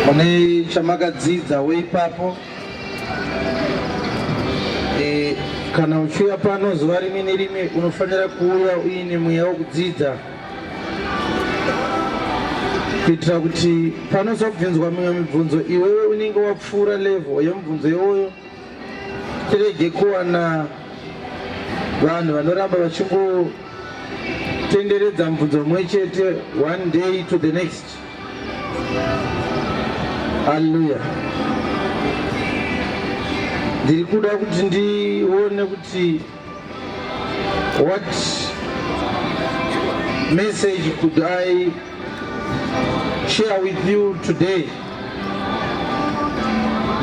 Mune chamagadzidza weipapo kana uchiuya pano zuva rimwe nerimwe unofanira kuuya uine mweya wekudzidza kuitira kuti panozobvunzwa mimwe mibvunzo iwewe unenge wapfuura level yemibvunzo iyoyo tirege kuwana vanhu vanoramba vachingotenderedza mibvunzo mumwe chete one day to the next. Hallelujah. Ndiri kuda kuti ndione kuti what message could I share with you today.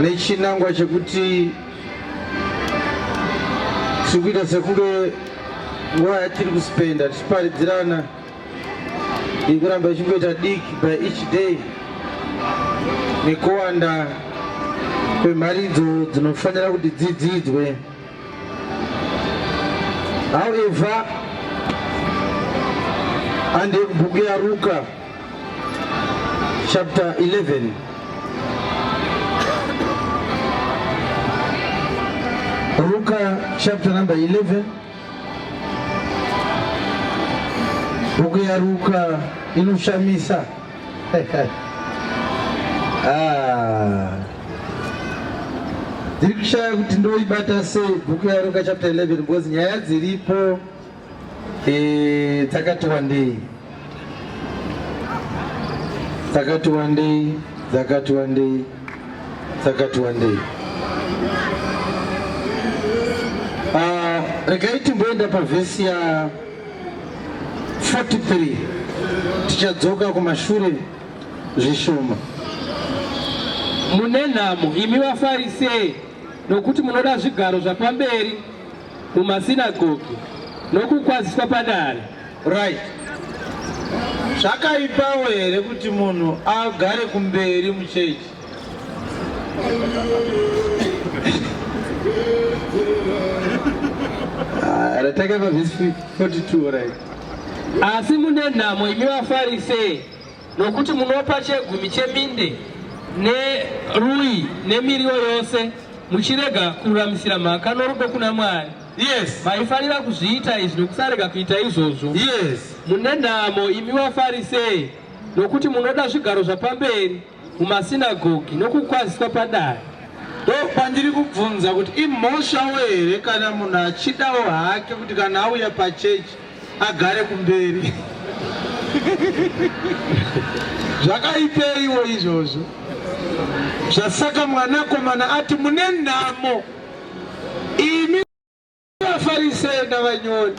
Nechinangwa chekuti tikuita sekunge nguva yatiri kuspenda tichiparidzirana ikuramba ichingoita diki by each day nekuwanda kwemharidzo dzinofanira kuti dzidzidzwe. However, and in book ya Luka chapter 11, Luka chapter number 11, book ya Luka inoshamisa. Dirikushaya kuti ndoibata sei bhuku ya Luka chapter 11 because nyaya dziripo dzakati wandei regai timboenda pavhesi ya 43 tichadzoka kumashure zvishoma. Mune nhamo imi vaFarisei, nokuti munoda zvigaro zvapamberi mumasinagoge nokukwaziswa padare. Right. Zvakaipawo here kuti munhu agare kumberi muchechi. Rataka pavhesi 42 right. Asi mune nhamo imi vaFarisei, nokuti munopa chegumi cheminde nerui nemiriwo yose muchirega kururamisira mhaka norudo kuna Mwari. Yes. Maifanira kuzviita izvi nokusarega kuita izvozvo. Yes. Mune nhamo imi vaFarisei, nokuti munoda zvigaro zvapamberi mumasinagogi nokukwaziswa padare. Pandiri kubvunza kuti imhosvawo here kana munhu achidawo hake kuti kana auya pachechi agare kumberi. Zvakaipeiwo izvozvo. Zvasaka mwanakomana ati mune nhamo imi vaFarisei navanyori.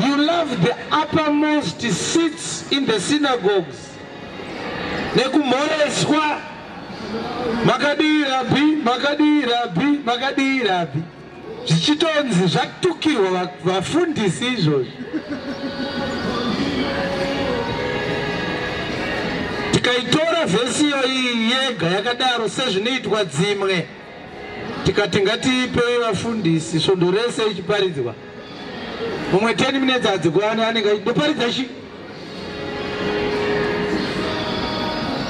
You love the uppermost seats in the synagogues. Nekumhoreswa makadii rabhi zvichitonzi zvatukirwa vafundisi izvozvo. Tikaitora vhesi iyi yega yakadaro sezvinoitwa dzimwe tikati ngatiipe vafundisi svondo rese ichiparidzwa mumwe 10 minutes adzikwana anenge ndoparidza chi.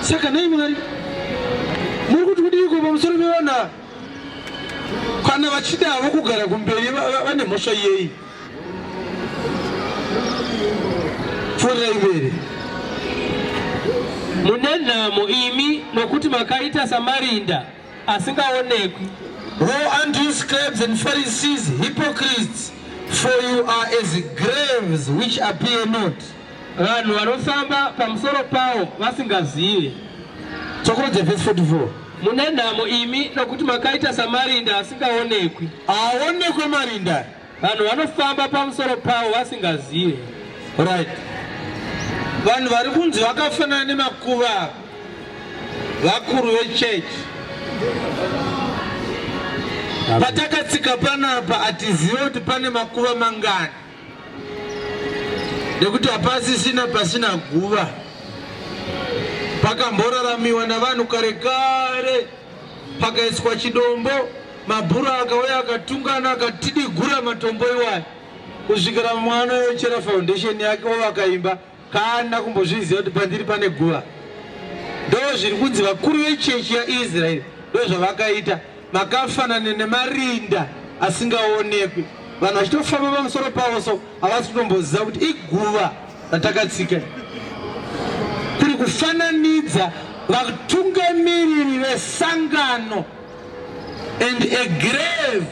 Saka nei Mwari muri kuti kudiko pamusoro pevanhu kana vachidavo kugara kumberi vane mhosva iyeyi. Pfuurai mberi. Mune nhamo imi nokuti makaita samarinda asingaonekwi. Woe unto you, scribes and Pharisees, hypocrites, for you are as graves which appear not. Vanhu vanofamba pamusoro pawo vasingazive. Chokorodza verse 44. Mune nhamo imi nokuti makaita samarinda asingaonekwi. Aonekwe marinda. Vanhu vanofamba pamusoro pawo vasingazive. Right. Vanhu vari kunzi vakafanana nemakuva vakuru vechechi. Patakatsika panapa hatizivi kuti pane makuva mangani. Nekuti hapasisina pasina guva. Pakamboraramiwa navanhu kare kare. Pakaiswa chidombo, mabhuru akauya akatungana akatidigura matombo iwayo. Kusvikira mwana yochera foundation yake wakaimba kana kumbozviziva kuti pandiri pane guva. ndo zviri kunzi vakuru vechechi yaIsraeri ndo zvavakaita, makafanana nemarinda asingaonekwi. Vanhu vachitofamba pamusoro pavo so havasi kutomboziva kuti iguva ratakatsika. Kuri kufananidza vatungamiriri vesangano and a grave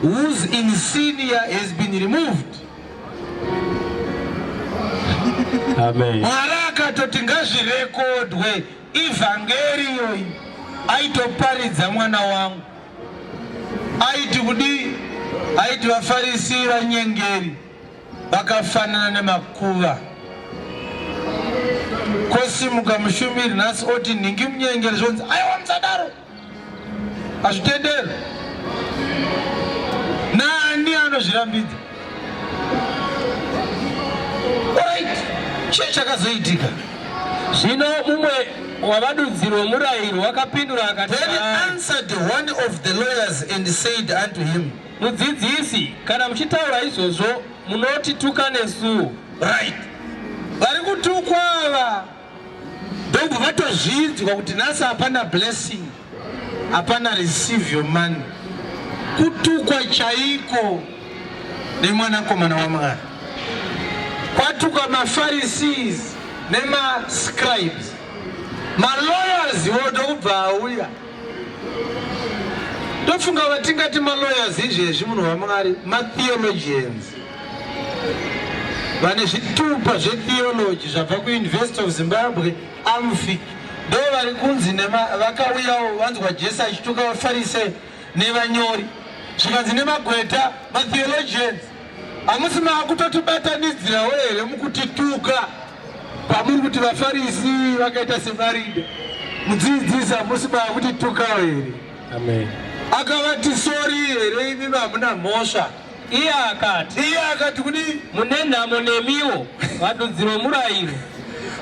whose insignia has been removed. Amen. Mwari akatoti ngazvirekodwe ivhangeriyo aitoparidza mwana wangu, aiti kudi, aiti vaFarisi vanyengeri vakafanana nemakuva. Kosimuka mushumiri nhasi oti nhingi munyengeri zvonzi aiwa musadaro, hazvitenderi. Nani anozvirambidza? Alright, chii chakazoitika? Zvino mumwe wavadudziri vomurayiro wakapindura akati, Then answered one of the lawyers and said unto him, mudzidzisi, kana muchitaura izvozvo munotituka nesuwo. right, vari kutukwa ava ndobva vatozvinzwa kuti nhasi hapana blessing, hapana receive your money, kutukwa chaiko nemwanakomana waMwari. Kwatukwa maFarisees nemascribes, malawyers wodobva auya. Tofunga vatingati malawyers izvezvi munhu waMwari, matheologians vane zvitupa zvetheology zvabva kuUniversity of Zimbabwe, AMFI, ndo vari kunzi vakauyawo vanzwa Jesu achituka vaFarisi nevanyori, zvikanzi nemagweta matheologians. Hamusi maakutotibatanidzirawo here mukutituka pamuri kuti vaFarisi vakaita semarinda? Mudzidzisi, hamusi maakutitukawo here? Amen. Akavati sori here imi hamuna mhosva. Iye akati kudi mune nhamo nemiwo vadudziri vomurayiro,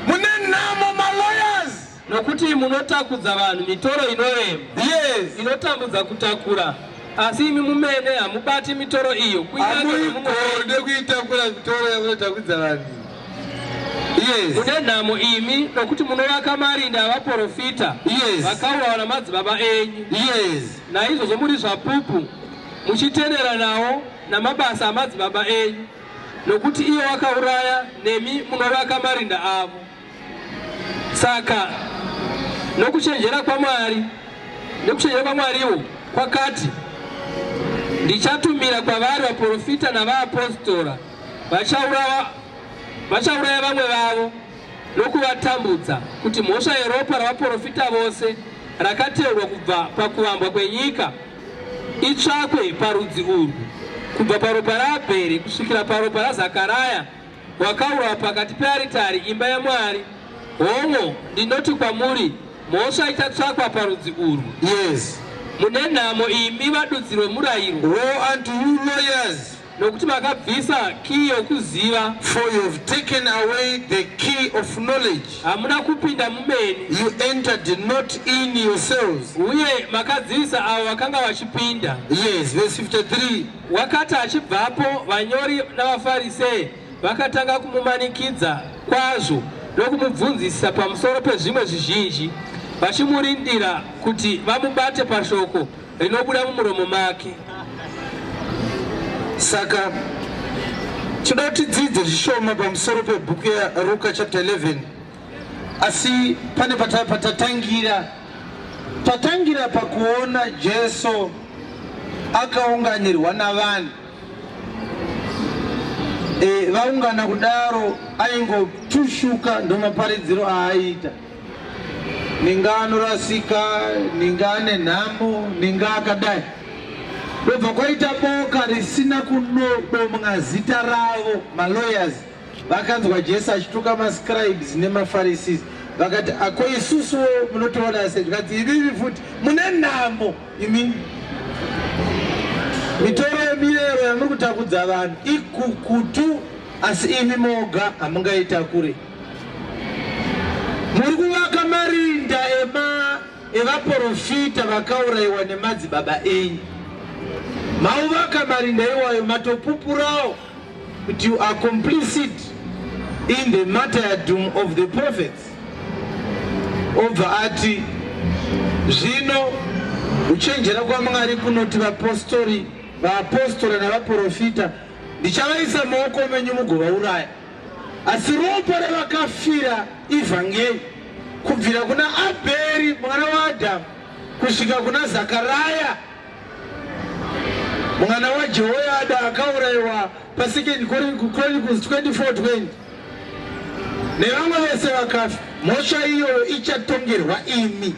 mune nhamo malawyers, nokuti munotakudza vanhu mitoro inorema, yes, inotambudza kutakura, asi imi mumene hamubati mitoro iyo. Hamuigone kuitakura mitoro yamunotakudza vanhu. Yes. Mune nhamo imi, nokuti munovaka marinda avaprofita, yes, vakaurawa namadzibaba enyu. Yes. Naizvozvo muri zvapupu, muchitendera nawo namabasa amadzibaba enyu, nokuti iye wakauraya, nemi munovaka marinda avo. Saka nokuchenjera kwaMwari, nekuchenjera kwaMwariwo kwakati, ndichatumira kwavari vaprofita navaapostora, vachauraya vamwe vavo nokuvatambudza, kuti mhosva yeropa ravaprofita vose rakateurwa kubva pakuvambwa kwenyika itsvakwe parudzi urwu, kubva paropa raAbheri kusvikira paropa raZakaraya wakaurawa pakati pearitari imba yaMwari. Hongo, ndinoti kwamuri, mhosva ichatsvakwa parudzi urwu. Yes. Mune nhamo imi vadudziri vomurayiro! Woe unto you lawyers, nokuti makabvisa key yokuziva, for you have taken away the key of knowledge. Hamuna kupinda mumeni, you entered not in yourselves. Uye makadzivisa avo vakanga vachipinda. Yes, verse 53. Wakati achibvapo, vanyori navaFarisi vakatanga kumumanikidza kwazvo nokumubvunzisa pamusoro pezvimwe zvizhinji, vachimurindira kuti vamubate pashoko rinobuda mumuromo make. Saka tinoda kuti tidzidze zvishoma pamusoro pebhuku yaRuka chapter 11. Asi pane tatangira pakuona Jesu akaunganirwa navanhu. Vaungana kudaro aingotushuka ndomaparidziro aaita. Ninga anorasika, ninga ane nhamo, ninga akadai. Ndobva kwaita boka risina kunobonga zita ravo, malawyers vakanzwa Jesu achituka mascribes nemaFarisees, vakati ako isusuwo munotoona sei? Vakati ivivi futi mune nhamo imi, mitoro yemirero yamuri kutakudza vanhu ikukutu, asi imi moga hamungaitakure. Muri kuvaka marinda evaprofita vakaurayiwa nemadzibaba enyu. Mauvaka marinda iwayo matopupurawo kuti you are complicit in the martyrdom of the prophets. obva ati zvino kuchenjera kwaMwari kunoti vapostori navaprofita ndichavaisa maoko menyu mugovauraya, asi ropa revakafira ivhangeri kubvira kuna Abheri mwana waAdhamu kusvika kuna Zakaraya mwana waJehoyadha akaurayiwa pa2 Chronicles 24:20 nevamwe vese vakafa. Mhosva iyoyo ichatongerwa imi,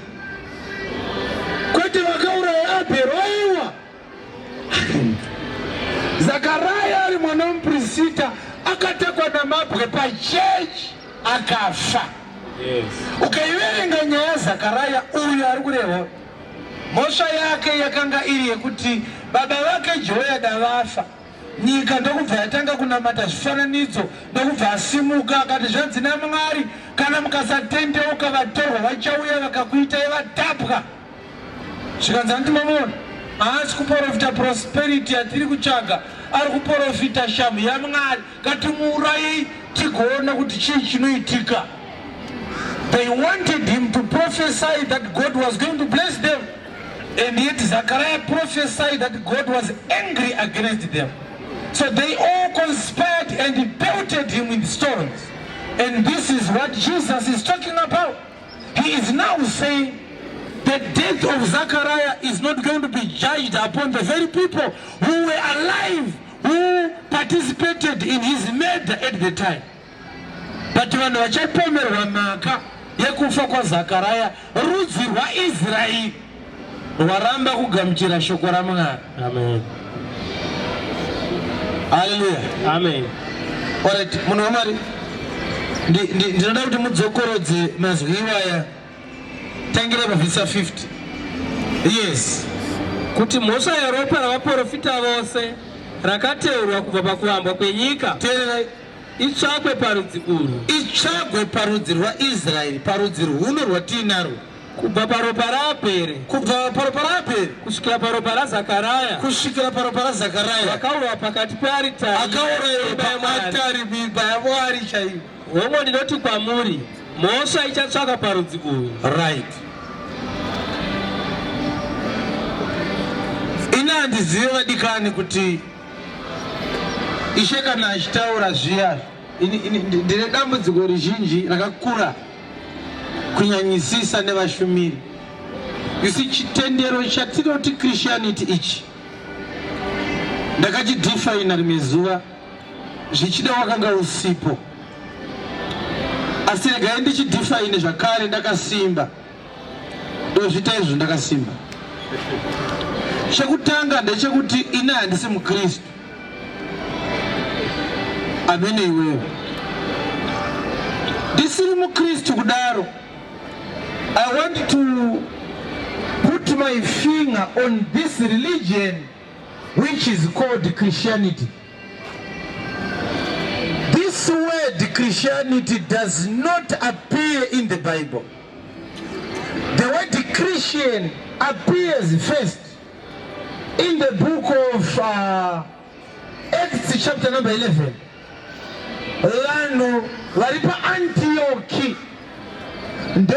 kwete vakauraya Abheri oiwa. Zakaraya ari mwana womuprofita akatekwa namabwe pachechi akafa. Ukaiverenga nyaya Zakaraya uyu ari kurehwa, mhosva yake yakanga iri yekuti baba vake Jehoyadha vafa, nyika ndokubva yatanga kunamata zvifananidzo, ndokubva asimuka akati zvanzi naMwari, kana mukasatendeuka vatorwa vachauya vakakuitai vatapwa. Zvikanzi ndimamona haasi kuprofita prosperity yatiri kutsvaga, ari kuprofita shamhu yaMwari. Ngatimuurayei tigoona kuti chii chinoitika. They wanted him to prophesy that God was going to bless them, and yet Zechariah prophesied that God was angry against them. So they all conspired and pelted him with stones. And this is what Jesus is talking about. He is now saying the death of Zechariah is not going to be judged upon the very people who were alive, who participated in his murder at the time. But vanhu vachapomerwa mhaka yekufa kwaZakaraya, rudzi rwaIsraeri rwaramba kugamuchira shoko raMwari. Amen. Hallelujah. Amen. Alright, munhu waMwari, ndinoda kuti mudzokorodze mazwi iwaya tangira pavhisa 50. Yes. Kuti mhosva yeropa ravaprofita vose rakateurwa kubva pakuambwa kwenyika itsvakwe parudzi urwu, itsvagwe parudzi rwaIsraeri, parudzi rwuno rwatinarwo, kubva paropa raAbheri kusvikira paropa raZakaraya, vakaurayiwa pakati pearitari, mimba yaMwari chaivo. Hongu ndinoti kwamuri, mhosva ichatsvaka parudzi urwu. Right. Ina handizive vadikani kuti Ishe kana achitaura zviya, ndine dambudziko rizhinji rakakura kunyanyisisa nevashumiri. You see, chitendero chatinoti Christianity ichi ndakachidefine rimwe zuva zvichida wakanga usipo, asi regai ndichidefine zvakare ndakasimba. Ndozvita izvo ndakasimba. Chekutanga ndechekuti ina handisi muKristu. Amene iwewe ndisiri muKristu kudaro, I want to put my finger on this religion which is called Christianity. This word Christianity does not appear in the Bible. The word Christian appears first in the book of Acts chapter number 11. Lano varipa Antiochi ndo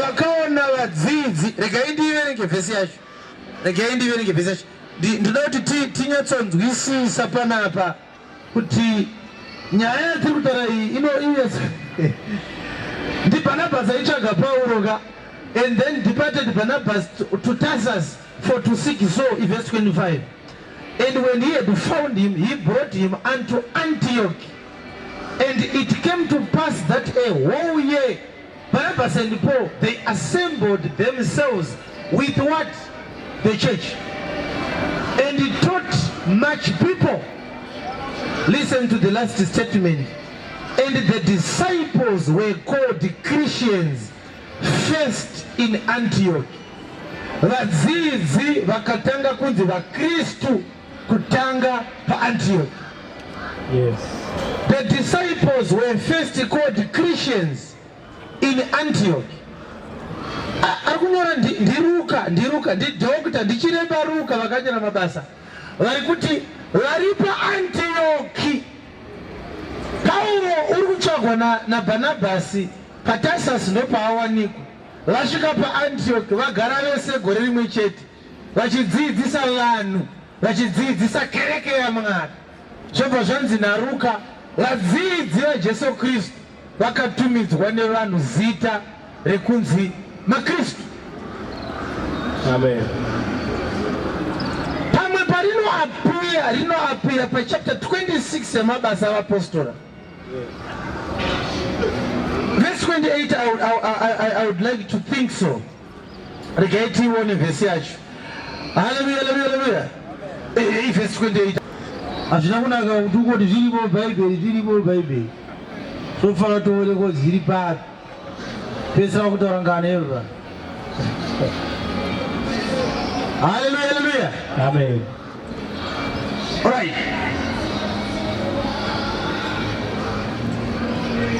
vakaona vadzidzi. Regai ndiverenge vhesi yacho, ndinoda kuti tinyatsonzwisisa panapa kuti nyaya yatiri kutaura iyi ndi Barnabas aitsvaga Pauro ka, and then departed Barnabas to Tarsus for to seek Saul, verse 25. And when he had found him, he brought him unto Antioch. And it came to pass that a whole year Barnabas and Paul, they assembled themselves with what? The church. And he taught much people. Listen to the last statement. And the disciples were called Christians first in Antioch. Vadzidzi vakatanga kunzi vaKristu kutanga pa Antioch. Yes. The disciples were first called Christians in Antioch. Akunyora ndiruka ndidokta ndichiremba ruka vakanyora mabasa vari kuti vari paAntiochi. Paulo uri kutsvagwa na Barnabasi paTarsus ndopaawanikwa. vasvika paAntioch vagara vese gore rimwe chete vachidzidzisa vanhu vachidzidzisa kereke yaMwari. Zvobva zvanzi naRuka vadzidzi vaJesu Kristu vakatumidzwa nevanhu zita rekunzi maKristu. Amen. Pamwe parinoapira pachapter 26 yamabasa avapostora. Verse 28 I would like to think so. Regai tione verse yacho. Hallelujah, hallelujah, hallelujah. Verse 28. Hazvina kunaka kuti ukoti zviripo bhaibheri tofanira toone kuti zviri pari pesera kutaura nganeva. Hallelujah, hallelujah. Amen. All right.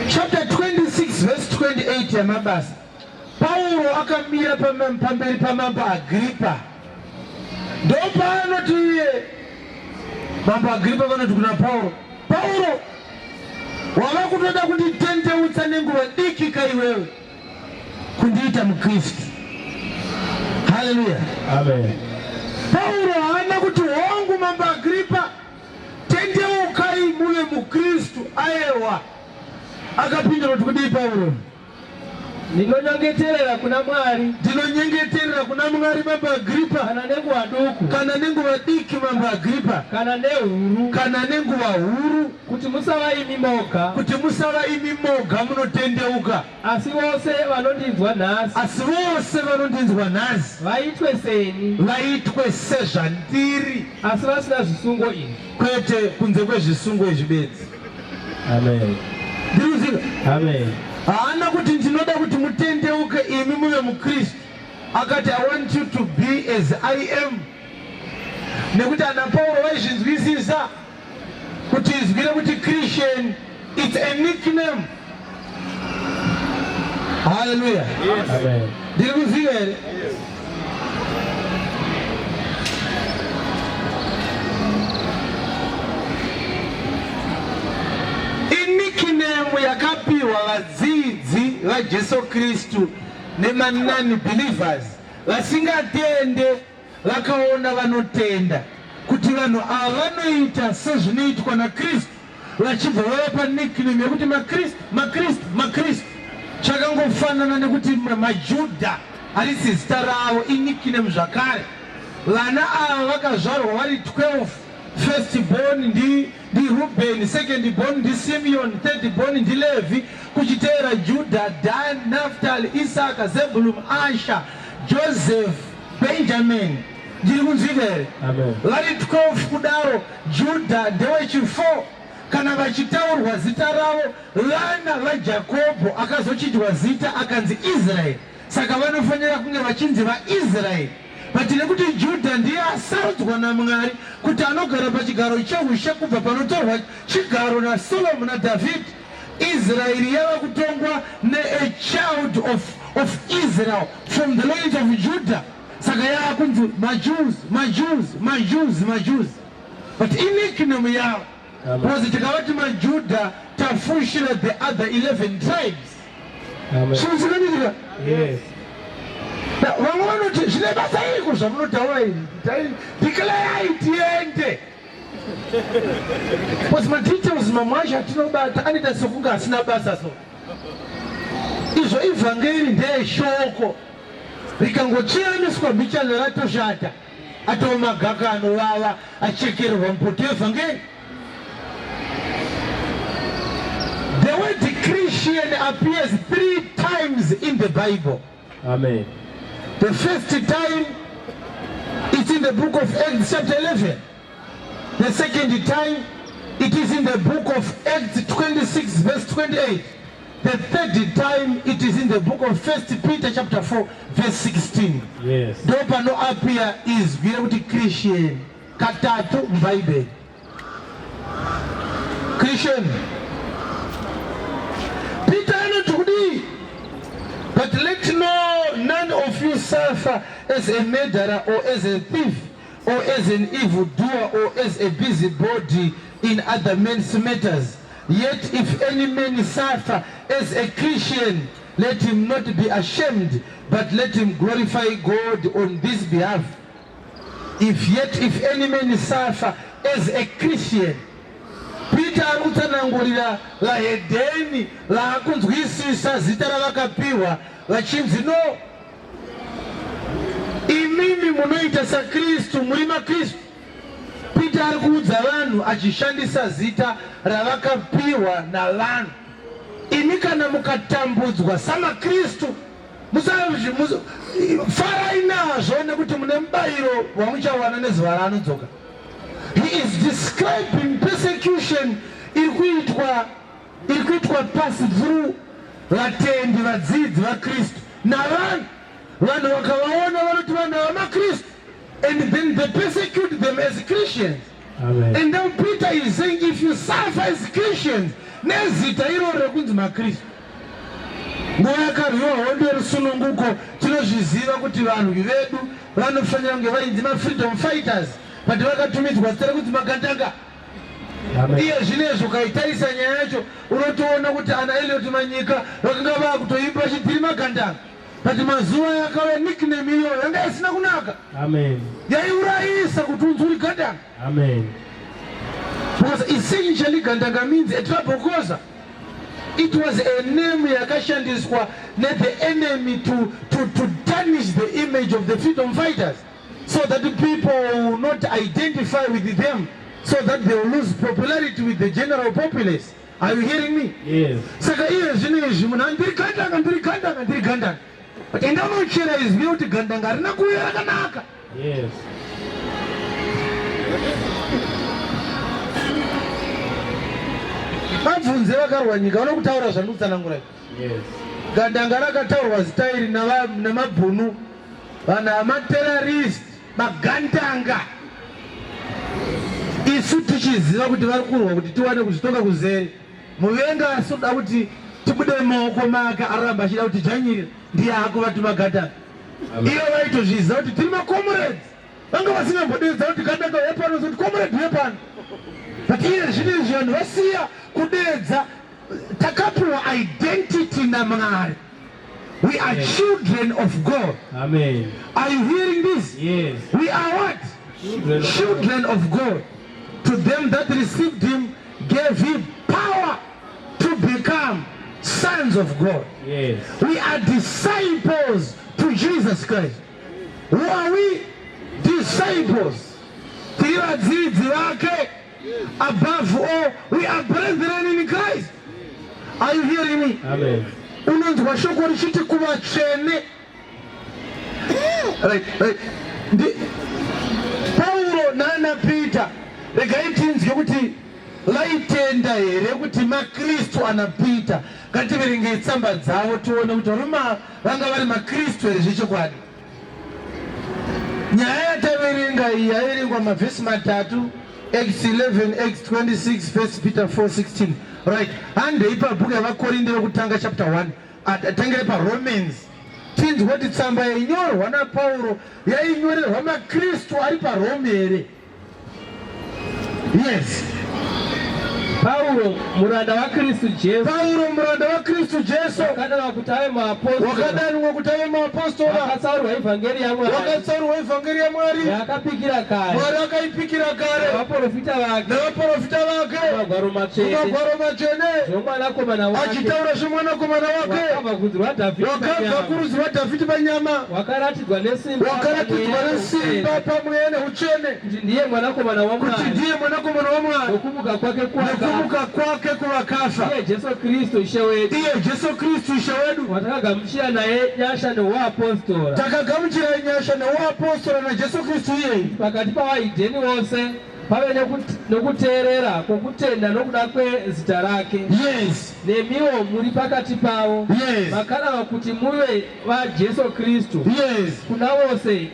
Chapter 26 verse 28 yamabasa. Paulo akamira pamberi pamambo Agripa. Ndopaanoti iye mambo Agripa vanoti kuna Paulo, wava kutoda kunditendeutsa nenguva diki kaiwewe kundiita muKristu. Hallelujah. Amen. Paulo haana kuti hongu mambo Agripa tendeukai muve muKristu. Aiwa akapindura kuti kudii Paulo? Ndinonyengeterera kuna Mwari. Ndinonyengeterera kuna Mwari mambo Agripa. Kana nenguva duku. Kana nenguva diki mambo Agripa. Kana nehuru. Kana nenguva huru. Kuti musava imi moga. Kuti musava imi moga munotendeuka. Asi vose vanondinzwa nhasi. Vaitwe seni. Vaitwe sezvandiri. Asi vasina zvisungo izvi. Kwete kunze kwezvisungo izvi bedzi. Amen. Ndiriuzika? Amen. Haana kuti ndinoda kuti mutendeuke imi muve muKristu. Akati I want you to be as I am. Nekuti ana Paulo vaizvinzwisisa kuti izwire kuti Christian it's a nickname. Hallelujah. Yes. Amen. Ndiri kuziva here? Nickname yakapiwa vadzidzi vaJesu Kristu nemanani believers vasingatende vakaona vanotenda kuti vanhu ava vanoita sezvinoitwa naKristu vachibva vapa nickname yekuti maKristu. Chakangofanana nekuti maJudha harisi zita ravo inickname zvakare. Vana ava vakazvarwa vari 12. First born ndi Reuben, second born ndi Simeon, third born ndi Levi, kuchitera Judah, Dan, Naphtali, Isaka, Zebulun, Asher, Joseph, Benjamin. Ndiri kunzivere. Amen. Vari 12 kudaro. Judah ndewechifo. Kana vachitaurwa zita ravo vana vaJakobho akazochitirwa zita akanzi Israel. Saka vanofanira kunge vachinzi vaIsraeri. But nekuti Judah ndiye asarudzwa naMwari kuti anogara pachigaro cheushe kubva panotorwa chigaro naSolomon naDavid, Israeri yava kutongwa a child of Israel from the lineage of Judah. Saka yava kunzi maJews. But nickname yavo was tikavati maJudah tafushira the other 11 tribes. Amen. Yes. Vamwe vanoti zvine basa iko zvamunotaura izvi ndikaleai tiende. Because madetails mamwe acho atinobata anoita sokunge asina basa so. Izvo ivhangeri ndeyeshoko rikangocheraniswa mbichana ratoshata atova magaka anovava achekererwa mupoto wevhangeri. The word Christian appears 3 times in the Bible. Amen. The first time it's in the book of Acts chapter 11. The second time it is in the book of Acts 26 verse 28. The third time it is in the book of 1 Peter chapter 4 verse 16. Yes. Dopa no appear is very Christian. Katatu Bible. Christian. Peter not today. But let none of you suffer as a murderer or as a thief or as an evildoer or as a busybody in other men's matters. Yet if any man suffer as a Christian, let him not be ashamed, but let him glorify God on this behalf. If any man suffer as a Christian, Peter arutsanangurira la hedeni la kunzwisisa zita ravakapiwa vachinzi no, imimi munoita saKristu muri maKristu. Peter ari kuudza vanhu achishandisa zita ravakapiwa navanhu. Imi kana mukatambudzwa samaKristu, farai nazvo nekuti mune mubayiro wamuchawana nezuva raanodzoka. He is describing persecution iri kuitwa pass through vatendi vadzidzi vaKristu navanhu. Vanhu vakavaona vanoti vanhu vamaKristu, and then they persecute them as Christians. Amen. And now Peter is saying, if you suffer as Christians, nezita iroro rekunzi maKristu. Nguva yakarwiwa hondo yerusununguko tinozviziva kuti vanhu vedu vanofanira kunge vainzi ma-freedom fighters, but vakatumidzwa zita rekunzi magandanga. Iye zvinezvo ukaitarisa nyaya yacho unotoona kuti ana Eliot Manyika vakanga vakutoimba vachibviri magandanga, but mazuva yakava nickname iyoyo yanga isina kunaka. Amen. Yaiurayisa kuti unzi uri gandanga. Amen. Because essentially gandanga means a trouble. It was a name yakashandiswa net the enemy to tarnish the image of the freedom fighters, so that the people will not identify with them, so that they will lose popularity with the general populace. Are you hearing me? Yes. Saka iye zvinezvi munhu andiri gandanga. But endanochera izive kuti gandanga harina kuuya rakanaka. Yes. Mabvunze vakarwa nyika vanokutaura zvandikutsanangura. Yes. Gandanga rakataurwa zita iri nemabhunu, vanhu vamaterrorist, magandanga. Isu tichiziva kuti vari kurwa kuti tiwane kuzvitoka kuzere. Muvenga asoda kuti tibude maoko make aramba achida kuti janyirira ndiye hako vati magandanga. Iyo vaitozviziva kuti tiri macomrades. Vanga vasingambodedza kuti gandanga wepano zoti comrade wepano. But iye zvinezvi vanhu vasiya kudedza, takapiwa identity naMwari. We are children of God. Amen. Are you hearing this? Yes. We are what? Children of God. To them that received him gave him power to become sons of God. Yes. We are disciples to Jesus Christ. Who are we? Disciples. Tiri vadzidzi vake. Above all, we are brethren in Christ. Are you hearing me? Amen. Unonzwa shoko richiti kuvatsvene. Right. Paulo nana Peter regai tinzwe kuti vaitenda here kuti maKristu ana Peter. Ngativerenge tsamba dzavo tione kuti ruma vanga vari maKristu here zvechokwadi. Nyaya yataverenga iyi yaverengwa mavhesi matatu, Acts 11, Acts 26, 1 Peter 4:16. Right. Handei pabhuku yavakorinde vekutanga chapter 1. Atangire paRomans. Tinzwe kuti tsamba yainyorwa naPauro yainyorerwa maKristu ari paRome here. Yes. Paulo muranda wa Kristu Jesu. Paulo muranda wa Kristu Jesu. Wakadanwa kuti ave maapostoli. Wakadanwa kuti ave maapostoli. Wakatsaurwa evhangeri yaMwari. Wakatsaurwa evhangeri yaMwari. Yakapikira kare. Mwari akaipikira kare. Navaprofita vake. Navaprofita vake. Mumagwaro matsvene. Mumagwaro matsvene. Zvomwanakomana wake. Achitaura zvomwanakomana wake. Wakabva kurudzi rwaDhavhidhi panyama. Wakabva kurudzi rwaDhavhidhi panyama. Wakaratidzwa nesimba. Wakaratidzwa nesimba pamweya neutsvene. Kuti ndiye mwanakomana waMwari. Kuti ndiye mwanakomana waMwari. Nokumuka kwake kumuka kwake kuvakafa. Iye Jesu Kristu Ishe wedu. Iye Jesu Kristu Ishe wedu. Watakagamuchira naye nyasha nouapostora. Takagamuchira nyasha nouapostora na Jesu Kristu iye. Pakati pavaHedheni vose pave nokuteerera kwokutenda nokuda kwezita rake. Yes. Nemiwo muri pakati pavo. Yes. Makarava kuti muve vaJesu Kristu. Yes. Kuna vose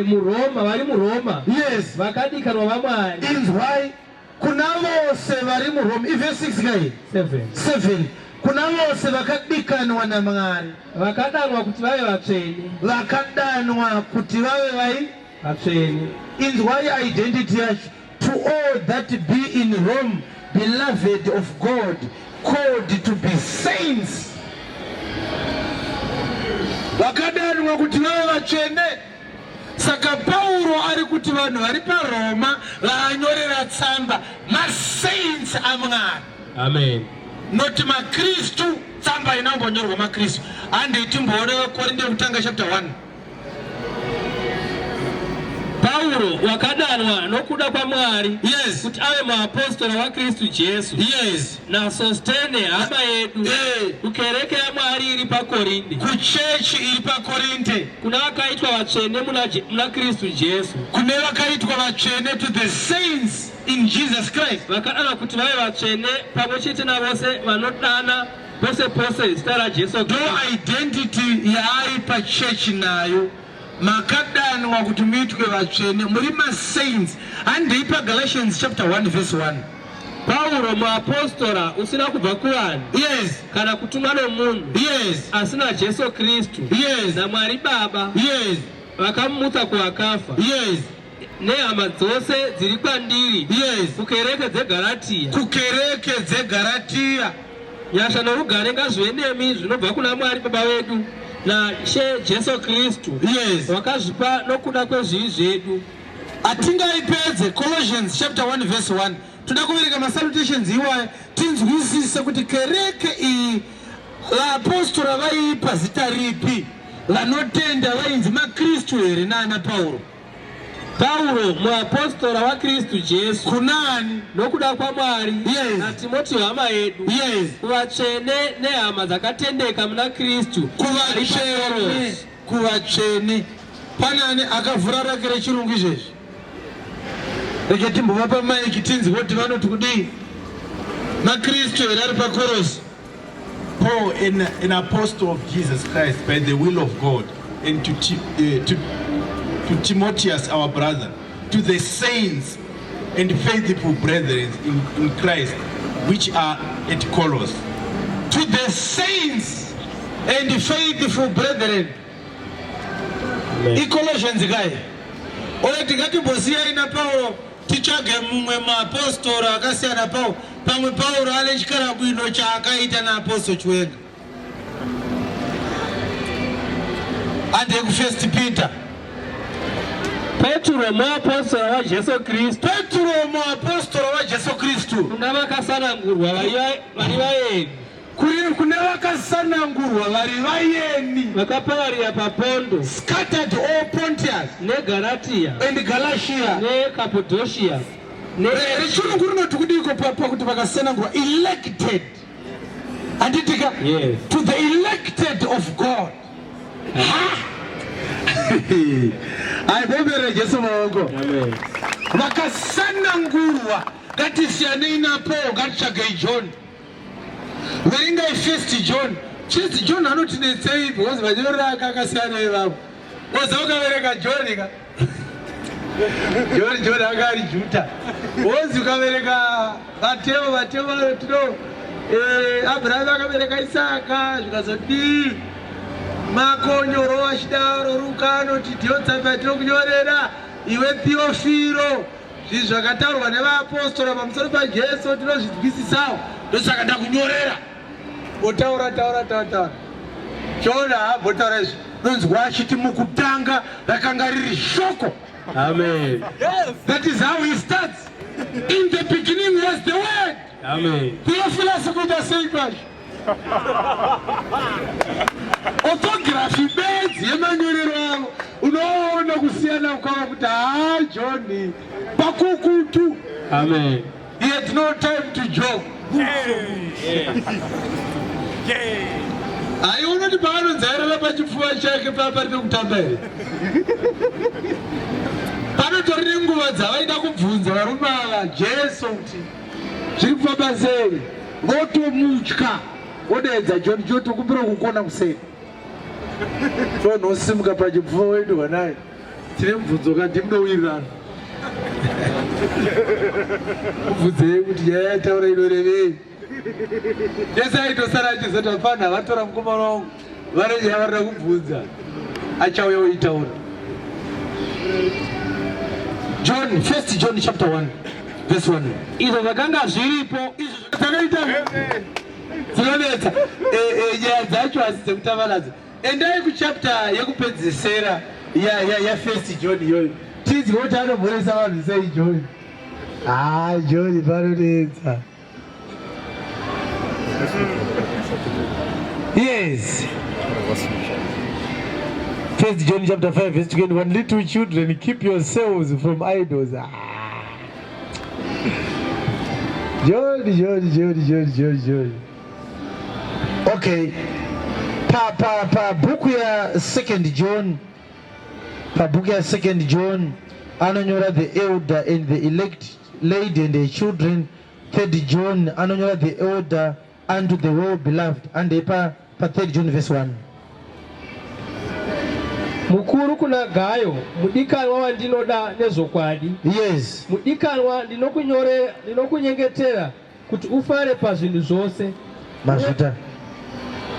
muRoma, vari muRoma. Yes. Vakadikanwa vaMwari. Inzwai. Kuna vose vari muRoma. Verse 6 kai? 7. Kuna vose vakadikanwa naMwari. Vakadanwa kuti vave vatsvene. Vakadanwa kuti vave vatsvene. Inzwai identity yacho. To all that be in Rome, beloved of God, called to be saints. vakadanwa kuti vave vatsvene. Saka Pauro ari kuti vanhu vari paRoma vaanyorera tsamba masaints aMwari. Amen. Noti maKristu, tsamba inambonyorwa maKristu. Handiti mboone vaKorinde kutanga chapter 1. Paulo wakadanwa nokuda kwa Mwari, yes, kuti ave muapostori wa Kristu Jesu, yes, na Sostene hama yedu, kukereke ya Mwari iri paKorinde, kuchechi iri paKorinde, kuna vakaitwa vatsvene muna Kristu Jesu, kune vakaitwa vatsvene, to the saints in Jesus Christ. Vakadanwa kuti vave vatsvene pamwe chete navose vanodana pose pose zita raJesu Kristu. No identity yaari pachechi nayo. Makadanwa kuti muitwe vatsvene, muri masaints. Handei paGalatians chapter 1 verse 1. Paulo muapostora usina kubva kuvanhu, yes, kana kutumwa nomunhu, yes, asina Jesu Kristu, yes, naMwari Baba, yes, vakamumutsa kuvakafa, yes, nehama dzose dziri kwandiri, yes, kukereke dzeGaratia, kukereke dzeGaratia. Nyasha norugare ngazvive nemi zvinobva kuna Mwari Baba vedu naShe Jesu Kristu, yes, wakazvipa nokuda kwezvivi zvedu. Hatingaipedze Colossians chapter 1 verse 1. Toda kuvereka masalutations iwayo tinzwisise kuti kereke iyi vaapostора vaipa zita ripi, vanotenda vainzi maKristu here naana Paulo. Paulo muapostora wa Kristu Jesu, kunani nokuda kwa Mwari, yes, na Timoti hama yedu, yes, kuvatsvene nehama dzakatendeka muna Kristu, kuvatsvene. Panani akavhura rake rechirungu izvezvi? Reke timbovapa maiki tinzi kuti vanoti kudii maKristu here ari paKorosi. Paul, an apostle of Jesus Christ by the will of God, and to Timotheus our brother, to the saints and faithful brethren in Christ which are at Colossus. To the saints and faithful brethren. Colossians guy. Oya tingatimbosiyai na Paulo tichage mumwe maapostoro akasiyana Paulo. Pamwe Paulo ane chikarabwino chaakaita naapostoro chiwenga. Ande ku 1 Peter. Petro muapostora wa Jesu Kristu. Petro muapostora wa Jesu Kristu. Kuna vakasanangurwa vari vaeni. Kune vakasanangurwa vari vaeni. Vakapararira paPondo, scattered all Pontus, neGalatia, and Galatia, neCappadocia. Rechirungu rinoti kudiko papa kuti vakasanangurwa, elected. Anditika, yes, to the elected of God. Aibobere Jesu maongo. Amen. Vakasanangurwa. Ngatisiyanei napo, ngatichagei John. Verengai 1 John. 1 John anotinetsei because vanyorera akakasiyana ivavo. Woza ukavereka John ka. John akari Juta. Wozi ukavereka Mateo tino Abraham akavereka Isaka, zvikazoti Makonyoro washidaro rukano titiyotsamba tinokunyorera iwe Theophilo. Zvinhu zvakataurwa nevaapostoro pamusoro paJesu tinozvinzwisisawo, ndosaka ndakunyorera. Botaura. Chona habotaura izvi. Nonzwa achiti mukutanga rakanga riri shoko. Amen. Yes. That is how he starts. In the beginning was the word. Amen. Theophilus kuda sei kwacho. Orthography beds yemanyorero avo. Unoona kusiyana kwavo kuti John pakukutu. Amen. He had no time to joke. Aiona kuti paanonzairira pachipfuva chake pari pekutamba here. Panotori nenguva dzavaida kubvunza varume ava Jesu kuti zviri kufamba sei, votomutya vodeedza John tokumbira kukona kusei. Tonosimuka pachipfuva wedu vanai tine mubvunzo kandi munowirirana. Kubvunzei kuti nyaya yataura inorevei. Jesu aitosara achizoti hapana, vatora mukomana wangu varenyaya varida kubvunza, achauya oitaura. John, 1 John chapter 1 verse 1. Izvo zvakanga zviripo, izvo zvakaita dzinonetsa nyaya dzacho hasi dzekutava nadzo. endai kuchapter yekupedzisira ya First John iyoyo. Tidzi kuti anomhoresa vanhu sei John. John panonetsa. Yes. First John chapter 5 verse 21. Little children, keep yourselves from idols. John. Okay. Pa book ya Second John. Pa book ya Second John. Anonyora the elder and the elect lady and the children. Third John. Anonyora the elder unto the well beloved. And pa 3 John verse 1. Mukuru kuna Gayo, mudikanwa wandinoda nezokwadi. Yes. Mudikanwa ndinokunyengetera kuti ufare pazvinhu zvose. Masuta.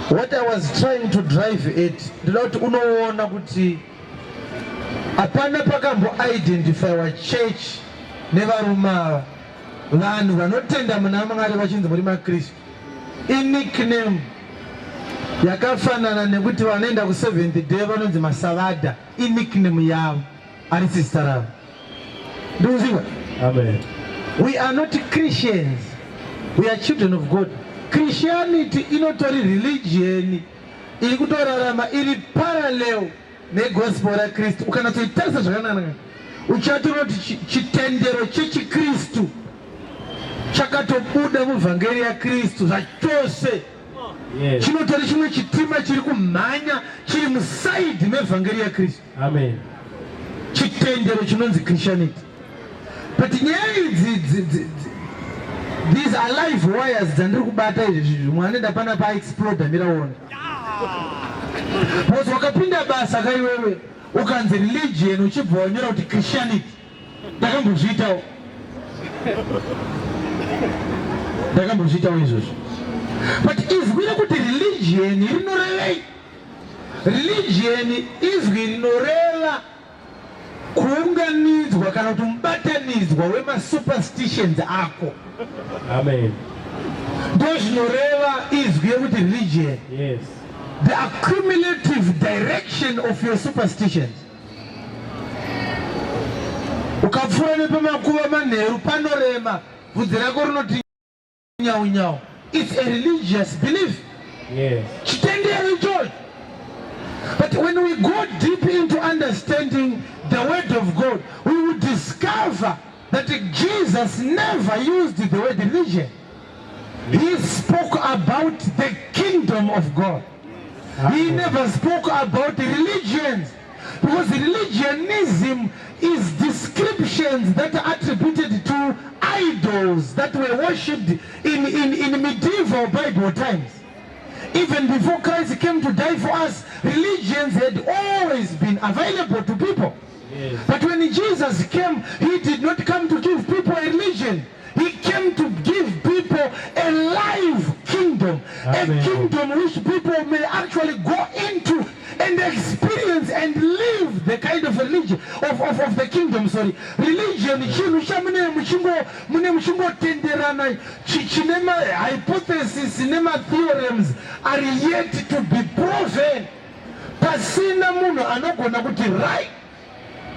What I was trying to drive it, ndinoti unoona kuti apana pakambo identify wa church nevaruma vanhu vanotenda muna Mwari vachinzi muri maKristu. Nickname yakafanana nekuti vanoenda ku Seventh Day vanonzi Masavada. Nickname yavo ari sister ravo. Ndoziva? Amen. We are not Christians. We are children of God. Christianity inotori religion iri kutorarama iri parallel negospel ra Kristu. Ukanatsoitarisa zvakanaka uchatonoti chitendero chechiKristu chakatobuda muvhangeri ya Kristu zvachose. Yes. Chinotori chimwe chitima chiri kumhanya chiri musaidi mevhangeri ya Kristu. Amen. Chitendero chinonzi Christianity. But nyaya idzi these are live wires dzandiri kubata izvi mwanenda pana pa explode miraona. Because wakapinda basa kaiwewe ukanzi religion uchibva wanyora kuti Christianity. Ndakambozviitawo. Ndakambozviitawo izvozvo. But izwi rekuti religion rinorevei? Religion izwi rinoreva kuunganidzwa kana kuti mubatanidzwa wemasuperstitions ako. Amen. Ndo zvinoreva izwi rekuti religion. Yes. The accumulative direction of your superstitions. Ukapfuura nepamakuva manheru panorema bvudzi rako rinoti nyau. It's a religious belief. Yes. Chitendero ichocho. But when we go deep into understanding the word of God, we will discover that Jesus never used the word religion. He spoke about the kingdom of God. He never spoke about religions. Because religionism is descriptions that are attributed to idols that were worshipped in medieval Bible times. Even before Christ came to die for us, religions had always been available to people. Yes. But when Jesus came, he did not come to give people a religion. He came to give people a live kingdom. Amen. A kingdom which people may actually go into and experience and live the kind of religion of the kingdom. Sorry, religion. Mune muchingo tenderana chinema hypothesis, cinema theorems are yet to be proven. Pasina munhu anogona kuti right.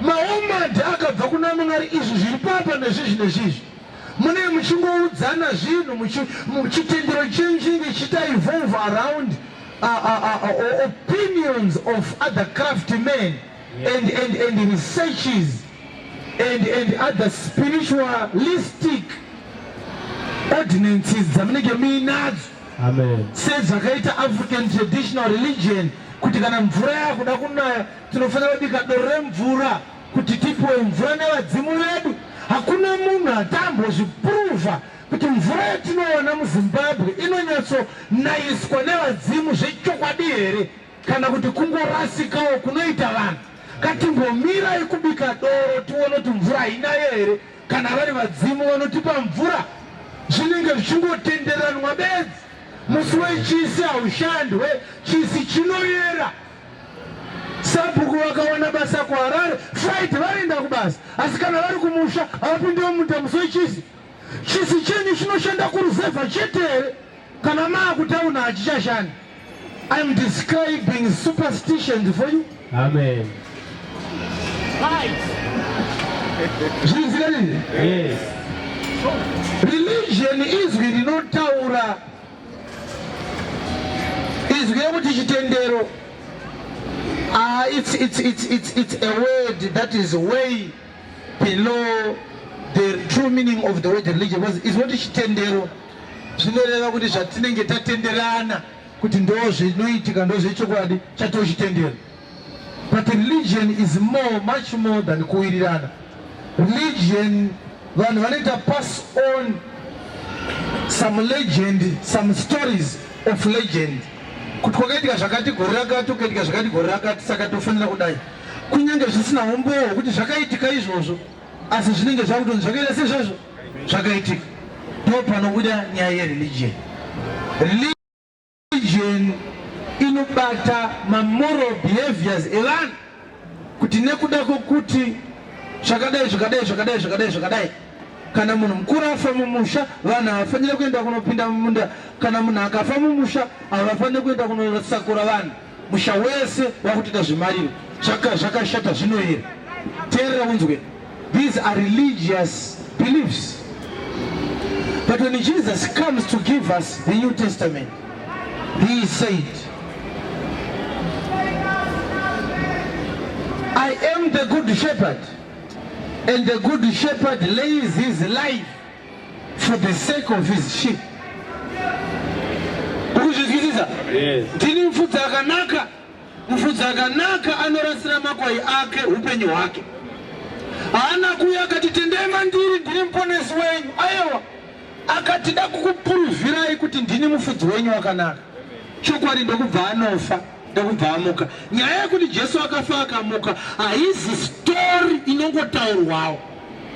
Maomad akabva kuna Mwari izvi zviri papa nezvizvi. Mune muchingoudzana zvinhu muchitendero chinji chita evolve around opinions of other craftsmen. Yes. and researches and other spiritualistic ordinances dzamunenge muinadzo. Amen. Sezvakaita African traditional religion kuti kana mvura yakuda kunaya tinofanira kubika doro remvura kuti tipiwe mvura nevadzimu vedu. Hakuna munhu atambozviprova kuti mvura yatinoona muZimbabwe inonyatsonaiswa nevadzimu zvechokwadi here kana kuti kungorasikawo kunoita vanhu. Ngatimbomirai kubika doro tione kuti mvura hainayo here kana vari vadzimu vanotipa mvura. Zvinenge zvichingotenderanwa bedzi. Musi wechisi haushandwe, chisi chinoyera. Sabhuku vakawana basa kuHarare, Friday vaenda kubasa. Asi kana vari kumusha havapindiwo muta musi wechisi. Chisi chenyu chinoshanda kuruzevha chete here kana maakutauna hachichashanda. I'm describing superstitions for you. Amen. Yes. Religion is really not taura. Is really chitendero. It's a word that is way below the true meaning of the word religion. Is what chitendero. Zvinoreva kuti zvatinenge tatenderana kuti ndozvinoitika ndozvechokwadi chatochitendera. But religion is much more than kuwirirana. Religion, vanhu vanoita pass on some legend, some stories of legend. Kuti kwakaitika zvakati gore rakati, ukaitika zvakati gore rakati, saka tofanira kudai. Kunyange zvisina umbowo kuti zvakaitika izvozvo, asi zvinenge zvakutonzi zvakaita sezvozvo zvakaitika. Ndopanobuda nyaya yereligion. Religion inobata moral behaviors evanhu kuti nekuda kwokuti zvakadai kana munhu mukuru afa mumusha vanhu havafaniri kuenda kunopinda mumunda, kana munhu akafa mumusha havafaniri kuenda kunosakura vanhu, musha wese wakutoita zvimariro zvakashata zvinoyera. Teerera unzwe, these are religious beliefs. But when Jesus comes to give us the New Testament, he said, I am the good shepherd, and the good shepherd lays his life for the sake of his sheep. Ndini mfudzi akanaka, mfudzi akanaka anorasira makwai ake upenyu hwake. Haana kuuya akati tendai mandiri ndiri muponesi wenyu, aiwa akatida kukupuruvhirai kuti ndini mufudzi wenyu wakanaka. Chokwadi ndokubva anofa ndokubva amuka. Nyaya yekuti Jesu akafa akamuka haizi story inongotaurwawo.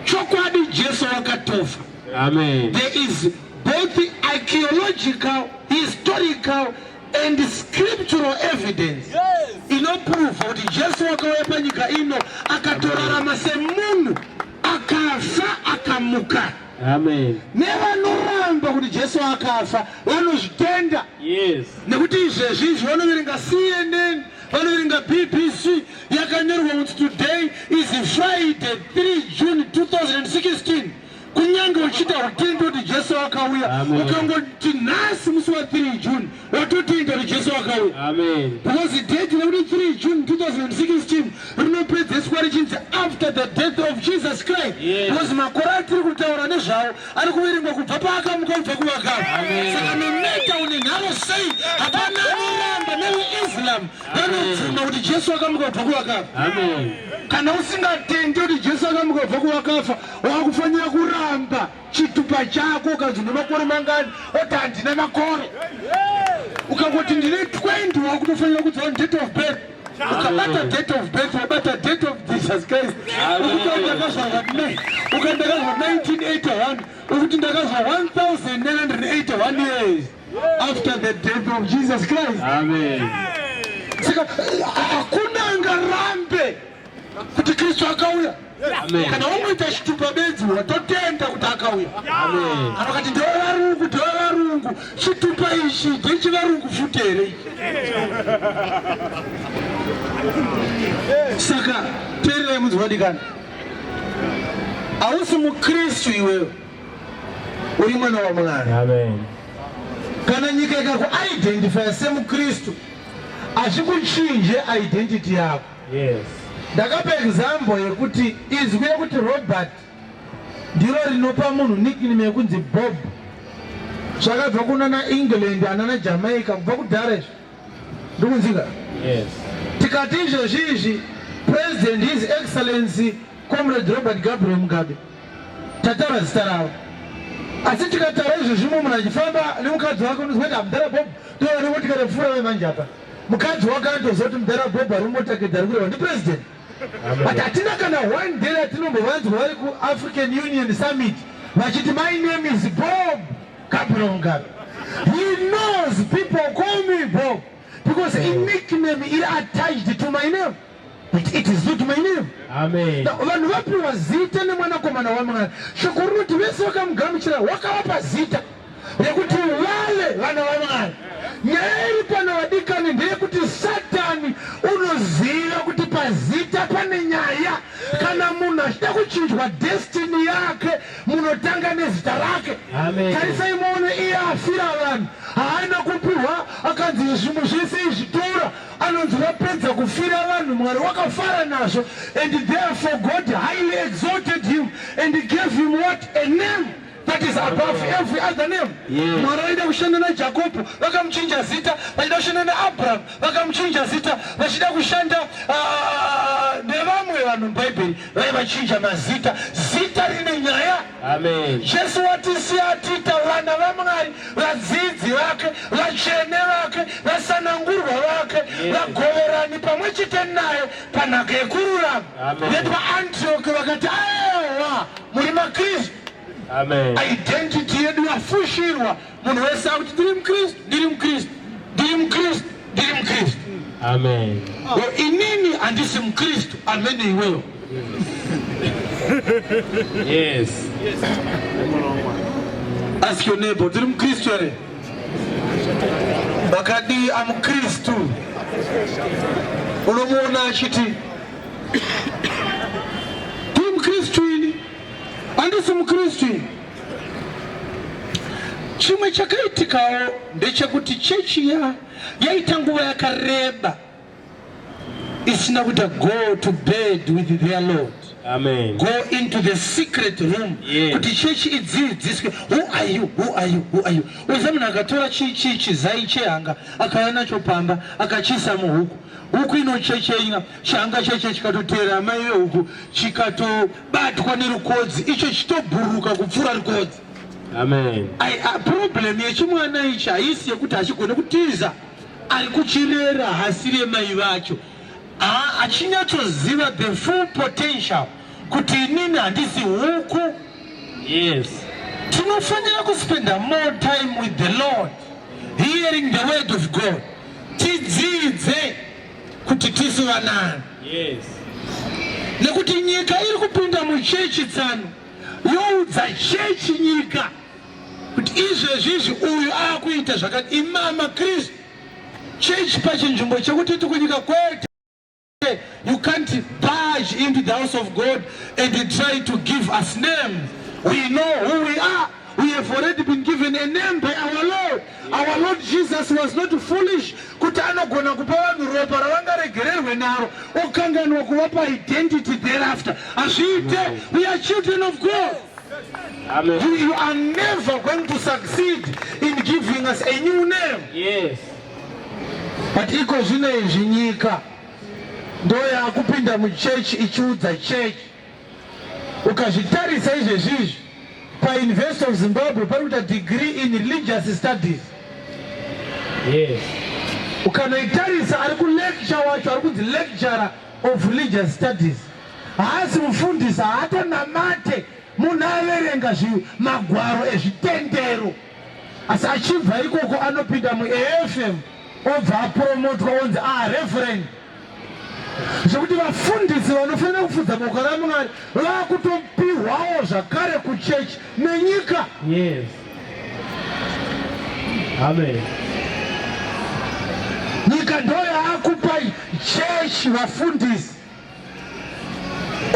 Chokwadi Jesu akatofa. Amen. There is both archaeological, historical and scriptural evidence inoprove kuti Jesu wakauya panyika ino akatorarama semunhu akafa akamuka. Amen. Nevanoramba kuti Jesu akafa vanozvitenda. Yes. Nekuti izvezvi vanoverenga CNN, vanoverenga BBC, yakanyorwa kuti today is Friday 3 June 2016. Kunyange uchita utendo kuti Jesu akauya, ukangoti nhasi musi wa 3 June watotenda kuti Jesu akauya. Amen. Because the date rekuti 3 June 2016 rinopedzeswa richinzi after the death of Jesus Christ. Yes. Because makore atiri kutaura nezvawo ari kuverengwa kubva paakamuka kubva kuvakafa. Saka nometa une nharo sei hapana anoramba neveIslam vanobvuma kuti Jesu akamuka kubva kuvakafa. Amen. Kana usingatendi kuti Jesu akamuka kubva kuvakafa wakufanira kuramba chitupa chako ukanzi une makore mangani oti handina makore. Ukangoti ndine 20 wakutofanira kudzawo date of birth. Ukabata date of birth wabata date of Jesus Christ. Ukandakazwa 1981 ukuti ndakazwa 1981 years after the death of Jesus Christ. Amen. Saka hakuna angarambe kuti Kristu akauya. Amen. Kana umwita chitupa bedzi watotenda kuti akauya. Amen. Kana kuti ndevarungu chitupa ichi ndechivarungu futere. Saka teerera mudzi wadikana, hausi mukristu iwewe, uri mwana waMwari. Amen. Kana nyika ikakuidentify semukristu hazvikuchinje identity yako. Yes. Ndakapa example yekuti izwi yekuti Robert ndiro rinopa munhu nickname yekunzi Bob. Zvakabva kunana England anana Jamaica kubva kudhara izvi ndikunzika. Yes. Tikati izvozvi President His Excellency Comrade Robert Gabriel Mugabe tataura zita ravo, asi tikataura izvozvi munhu achifamba nemukadzi wake unozwa mudhara Bob ndovane motikari pfuura vemanje apa mukadzi wake anotoziva kuti mudhara Bob ari mumotakedza ari kureva ndipresident. But hatina kana one day atinombovanzwa vari kuAfrican Union Summit vachiti my name is Bob Gabriel Mugabe. He knows people call me Bob because a nickname is attached to my name. But it is not my name. Amen. Vanhu vapiwa zita nemwanakomana waMwari. Shoko rinoti vese vakamugamuchira wakavapa zita rekuti vale vana vaMwari. Nyaya iri pano vadika Second ndeyekuti Satani unoziva kuti pazita pane nyaya kana munhu achida kuchinjwa destiny yake munotanga nezita rake. Tarisai muone iye afira vanhu haana kupiwa akanzi zvinhu zvese izvitora anonzi wapedza kufira vanhu Mwari wakafara nazvo, and therefore God highly exalted him and gave him what? A name that is above every other name. Mwari aida kushanda naJakobo vakamuchinja zita, vachida kushanda naAbraham vakamuchinja zita, vachida kushanda nevamwe vanhu muBhaibheri vaivachinja mazita. Zita rine nyaya. Jesu watisiya atiita vana vaMwari, vadzidzi vake, vatsvene vake, vasanangurwa vake, vagoverani pamwe chete naye panhaka yekururama. Vedu vaAntioki vakati aiwa muri maKristu. Identity yedu yafushirwa. Munhu wese akuti ndiri muKristu, ndiri muKristu, ndiri muKristu, ndiri muKristu. Inini handisi muKristu, amene iweyo. Yes. Ask your neighbor, ndiri muKristu ere? Bakadi amuKristu. Unomuona achiti ndiri muKristu ini, handisi muKristu ini. Chimwe chakaitikawo ndechekuti chechi yaita nguva yakareba isina kuita go to bed with their Lord. Go into the secret room. Kuti chechi idzidziswe, who are you, who are you, who are you. Uzamunhu akatora chizai chehanga akauya nacho pamba akachisa muhuku, huku inochechenya, chihanga cheche chikatotera amai vehuku chikatobatwa nerukodzi, icho chitobhuruka kupfuura rukodzi. Problem yechimwana ichi haisi yekuti hachigone kutiza, ari kuchirera hasi remai vacho. Achinyatsoziva the full potential kuti inini handisi huku. Tinofanira kuspenda more time with the Lord, hearing the word of God. Tidzidze kuti tisi vanani. Nekuti nyika iri kupinda muchechi tsano youdza chechi nyika kuti izvezvizvi uyu akuita zvakati imama Kristu. Chechi pachinzvimbo chekuti tikunyika kwete. You can't barge into the house of God and try to give us names. We know who we are. We have already been given a name by our Lord. Our Lord Jesus was not foolish kuti anogona kupa vanhu ropa ravangaregererwe naro okanganwa kuvapa identity thereafter. Azviite, we are children of God. You are never going to succeed in giving us a new name. But iko zvinezvi nyika ndoya kupinda muchechi ichiudza chechi. Ukazvitarisa izvezvizvi paUniversity of Zimbabwe pari kuita degree in religious studies. Ukanoitarisa ari kulecture wacho ari kunzi lecturer of religious studies. Haasi mufundisi, haatonamate munhu averenga magwaro ezvitendero, asi achibva ikoko anopinda muAFM obva apromotwa onzi reverend. Zvekuti vafundisi vanofanira kufudza boka raMwari vakutopiwawo zvakare kuchechi nenyika. Nyika ndo yaakupa chechi vafundisi.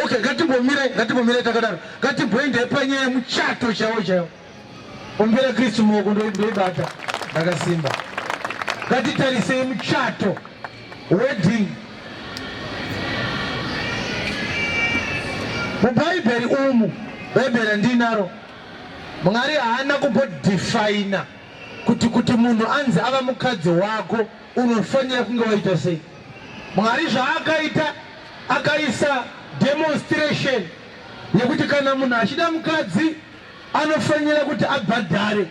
Okay, ngatimbomire takadaro. Ngatimboende panyaya yemuchato chaiwo. Ombera Kristu muoko ndoibata ndakasimba. Ngatitarise muchato, wedding. MuBhaibheri umu, Bhaibheri handinaro, Mwari haana kumbodefine kuti munhu anzi ava mukadzi wako unofanira kunge waita sei. Mwari zvaakaita akaisa demonstration yekuti kana munhu achida mukadzi anofanira kuti abhadhare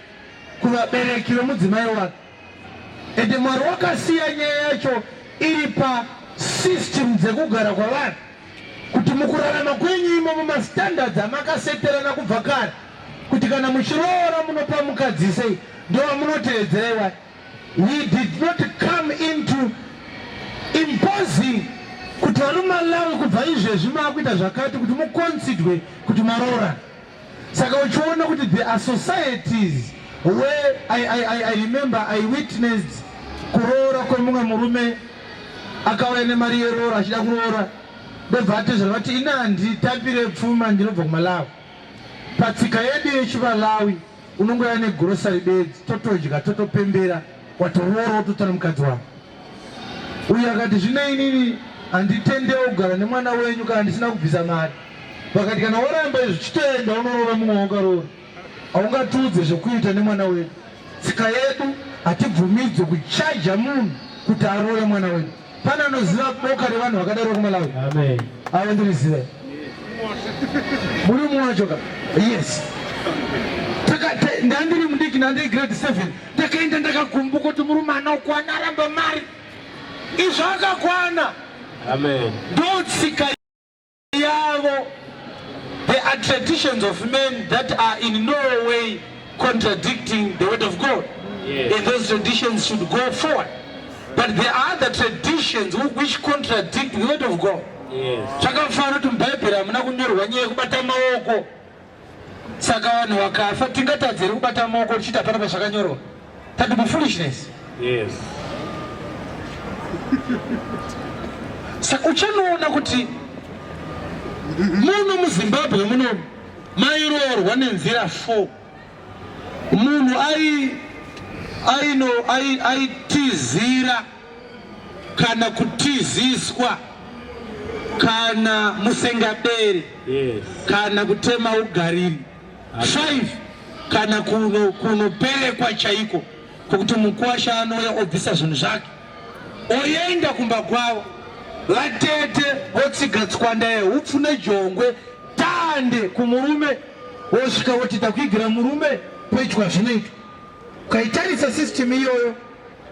kuvabereki vemudzimai wake. Ende Mwari wakasiya nyaya yacho iri pasystem dzekugara kwavanhu kuti mukurarama kwenyu imo mumastandards amakaseterana kubva kare kuti kana muchiroora munopa mukadzi sei ndova munoteedzerewa. He did not come into imposing kuti vanomalawi kubva izvezvi maakuita zvakati kuti muconsidwe kuti maroora. Saka uchiona kuti there are societies where I remember I witnessed kuroora kwemumwe murume akauya nemari yeroora achida kuroora ndobva atizva vati ina nditapire pfuma ndinobva kuMalawi. Patsika yedu yechiValawi unongoya negrosari beds totodya totopembera watoroora wototana mukadzi wako. Uyu akati zvino inini handitendewo kugara nemwana wenyu kana ndisina kubvisa mari. Vakati kana waramba izvi chitoenda unoroora mumwe wakaroora, haungatiudze zvekuita nemwana wedu. Tsika yedu hatibvumidzwe kuchaja munhu kuti aroore mwana wedu. Pane anoziva boka revanhu vakadaro kuMalawi? Amen. Avo ndiriziva. Muri mumwe wacho ka? Yes. Ndandiri mudiki ndandiri grade 7 ndakaenda ndakagumbuka kuti murume anokwana aramba mari. Izvo akakwana. Amen. Ndotsika yavo. There are traditions of men that are in no way contradicting the word of God. Yes. And those traditions should go forward. But there are other traditions which contradict the word of God. Yes. Zvakafanana kuti muBhaibheri hamuna kunyorwa nyaya yekubata maoko. Saka vanhu vakafa tingatadzire kubata maoko tichita pana pazvakanyorwa. That would be foolishness. Yes. Saka uchanoona kuti muno muZimbabwe muno mairoorwa nenzira 4. Munhu aitizira kana kutiziswa kana musengabere. Yes. Kana kutema ugariri. 5 kana kunoperekwa chaiko kokuti mukwasha anouya obvisa zvinhu zvake oenda kumba kwavo vatete votsiga tswanda yeupfu nejongwe tande kumurume wosvika woti takuigira murume pedyo zvinoitwa. Ukaitarisa system iyoyo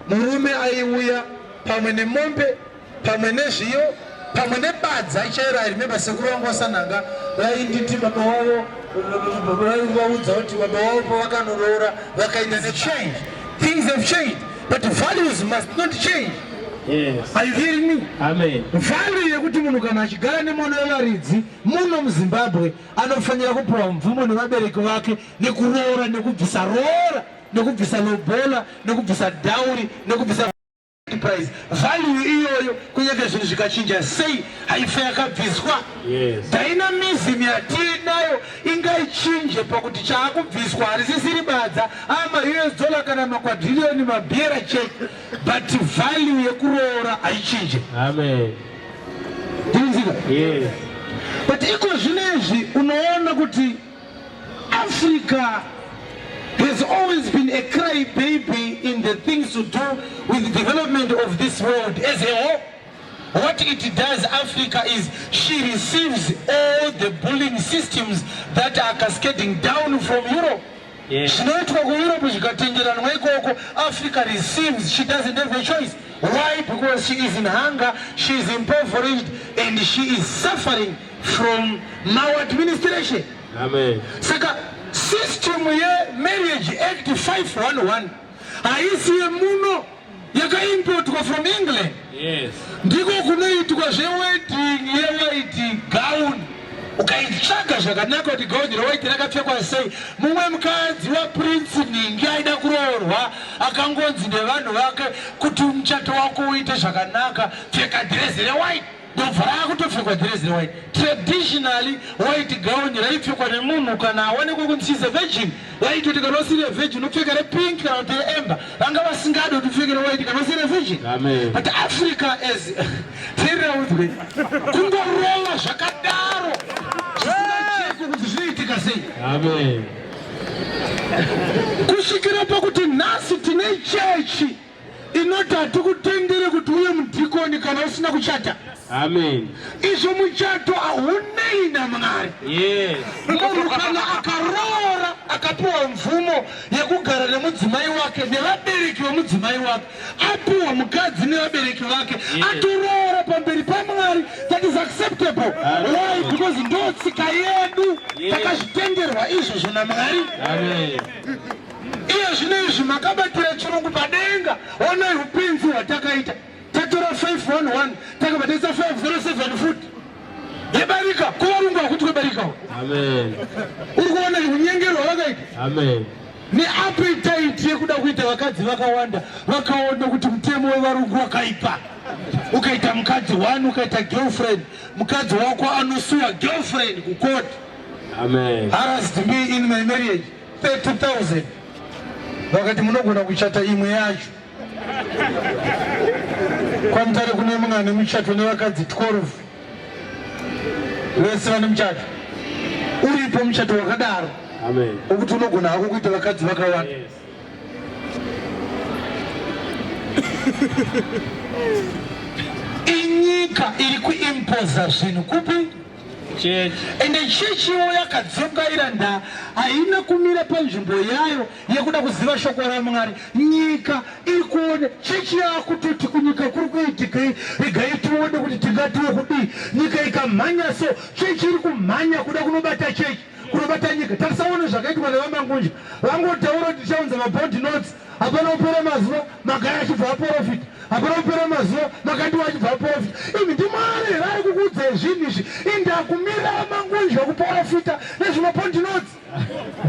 murume aiuya pamwe nemombe pamwe nezviyo pamwe nebadza aichaira. I remember sekuru vangu vasanhanga vainditi baba wavo vaudza kuti baba wavo pavakanorora vakaenda nechange. Things have changed but values must not change. Yes. Are you hearing me? Amen. Value yekuti munhu kana achigara nemwana wevaridzi muno muZimbabwe anofanira kupiwa mvumo nevabereki vake nekuroora nekubvisa roora nekubvisa lobola nekubvisa dauri nekubvisa price. Value iyoyo kunyange zvinhu zvikachinja sei haifa yakabviswa. Yes. Dynamism yatinayo ingaichinje pakuti chaakubviswa harisisiri badza ama $US kana makwadhiriyoni mabhiera check but value yekuroora haichinje. Amen. Ndinzika? Yes. But iko zvinezvi unoona kuti Africa has always been a crybaby in the things to do with the development of this world as a whole. What it does, Africa, is she receives all the bullying systems that are cascading down from Europe. Yes. Africa receives, she doesn't have a choice. Why? Because she is in hunger, she is impoverished, and she is suffering from maladministration. Amen. Saka system ye Marriage Act 511 haisiye muno yakaimportwa from England. Yes. Ndiko kunoitwa zvewedding yewaiti gown. Ukaitsvaga zvakanaka kuti gown rewaiti rakapfekwa sei. Mumwe mukadzi waPrince Ningi aida kuroorwa akangonzi nevanhu vake kuti muchato wako uite zvakanaka pfeka dhirezi rewaiti. Ndobva raakutopfekwa dhirezi rewaiti. Traditionally white gown raipfekwa nemunhu kana aonekwa kuti she's a virgin. Raitoti kana usiri virgin unopfeka repink kana kuti reember. Vanga vasingadi kuti upfeke rewaiti kana usiri virgin. Amen. But Africa is very kungorova zvakadaro zvisingachekwi kuti zvinoitika sei. Amen. Kusvikira pakuti nhasi tine chechi inoti hatikutendere kuti uye mudhikoni kana usina kuchata. Amen. Izvo muchato haunei naMwari. Yes. Munhu kana akaroora akapiwa mvumo yekugara nemudzimai wake nevabereki vemudzimai wake, apiwa mukadzi nevabereki vake, atoroora pamberi paMwari, that is acceptable. Why? Because ndotsika yedu takazvitenderwa izvozvo naMwari. Amen. Iye zvinezvi makabatira chirungu padenga, onai upenzi hwatakaita. Tatora 511 takabatisa 507 futi yebarika kuvarungu hakuti kwebarikawo. Amen. Uri kuona unyengero hwakaita. Amen. neappetite yekuda kuita vakadzi vakawanda, vakaona kuti mutemo wevarungu wakaipa. Ukaita mukadzi 1, ukaita girlfriend, mukadzi wako anosuwa girlfriend kucourt. Amen. Harassed me in my marriage 30,000. Vakati munogona kuchata imwe yacho. Kwa mtare kune mungane muchato nevakadzi 12. Vese vane muchato. Uripo muchato wakadaro. Amen. Ukuti unogona hako kuita vakadzi vakawanda. Yes. Inyika iri kuimpoza zvinhu kupi? Church. Ende chechiwo yakadzongaira nda haina kumira panzvimbo yayo yekuda kuziva shoko raMwari. Nyika iri kuone chechi yakutoti kunyika kuri kuitika regai tione kuti tingatiwe kudii. Nyika ikamhanya so chechi iri kumhanya kuda kunobata chechi, kunobata nyika. Tarisaona zvakaitwa nevamangunja, vangotaura kuti tichaunza mabond notes, hapana kupera mazuva magaya achibva aprofita, hapana kupera mazuva makandiwa achibva aprofita. Imi ndiMwari vari kukuudzai zvinhu izvi, indakumira vamangunja kuprofita nezvimabond notes.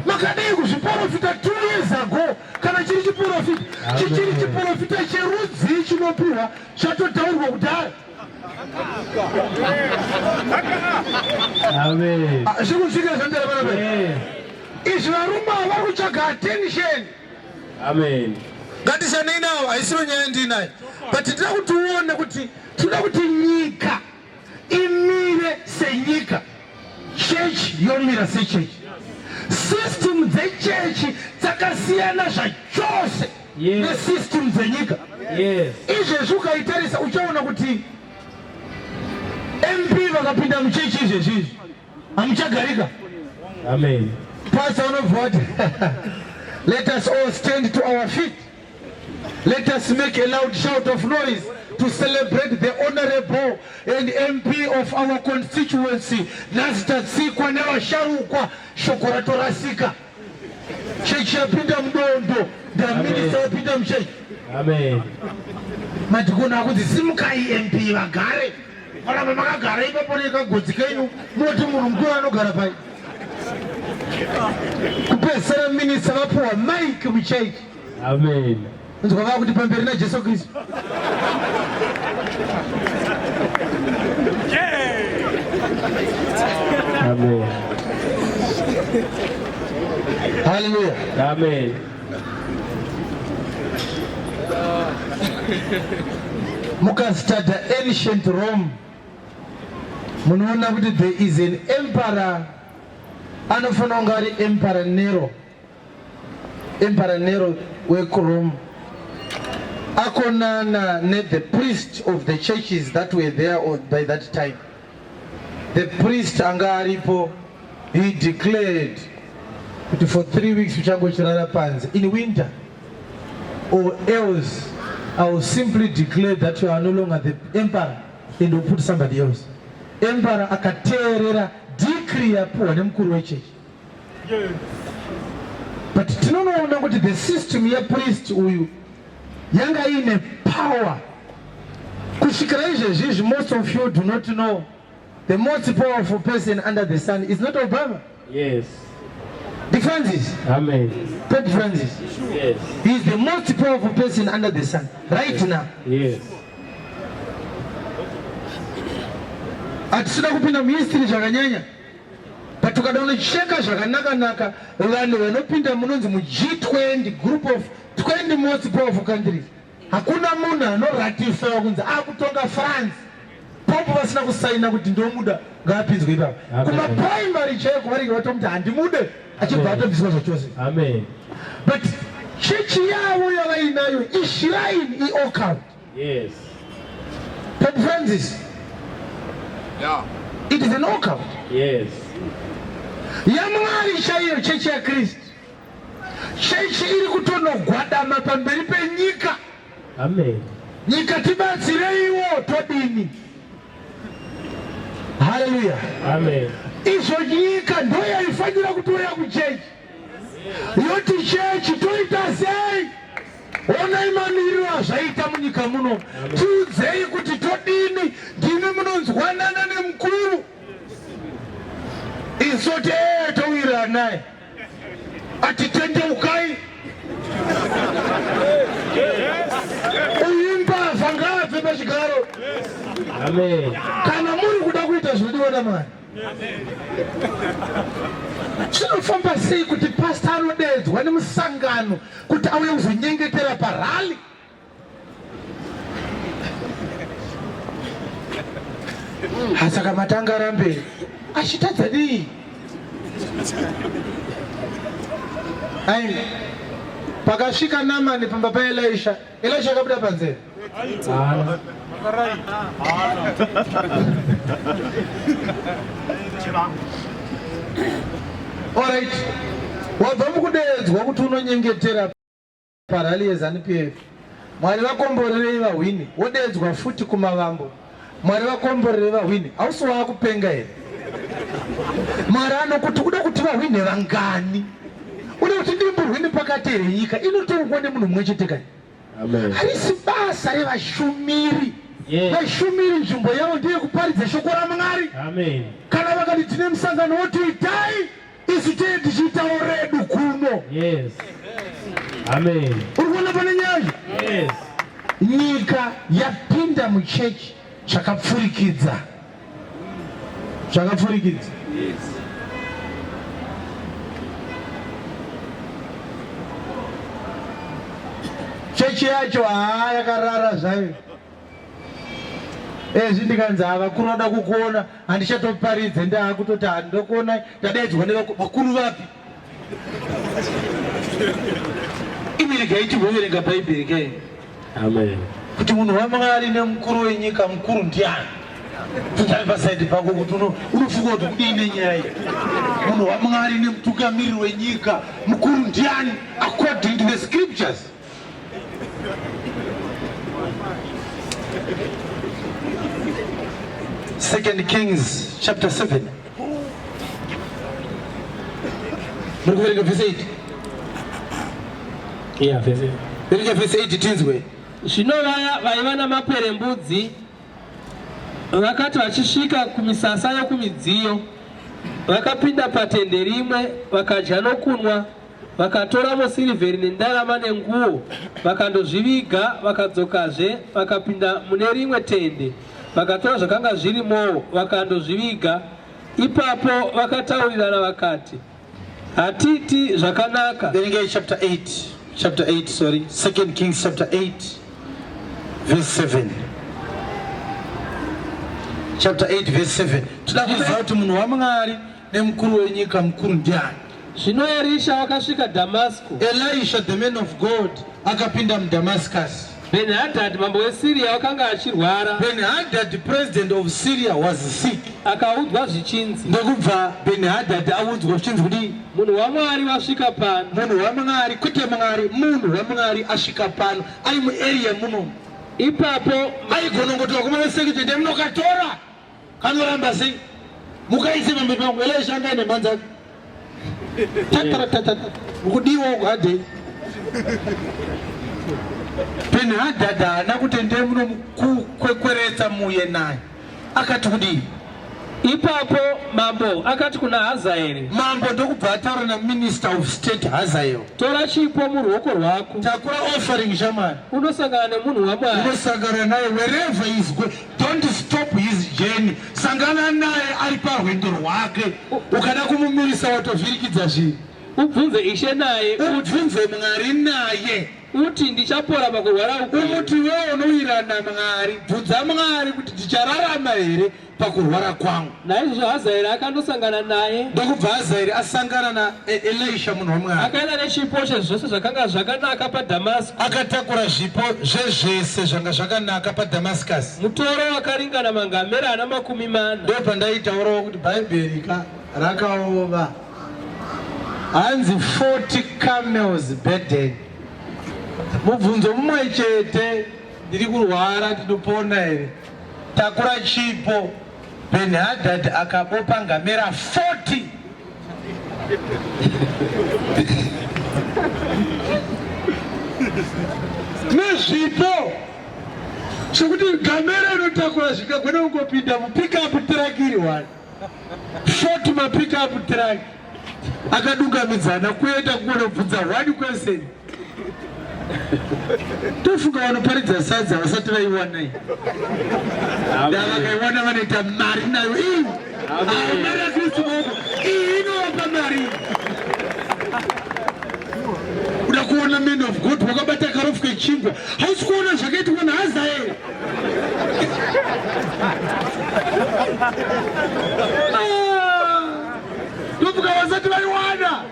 Makadii kuzviprofita 2 years ago. Kana chiri chiprofita, chichiri chiprofita cherudzi chinopiwa chatotaurwa kudhaya. Amen. Zvikusvikira zvandera pana izvi varume vari kutsvaga attention. Amen. Ngatisanei navo, haisiwo nyaya ndinayo, but tinoda kuti uone kuti tinoda kuti nyika imire senyika, chechi yomira sechechi. System dzechechi dzakasiyana zvachose nesystem dzenyika. Izvezvi ukaitarisa uchaona kuti MP vakapinda muchechi izvezvi hamuchagarika. Amen. Pastor unobva wati let us all stand to our feet. Let us make a loud shout of noise to celebrate the honorable and MP of our constituency. Nhasi tatsikwa nevasharukwa, shoko ratorasika. Chechi yapinda mudondo, ndaminista yapinda muchechi. Amen. Madhikoni akuti simukai MP vagare. Varamba makagara ipapo nekagodzi kenyu, munoti munhu mukuru anogara pai. Kupedzisira minista vapuwa maiki muchechi. Amen. Nzwa vakuti pamberi naJesu Kristu. Amen. Hallelujah. Amen. Mukastada ancient Rome, munoona kuti there is an emperor, anofanira kunge ari Emperor Nero. Emperor Nero weRome akonana the priest of the churches that were there by that time. The priest anga aripo, he declared that for 3 weeks uchangochirara panze in winter, or else I will simply declare that you are no longer the emperor and will put somebody else. Emperor akateerera decree yapuwa nemukuru wechechi. But tinoona kuti the system yepriest uyu yanga ine power. Kusvikira izvezvi, most of you do not know the most powerful person under the sun is not Obama. Yes. The Francis. Amen. Pope Francis. Yes. He is the most powerful person under the sun right now. Yes. Hatisina kupinda muhistory zvakanyanya, but tukada unocheka zvakanaka vanhu vanopinda munonzi mu-G20 group of 20 most powerful countries. Hakuna munhu anoratify kunzi akutonga France. Pope vasina kusaina kuti ndomuda ngaapinzwe ipapo. Kuma primary chaiko varike vatomuti handimude achibva atobviswa zvachose. Amen. But chechi yavo yavainayo ishrine ioccult. Yes. Pope Francis. Yeah. It is an occult. Yes. yaMwari chaiyo chechi yaKristu. Chechi iri kutonogwadama pamberi penyika. Amen. Nyika tibatsireiwo todini. Hallelujah. Amen. Izvo nyika ndo yaifanira kutora kuchechi. Yoti chechi toita sei? Onai mamiriro azvaita munyika muno. Tiudzei kuti todini, ndimi munonzwanana nemukuru. Isoti towira naye. Atitendeukai, Amen. Kana muri kuda kuita zvinodiwa naMwari. Chinofamba sei kuti pastor anodedzwa nemusangano kuti auye kuzonyengetera parali? Saka matanga rambe achitadza dii? Ai, pakasvika Namani pamba paElisha, Elisha akabuda panze. Alright, wabva mukudedzwa kuti unonyengetera parali yeZANU-PF. Mwari vakomborerei vahwini, wodedzwa futi kumavambo. Mwari vakomborerei vahwini, hausi wakupenga here? Mwari anokuti uda kuti vahwine vangani? Uda kuti ndimburwini pakati here nyika inotorwa nemunhu mumwe chete kani? Harisi basa revashumiri. Vashumiri nzvimbo yavo ndiye kuparidza shoko raMwari. Amen. Kana vakati tine musangano woti itai, isu tee tichiitawo redu kuno. Yes. Amen. Uri kuona pane nyaya? Yes. Nyika yapinda muchechi chakapfurikidza. Chakapfurikidza. Yes. Chechi yacho yakarara zvayo. Zvindikanzi vakuru vada kukuona, handichatoparidzei ndakutoti handokuona ndadaidzwa nevakuru vapi. Imirika ichibhoverenga bhaibheri kai. Amen. Kuti munhu waMwari nemukuru wenyika, mukuru ndiani? Tutari pasaidi pako kuti unofunga kuti kudini nyaya iyi. Munhu waMwari nemutungamiriri wenyika, mukuru ndiani according to the scriptures? Second Kings chapter 7. Murikuverenga verse 8. Yeah, verse 8. Verenga verse 8 tinzwe. Zvino vaya vaiva namaperembudzi vakati vachisvika kumisasa yokumidziyo, vakapinda patende rimwe, vakadya nokunwa, vakatoramo sirivheri nendarama nenguo, vakandozviviga, vakadzokazve vakapinda mune rimwe tende, vakatora zvakanga zvirimowo, vakandozviviga. Ipapo vakataurirana vakati, hatiti zvakanaka. Verenga chapter 8, sorry, 2 Kings chapter 8 verse 7. Chapter 8 verse 7. Toda kuziva kuti munhu waMwari nemukuru wenyika, mukuru ndiani? Zvino Elisha wakasvika Damasco. Elisha the man of God akapinda muDamascus. Ben-Hadad mambo weSiria wakanga achirwara. Ben-Hadad president of Syria was sick. Akaudzwa zvichinzi. Ndokubva Ben-Hadad audzwa zvichinzi kuti munhu waMwari wasvika pano. Munhu waMwari, kwete Mwari, munhu waMwari asvika pano. Ari muarea muno. Ipapo aigonongoti vakoma vesekitende munokatora kanoramba sei mukaise pamberi pangu. Elisha anga ine mhanza tataratata ukudiwa ukuhadhei. Ben-Hadad haana kuti ndee muno mukwekweretsa muye naye, akati kudii? Ipapo mambo akati kuna Hazaeri. Mambo ndokubva ataura naminister of state Hazael, tora chipo muruoko rwako, takura offering shamari, unosangana nemunhu waMwari, unosangana naye wherever he is going. Don't stop his journey. Sangana naye ari parwendo rwake. Ukada kumumirisa watovhirikidza zvinhu. ubvunze Ishe naye, ubvunze Mwari naye, uti ndichapora pakurwara uku. umuti wewe unowirirana naMwari. Bvunza Mwari kuti ndichararama here pakurwara kwangu. Naizvozvo Hazaeri akandosangana naye. Ndokubva Hazaeri asangana naElisha munhu waMwari, akaenda nechipo zvose zvakanga zvakanaka paDhamasiko, akatakura zvipo zvezvese zvanga zvakanaka paDhamascus. mutoro wakaringana mangamera ana 40. Ndopandaitaurawo kuti bhaibheri rakaoma. Hanzi 40 camels burden. Mubvunzo mumwe chete, ndiri kurwara, ndinopona here? Takura chipo. Ben-Hadad akabopa ngamera 40. Nezvipo zvokuti ngamera inotakura zvikagona kungopinda mupickup truck iri 1. 40 mapickup truck akadungamidzana kuenda kunobvunza 1 question. tofunga vanoparidza sadza vasati vaiwana iyi ndavakaiwana vanoita mari nayo iyi mari yakristu maoko iyi inovapa mari kuda kuona men of God wakabata karofu kechingwa hausi kuona zvakaitwa naHazaeri tofuka vasati vaiwana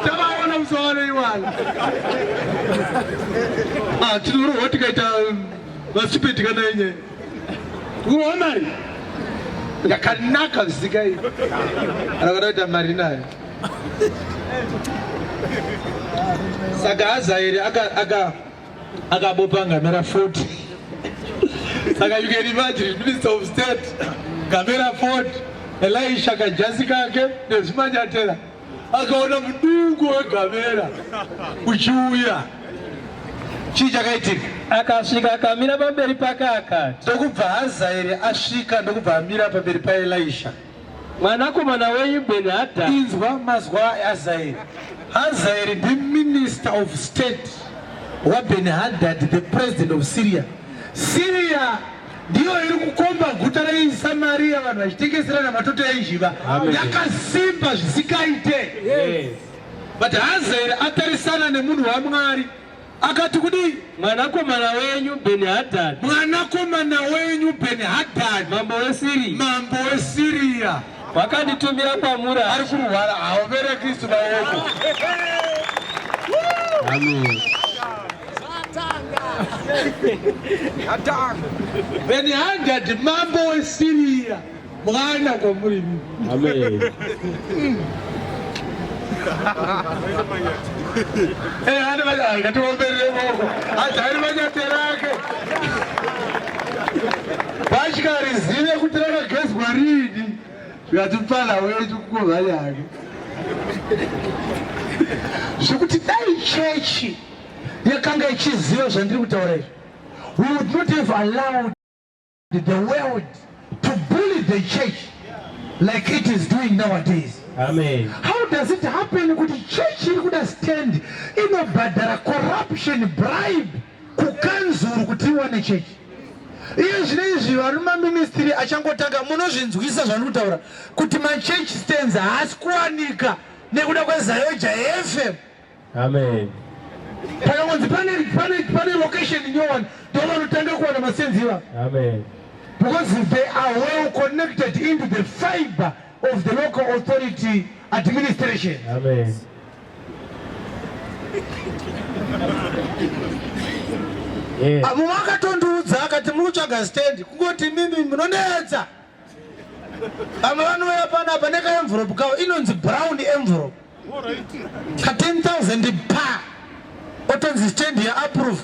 tavaona musavano iwana tinorohwa tikaita vasipeti kana yenye kurohwa mari yakanaka zvisika iyi rakadaita mari nayo saka Hazaeri akabopa ngamera 40 saka you can imagine minister of state ngamera 40 Elisha kajasi kake nezvimanyatera akaona mudungu wegamera uchiuya chii chakaitika akasvika akamira pamberi pake akati ndokubva Hazaeri asvika ndokubva amira pamberi paElisha mwanakomana wenyu Beni-Hadhadhi inzwa mazwa aHazaeri Hazaeri the minister of state waBeni-Hadhadhi the president of Syria ndiyo iri kukomba guta reSamaria vanhu vachitengeserana matoto enjiva yakasimba zvisikaite but Hazaeri atarisana nemunhu waMwari akati kudi mwanakomana wenyu Beni-Hadhadhi mambo weSiria wakanditumira kwamuri ari kurwara haovere Kristu maoko amen Beni-Hadhadhi mambo weSiria mwana kwamuri amen ngatiomberere maoko Hazaeri vanyaterake vatyarizive kuti rakagezwa rini zvikatipana wetu kukuva yake zvekuti dai chechi yakanga ichiziva zvandiri kutaura izvi we would not have allowed the world to bully the church like it is doing nowadays. amen How does it happen kuti church iri kuda stand inobhadhara corruption bribe kukanzuru kuti iwane church iye zvinezvi vari mumaministry achangotanga munozvinzwisa zvandikutaura kuti machurch stands haasi kuwanika nekuda kweZayoja FM. amen pakangonzi pane location nyowani ndo vanotanga kuwana masenzi iva amen because they are well connected into the fiber of the local authority administration. amen avo vakatondiudza akati muri kutsvaga stand kungoti mimi munonetsa vamwe vanouya panapa nekaenvelope kavo inonzi brown envelope ka 10,000 pa otonzi stand yaapprove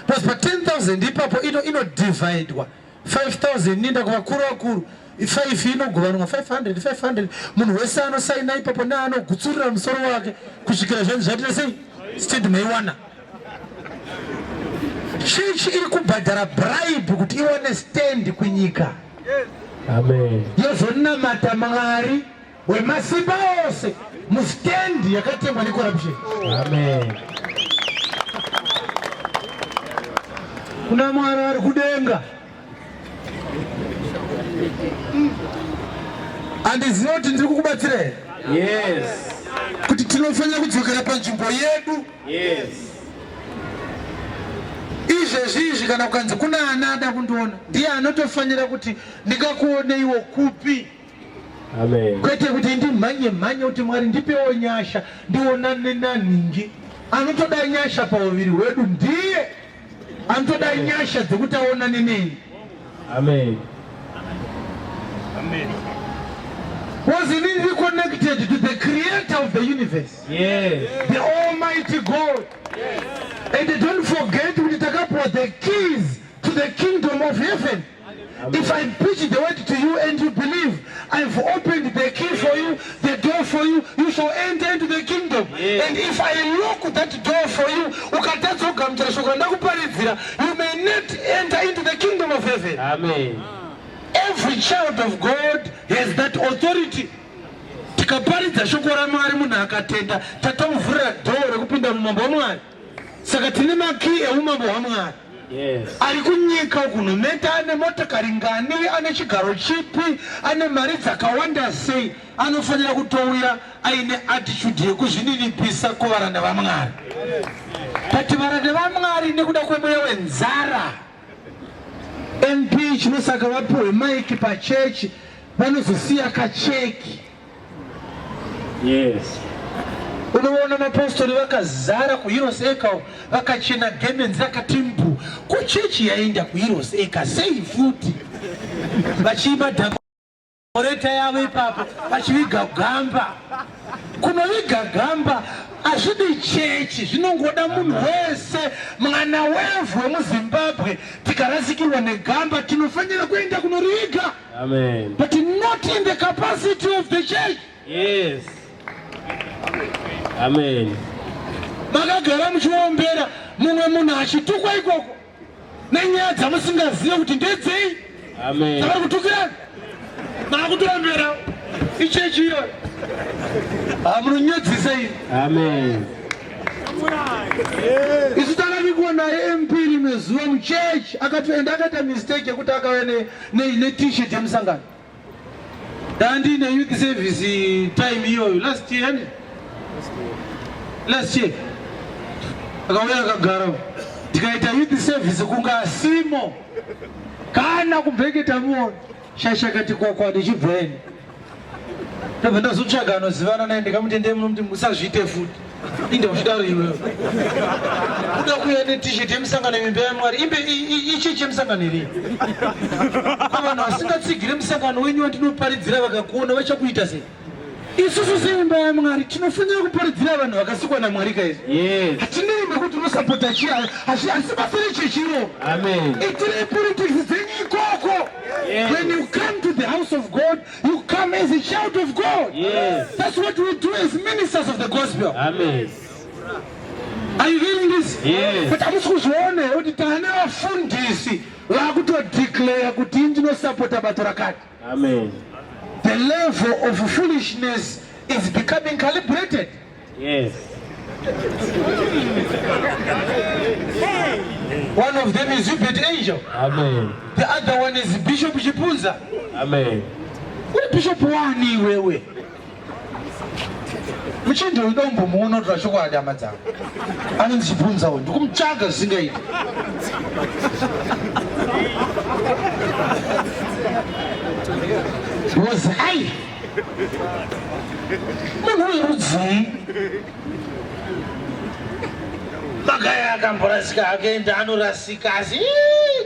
bas pa 10,000 ipapo inodividwa 5,000 ninda kuvakuru vakuru 5 inogovanwa 500 munhu wese anosaina ipapo neanogutsurira musoro wake kusvikira zvanzi zvatira sei stand maiwana. Church iri kubhadhara bribe kuti iwane stand kunyika. amen yozonamata Mwari wemasimba ose mustand yakatengwa necorruption. amen kuna Mwari ari kudenga handiziva kuti ndiri kukubatsira here yes kuti tinofanira kudzokera panzvimbo yedu. yes izvezvizvi kana kukanzi kuna ana ada kundiona ndiye anotofanira kuti ndingakuone iwo kupi. amen kwete kuti ndimhanye kuti Mwari ndipewo nyasha ndionane naningi. Anotoda nyasha pauviri hwedu ndiye anotoda nyasha dzekuti aonane neni. amen Was indeed connected to the creator of the universe. yes The Almighty God. Yes. And don't forget the keys to the kingdom of heaven. Amen. If I preach the word to you and you believe, I've opened the key for you, the door for you, you shall enter into the kingdom. Yes. And if I lock that door for you, you may not enter into the kingdom of heaven. amen Every child of God has that authority. Tikaparidza shoko raMwari munhu akatenda tatamuvhurira dhoo rekupinda mumambo waMwari. saka tine makii eumambo hwaMwari. Ari kunyika kuno meta ane motokari ngani, ane chigaro chipi, ane mari dzakawanda sei, anofanira kutouya aine attitude yekuzvininipisa kuvaranda vaMwari. But varanda vaMwari nekuda kwemweya wenzara, MP chinosaka vapuwe maiki pachechi vanozosiya kacheki. Unoona mapostori vakazara kuHeroes Acre vakachena gemenzi akati mbu. Kuchechi yaenda kuHeroes Acre sei futi vachiiba dhakoreta yavo ipapo vachiviga gamba. Kunoviga gamba hazvidi chechi, zvinongoda munhu wese, mwana wevhu wemuZimbabwe tikarasikirwa negamba tinofanira kuenda kunoriga. But not in the capacity of the church. Makagara muchiombera mumwe munhu achitukwa ikoko nenyaya dzamusingazive kuti ndedzei. Tavari kutukirana, makutombera ichechi iyo. Munonyadzisa iri. Isu takavigwa naye MP rimwe zuva muchechi akatoenda akaita mistake yekuti akauya ne-t-shirt yemusangano. Ndandine youth service time iyoyo last year akauya akagara tikaita youth service kunga asimo kana kumbeketa muona shashakati kwakwa ndichibveni ndobva ndazotsvaga anozivana naye ndikamutendei muno kuti musazviite futi inde uchidaro iwewe kuda kuuya ne-t-shirt yemusangano yemimba yaMwari imbe ichechi yemusangano iri kwavanhu vasingatsigire musangano wenyu wandinoparidzira vakakuona vachakuita sei? Isusu seimba yaMwari tinofanira kuparidzira vanhu vakasikwa naMwari kaizvo. Hatineimba kuti unosapota chiya asi bafere chechiro. Itire politics dzenyu ikoko. When you come to the house of God, you come as a child of God. That's what we do as ministers of the gospel. Are you hearing this? But amusukuzvione kuti tane vafundisi vakutodeclare kuti ndinosapota bato rakati. The level of foolishness is becoming calibrated. One of them is Ubed Angel. The other one is Bishop Chipunza. What Bishop wani wewe? Mchindo udombo muono turashoko adamaza. Ani Chipunza wewe. Kumchaga singaiti. Was high. Magaya akamborasika akaenda anorasika asi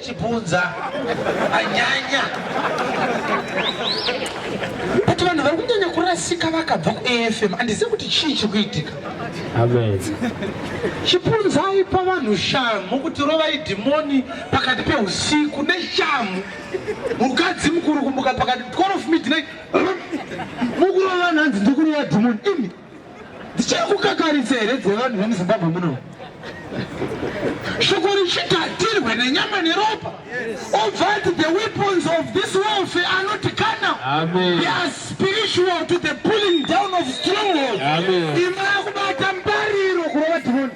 Chipunza anyanya. Kuti vanhu vari kunyanya kurasika vakabva kuAFM handizivi kuti chii chiri kuitika. Chipunza aipa vanhu shamu kuti rova idhimoni pakati peusiku neshamu. Mukadzi mukuru kumbuka pakati 12 midnight mukuru vanhu hanzi ndikurova dhimoni. Imi ndichakukakaritsa here dzevanhu vemuZimbabwe muno. Shoko richitatirwe nenyama neropa. Over the weapons of this warfare are not carnal. They are spiritual to the pulling down of strongholds. Ima yakubata mbariro kurova dhimoni.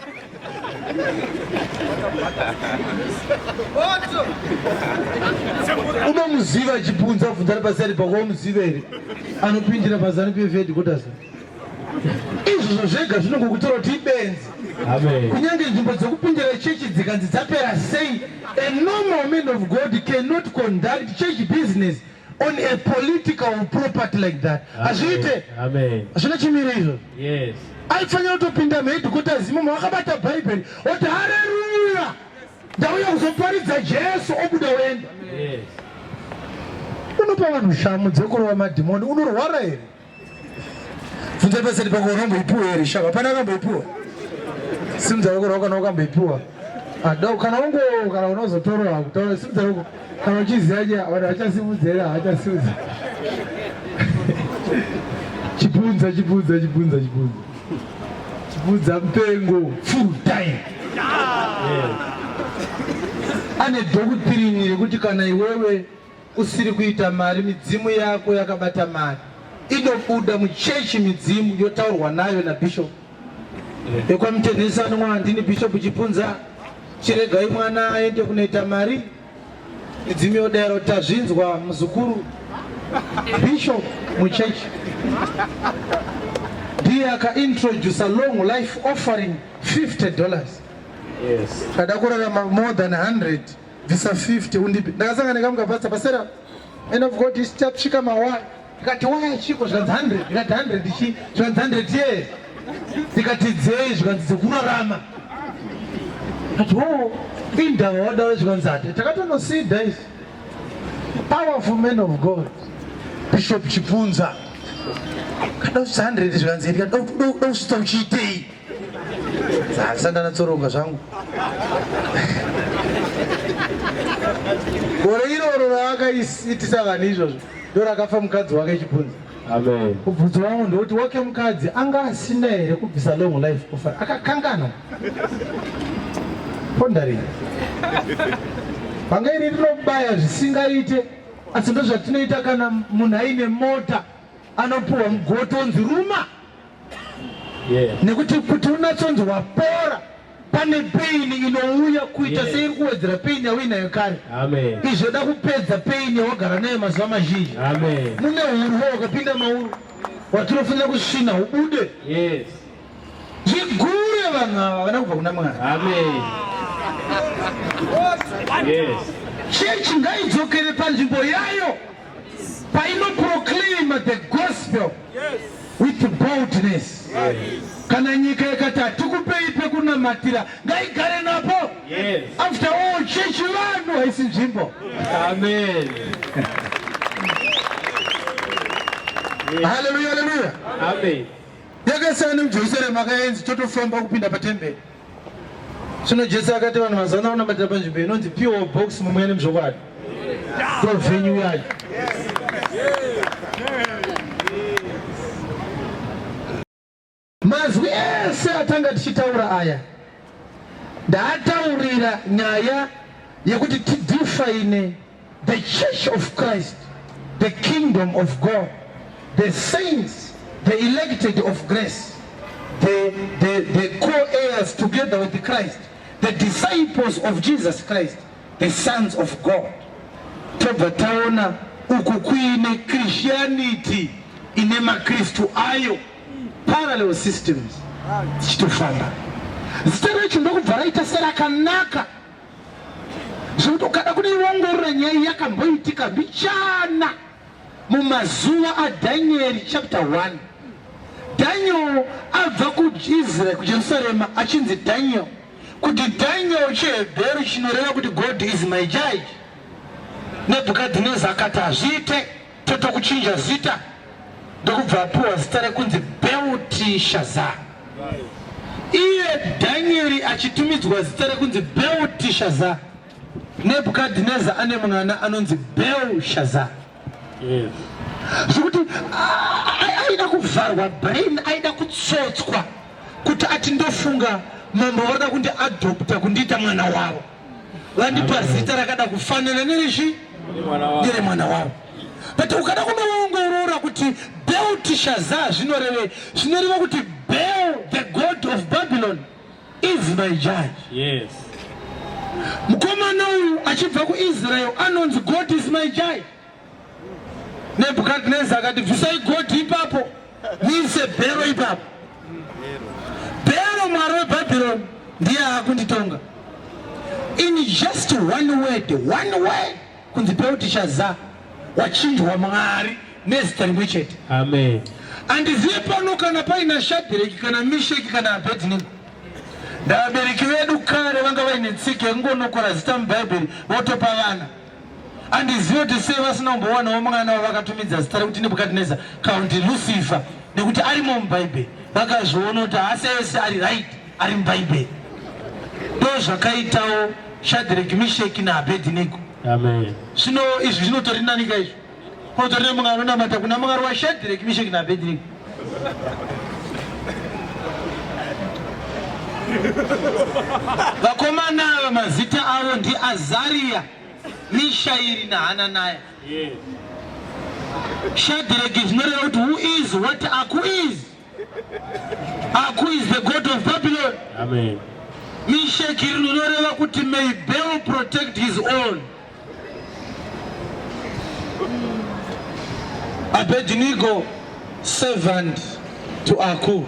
Unomuziva Chipunza bvunza pasari pako umuziva here anopindira pazani pevheadquarters. Izvozvo zvega zvinongokutora kuti ibenzi. Kunyange nzvimbo dzokupindira chechi dzikanzi dzapera sei, a normal man of God cannot conduct church business on a political property like that. Hazviite. Hazvina chimiro izvo. Aifanira kutopinda muheadquarters imomo wakabata bhaibheri oti haleluya ndauya kuzoparidza Jesu obuda wenda. Unopa vanhu shamu dzekurova madhimoni, unorwara here? Bvunza pasati pako unomboipuwa here shava? Hapana akamboipuwa. Simudza roko rako kana ukamboipuwa. Kana unozotorwa kutaura simudza roko kana uchiziva che vanhu vachasimudza here havachasimudza. Chipunza mupengo full time. Ane doctrine yekuti kana iwewe usiri kuita mari midzimu yako yakabata mari inobuda muchechi midzimu yotaurwa nayo naBishop. ekwamutendesano mwandini Bishop Chipunza chiregai mwana aende kunoita mari dzimiodero tazvinzwa muzukuru Bishop muchechi ndiye akaintroduce a long life offering $50. Yes. Kada kurarama more than 100 visa 50 undipi ndakasanga nekamka pastor pasera and of God is chap shika mawa ikati waya chiko zvanzi 100 ikati 100 chi zvanzi 100 ye ikati dzei zvanzi kurarama kati oh inda wada zvanzi ate takatono see days powerful men of God Bishop Chipunza kada 100 zvanzi ikati do stochitei sanda natsoronga zvangu gore iroro raakaitisa vanhu izvozvo ndo rakafa mukadzi wake Chipunza. Amen. Kubvunzo wangu ndoti wake mukadzi anga asina here kubvisa long life offering akakangana pondari panga iri rinobaya zvisingaite asi ndo zvatinoita kana munhu aine mota anopuwa mugotonzi ruma. Yeah. Nekuti kuti unatsonzi wapora pane pain inouya kuita seiri kuwedzera pain yawinayo kare. Amen. Izvoda kupedza pain yawagara nayo mazuva mazhinji. Amen. Mune hurwa wakapinda mauru watinofanira kusvina ubude. Yes. Zvigure vanhu ava havana kubva kuna Mwari. Amen. Yes. Chechi ngaidzokere panzvimbo yayo painoproclaima the gospel with boldness. Kana nyika ikati hatikupei pekunamatira ngaigare napo. Yes. After all chechi vanhu haisi nzvimbo. Amen. Hallelujah, hallelujah. Amen. Yakasiyana muJerusarema akaenzi totofamba kupinda patemberi. Zvino Jesu akati vanhu mazana unamatira panzvimbo inonzi P.O. Box mumwe nemuzvokwadi. Ndo venue yayo. Mazwi ese atanga tichitaura aya ndaataurira nyaya yekuti tidefine the church of Christ, the kingdom of God, the saints, the elected of grace, the co-heirs together with Christ, the disciples of Jesus Christ, the sons of God. Tobva taona uku kuine Christianity ine makristu ayo, parallel systems zichitofamba. Zita racho ndokubva raita serakanaka zvokuti ukada kudiongorora nyaya yakamboitika bichana mumazuva aDhanieri chapter 1. Daniel abva kuIsrael kuJerusarema achinzi Daniel, kuti Daniel chiHebheru chinoreva kuti God is my judge. Nebhukadhineza akati hazviite totokuchinja zita ndokubva apuwa zita rekunzi Belteshazzar. Iye Danieri achitumidzwa zita rekunzi Belteshazzar, Nebhukadhineza ane mwana anonzi Belshazzar. Yes. Zvokuti aida kuvharwa brain, aida kutsotswa kuti ati ndofunga mambo vada kundi adopta kundiita mwana wavo, vandipa zita rakada kufanana nerishi ndire mwana wavo. But ukada kunoongorora kuti Belteshazzar zvinoreva kuti Bel, the god of Babylon, is my judge. Yes. Mukomana uyu achibva kuIsrael anonzi God is my judge. Nebhukadhineza akati bvisai God ipapo niise Bero ipapo. Bero mwari weBhabhironi ndiye akunditonga. In just one word kunzi Belteshazzar wachinjwa Mwari nezita rimwe chete. Amen. Andizive pano kana paina Shadhireki kana Mesheki kana Abhedhinego. Ndavabereki vedu kare vanga vaine tsika yekungonokora zita muBhaibheri votopa vana. Andizive kuti sei vasina kumbowanawo mwana wavakatumidza zita rekuti Nebhukadhineza kaundi Lucifer nekuti arimo muBhaibheri. Vakazviona kuti haasi ese ari right, ari muBhaibheri. Ndo zvakaitawo Shadhireki, Mesheki naAbhedhinego. Amen. Zvino izvi zvinotori nani kaizvo? Kunotori nemwari anonamata kuna mwari waShadhireki, Mesheki naAbhedhinego. Vakomana ava mazita avo ndiAzaria, Mishairi naHananaya. Yes. Shadhireki zvinoreva kuti who is what aku is. Aku is the god of Babylon. Amen. Meshach rinoreva kuti may Baal protect his own. Abednego, servant to Aku.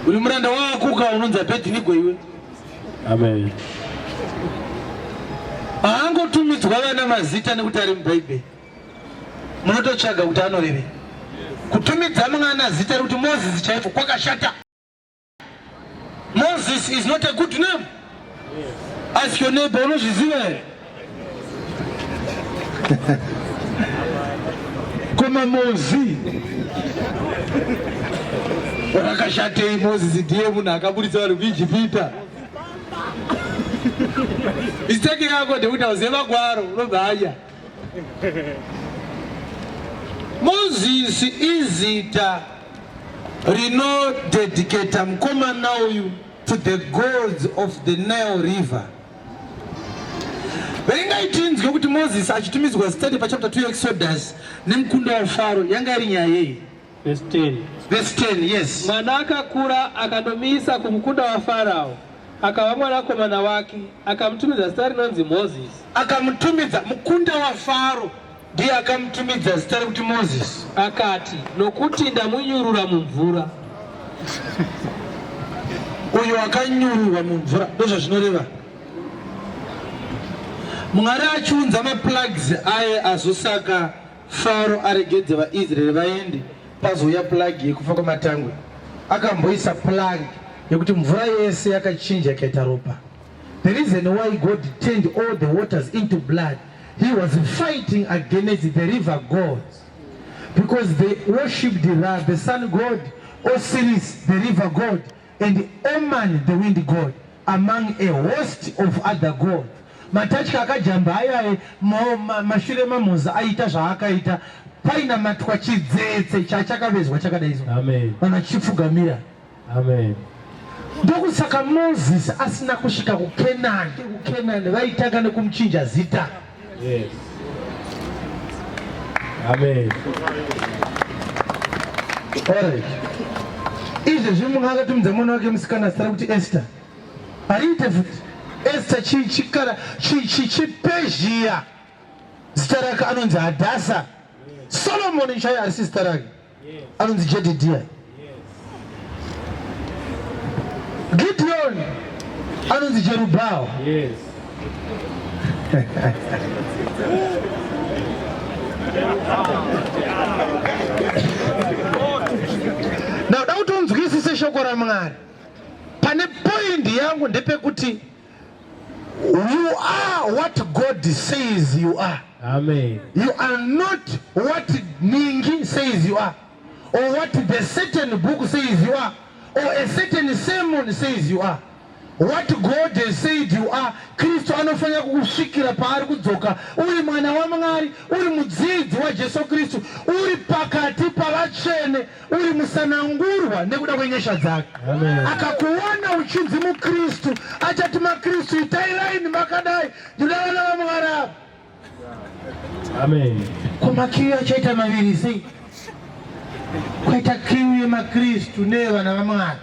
Ulimuranda wa Aku ka unonza Abednego iwe. Amen. Aangotumidzwa vana mazita nekuti ari muBhaibheri. Munototsvaga kuti anoreve. Kutumidza mwana zita kuti Moses chaifo kwakashata. Moses is not a good name. Ask your neighbor, unozviziva here? Koma Mozi. Wakashatei Moses ndiye munhu akaburitsa vanhu kuIjipita. Mistake yako ndekuti auziva gwaro unobva hanya. Moses izita rinodedicata mukomana uyu to the gods of the Nile River. Vaingaitinzwe kuti Moses achitumidzwa zita pachapter 2 Exodus nemukunda waFaro yanga iri nyaya yei? Verse 10. Verse 10, yes. Mwana akakura akandomisa kumukunda waFarao, akava mwanakomana wake, akamutumidza zita rinonzi Moses. Akamutumidza mukunda waFaro ndiye akamutumidza zita rekuti Moses. Akati, nokuti ndamunyurura mumvura. Uyo akanyururwa mumvura ndozvo zvinoreva. Mwari achiunza maplagues aye azosaka Faro aregedze vaIsraeri vaende, pazouya plague yekufa kwamatangwe. Akamboisa plague yekuti mvura yese yakachinja ikaita ropa. The reason why God turned all the waters into blood, he was fighting against the river gods, because they worshipped the sun god, Osiris the river god, and Oman the wind god, among a host of other gods. Matachika akajamba ayaye mashure mamuza aita zvaakaita paina matwa chidzetse chachakavezwa chakadaizwa. Amen. Vanachifugamira. Amen. Ndokusaka Moses asina kusvika kuKenani vaitanga nekumuchinja zita. Yes. Amen. Alright. Izvezvi munhu akatumidza mwana wake musikana zita rekuti Esther. Ariite futi Esther chiPezhia zita rake anonzi Hadasa. Solomon chaiye arisi zita rake anonzi Jedediah. Gideon anonzi Jerubbaal. Yes. Now dautonzwisise shoko raMwari. Pane point yangu ndepekuti you are what God says you are. Amen. You are not what Ningi says you are, or what the certain book says you are, or a certain sermon says you are. What God has said you are, Kristo anofanya kukusvikira paari kudzoka uri mwana waMwari, uri mudzidzi waJesu Kristu, uri pakati pavatsvene, uri musanangurwa nekuda kwenyasha dzake. Akakuona uchinzi muKristu, achati maKristu itai raini makadai ndinoda vana vaMwari ava. Amen. Koma kiu achaita maviri sei? Kwaita kiu yemaKristu nevana vaMwari.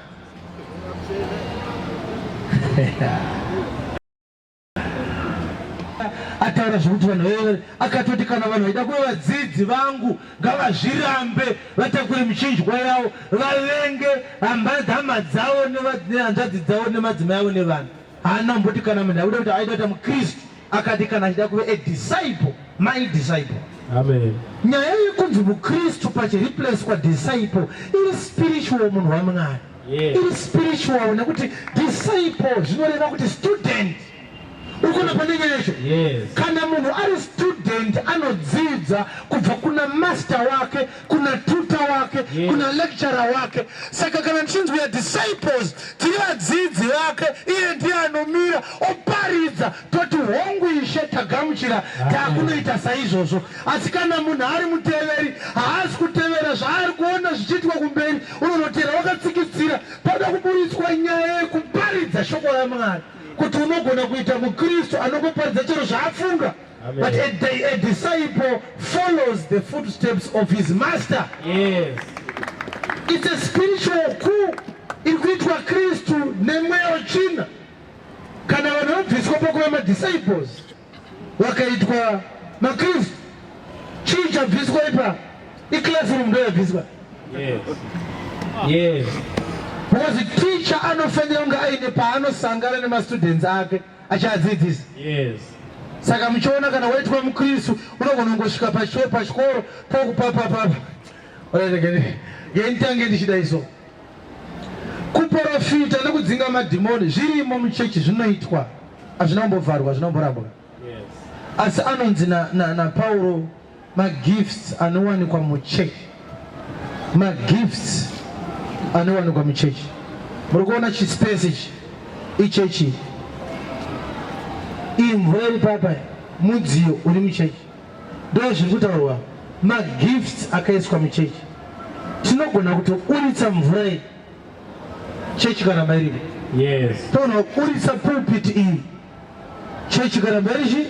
Ataura zvokuti vanhu akatoti kana vanhu vaida kuva vadzidzi vangu ngavazvirambe vatakure michinjwa yavo, vavenge hama dzavo nehanzvadzi dzavo nemadzimai avo nevanhu. Haana mboti kana munhu akuda kuti aida kuita muKristu akati kana achida kuva a disciple, my disciple. Amen. Nyaya yekunzi muKristu pachireplace kwadisciple iri spiritual munhu waMwari. Yes. Iri spiritual nekuti disciple zvinoreva kuti student. Ukona pane nyaya yacho? Yes. Kana munhu ari student anodzidza kubva kuna master wake, kuna tutor wake, yes, kuna lecturer wake. Saka kana tichinzi we are disciples, tiri vadzidzi vake, iye ndiye anomira oparidza toti hongu Ishe tagamuchira taakunoita saizvozvo. Asi kana munhu ari muteveri haasi kutevera zvaari kuona zvichiitwa kumberi, unonotera wakatsikitsira pada kuburitswa nyaya yekuparidza shoko raMwari, kuti unogona kuita muKristu anokuparidza chero zvaafunga But a disciple follows the footsteps of his master. Yes. It's a spiritual coup. Ikuitwa Kristu nemweo china. Kana wanabviswa kwa ma-disciples. Wakaitwa makristu. Chicha bviswa ipa. I-classroom ndo bviswa. Yes. Yes. Because teacher anofanyanga aine paanosangana nema-students ake achadzidzisa. Yes. Saka mchona kana waitwa mkristu unogona ngosvika pachikoro pokupapapapa. Yentange ndichida iso. Kuprofita nekudzinga madhimoni zvirimo muchechi zvinoitwa. Hazvina kumbovharwa, hazvina kumborambwa. Yes. Asi anonzi na Paulo ma-gifts anowanikwa muchechi. Ma-gifts anowanikwa muchechi. Muri kuona chispace ichechi. Imvura iri papa mudziyo uri muchechi. Ndo zviri kutaurwa ma-gifts akaiswa muchechi. Tinogona kutoburitsa mvura iyi chechi kana mairipo. Yes. Togona kuburitsa pulpit iyi chechi kana mairichi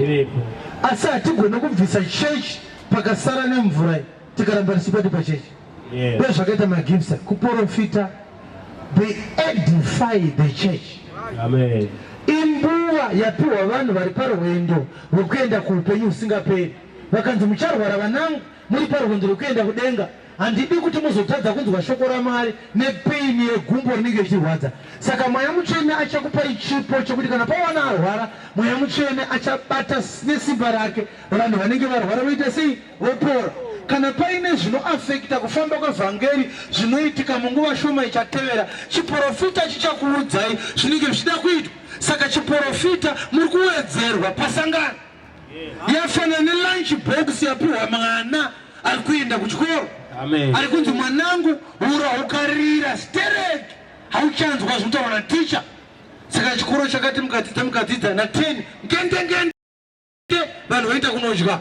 iripo. Asi hatigona kubvisa chechi pakasara nemvura iyi tikaramba tichipati pachechi. Yes. Ndo zvakaita ma-gifts kuprofita. They edify the church. Amen. Imbuwa yapiwa vanhu vari parwendo rwekuenda kuupenyu husingaperi. Vakanzi mucharwara vanangu muri parwendo rwekuenda kudenga. Handidi kuti muzotadza kunzwa shoko raMwari nepaini yegumbo rinenge richirwadza. Saka Mweya Mutsvene achakupai chipo chokuti kana pawana arwara, Mweya Mutsvene achabata nesimba rake vanhu vanenge varwara voita sei? Vopora. Kana paine zvinoafekta kufamba kwevhangeri zvinoitika munguva shoma ichatevera, chiprofita chichakuudzai zvinenge zvichida kuitwa. Saka chiprofita muri kuwedzerwa pasangano. Yafanana nelunch box yapiwa mwana ari kuenda kuchikoro. Amen. Ari kunzi mwanangu ura ukarira stereki hauchanzwa zvinotaurwa naticha. Saka chikoro chakati mukadzidza na 10 ngende vanhu voita kunodya.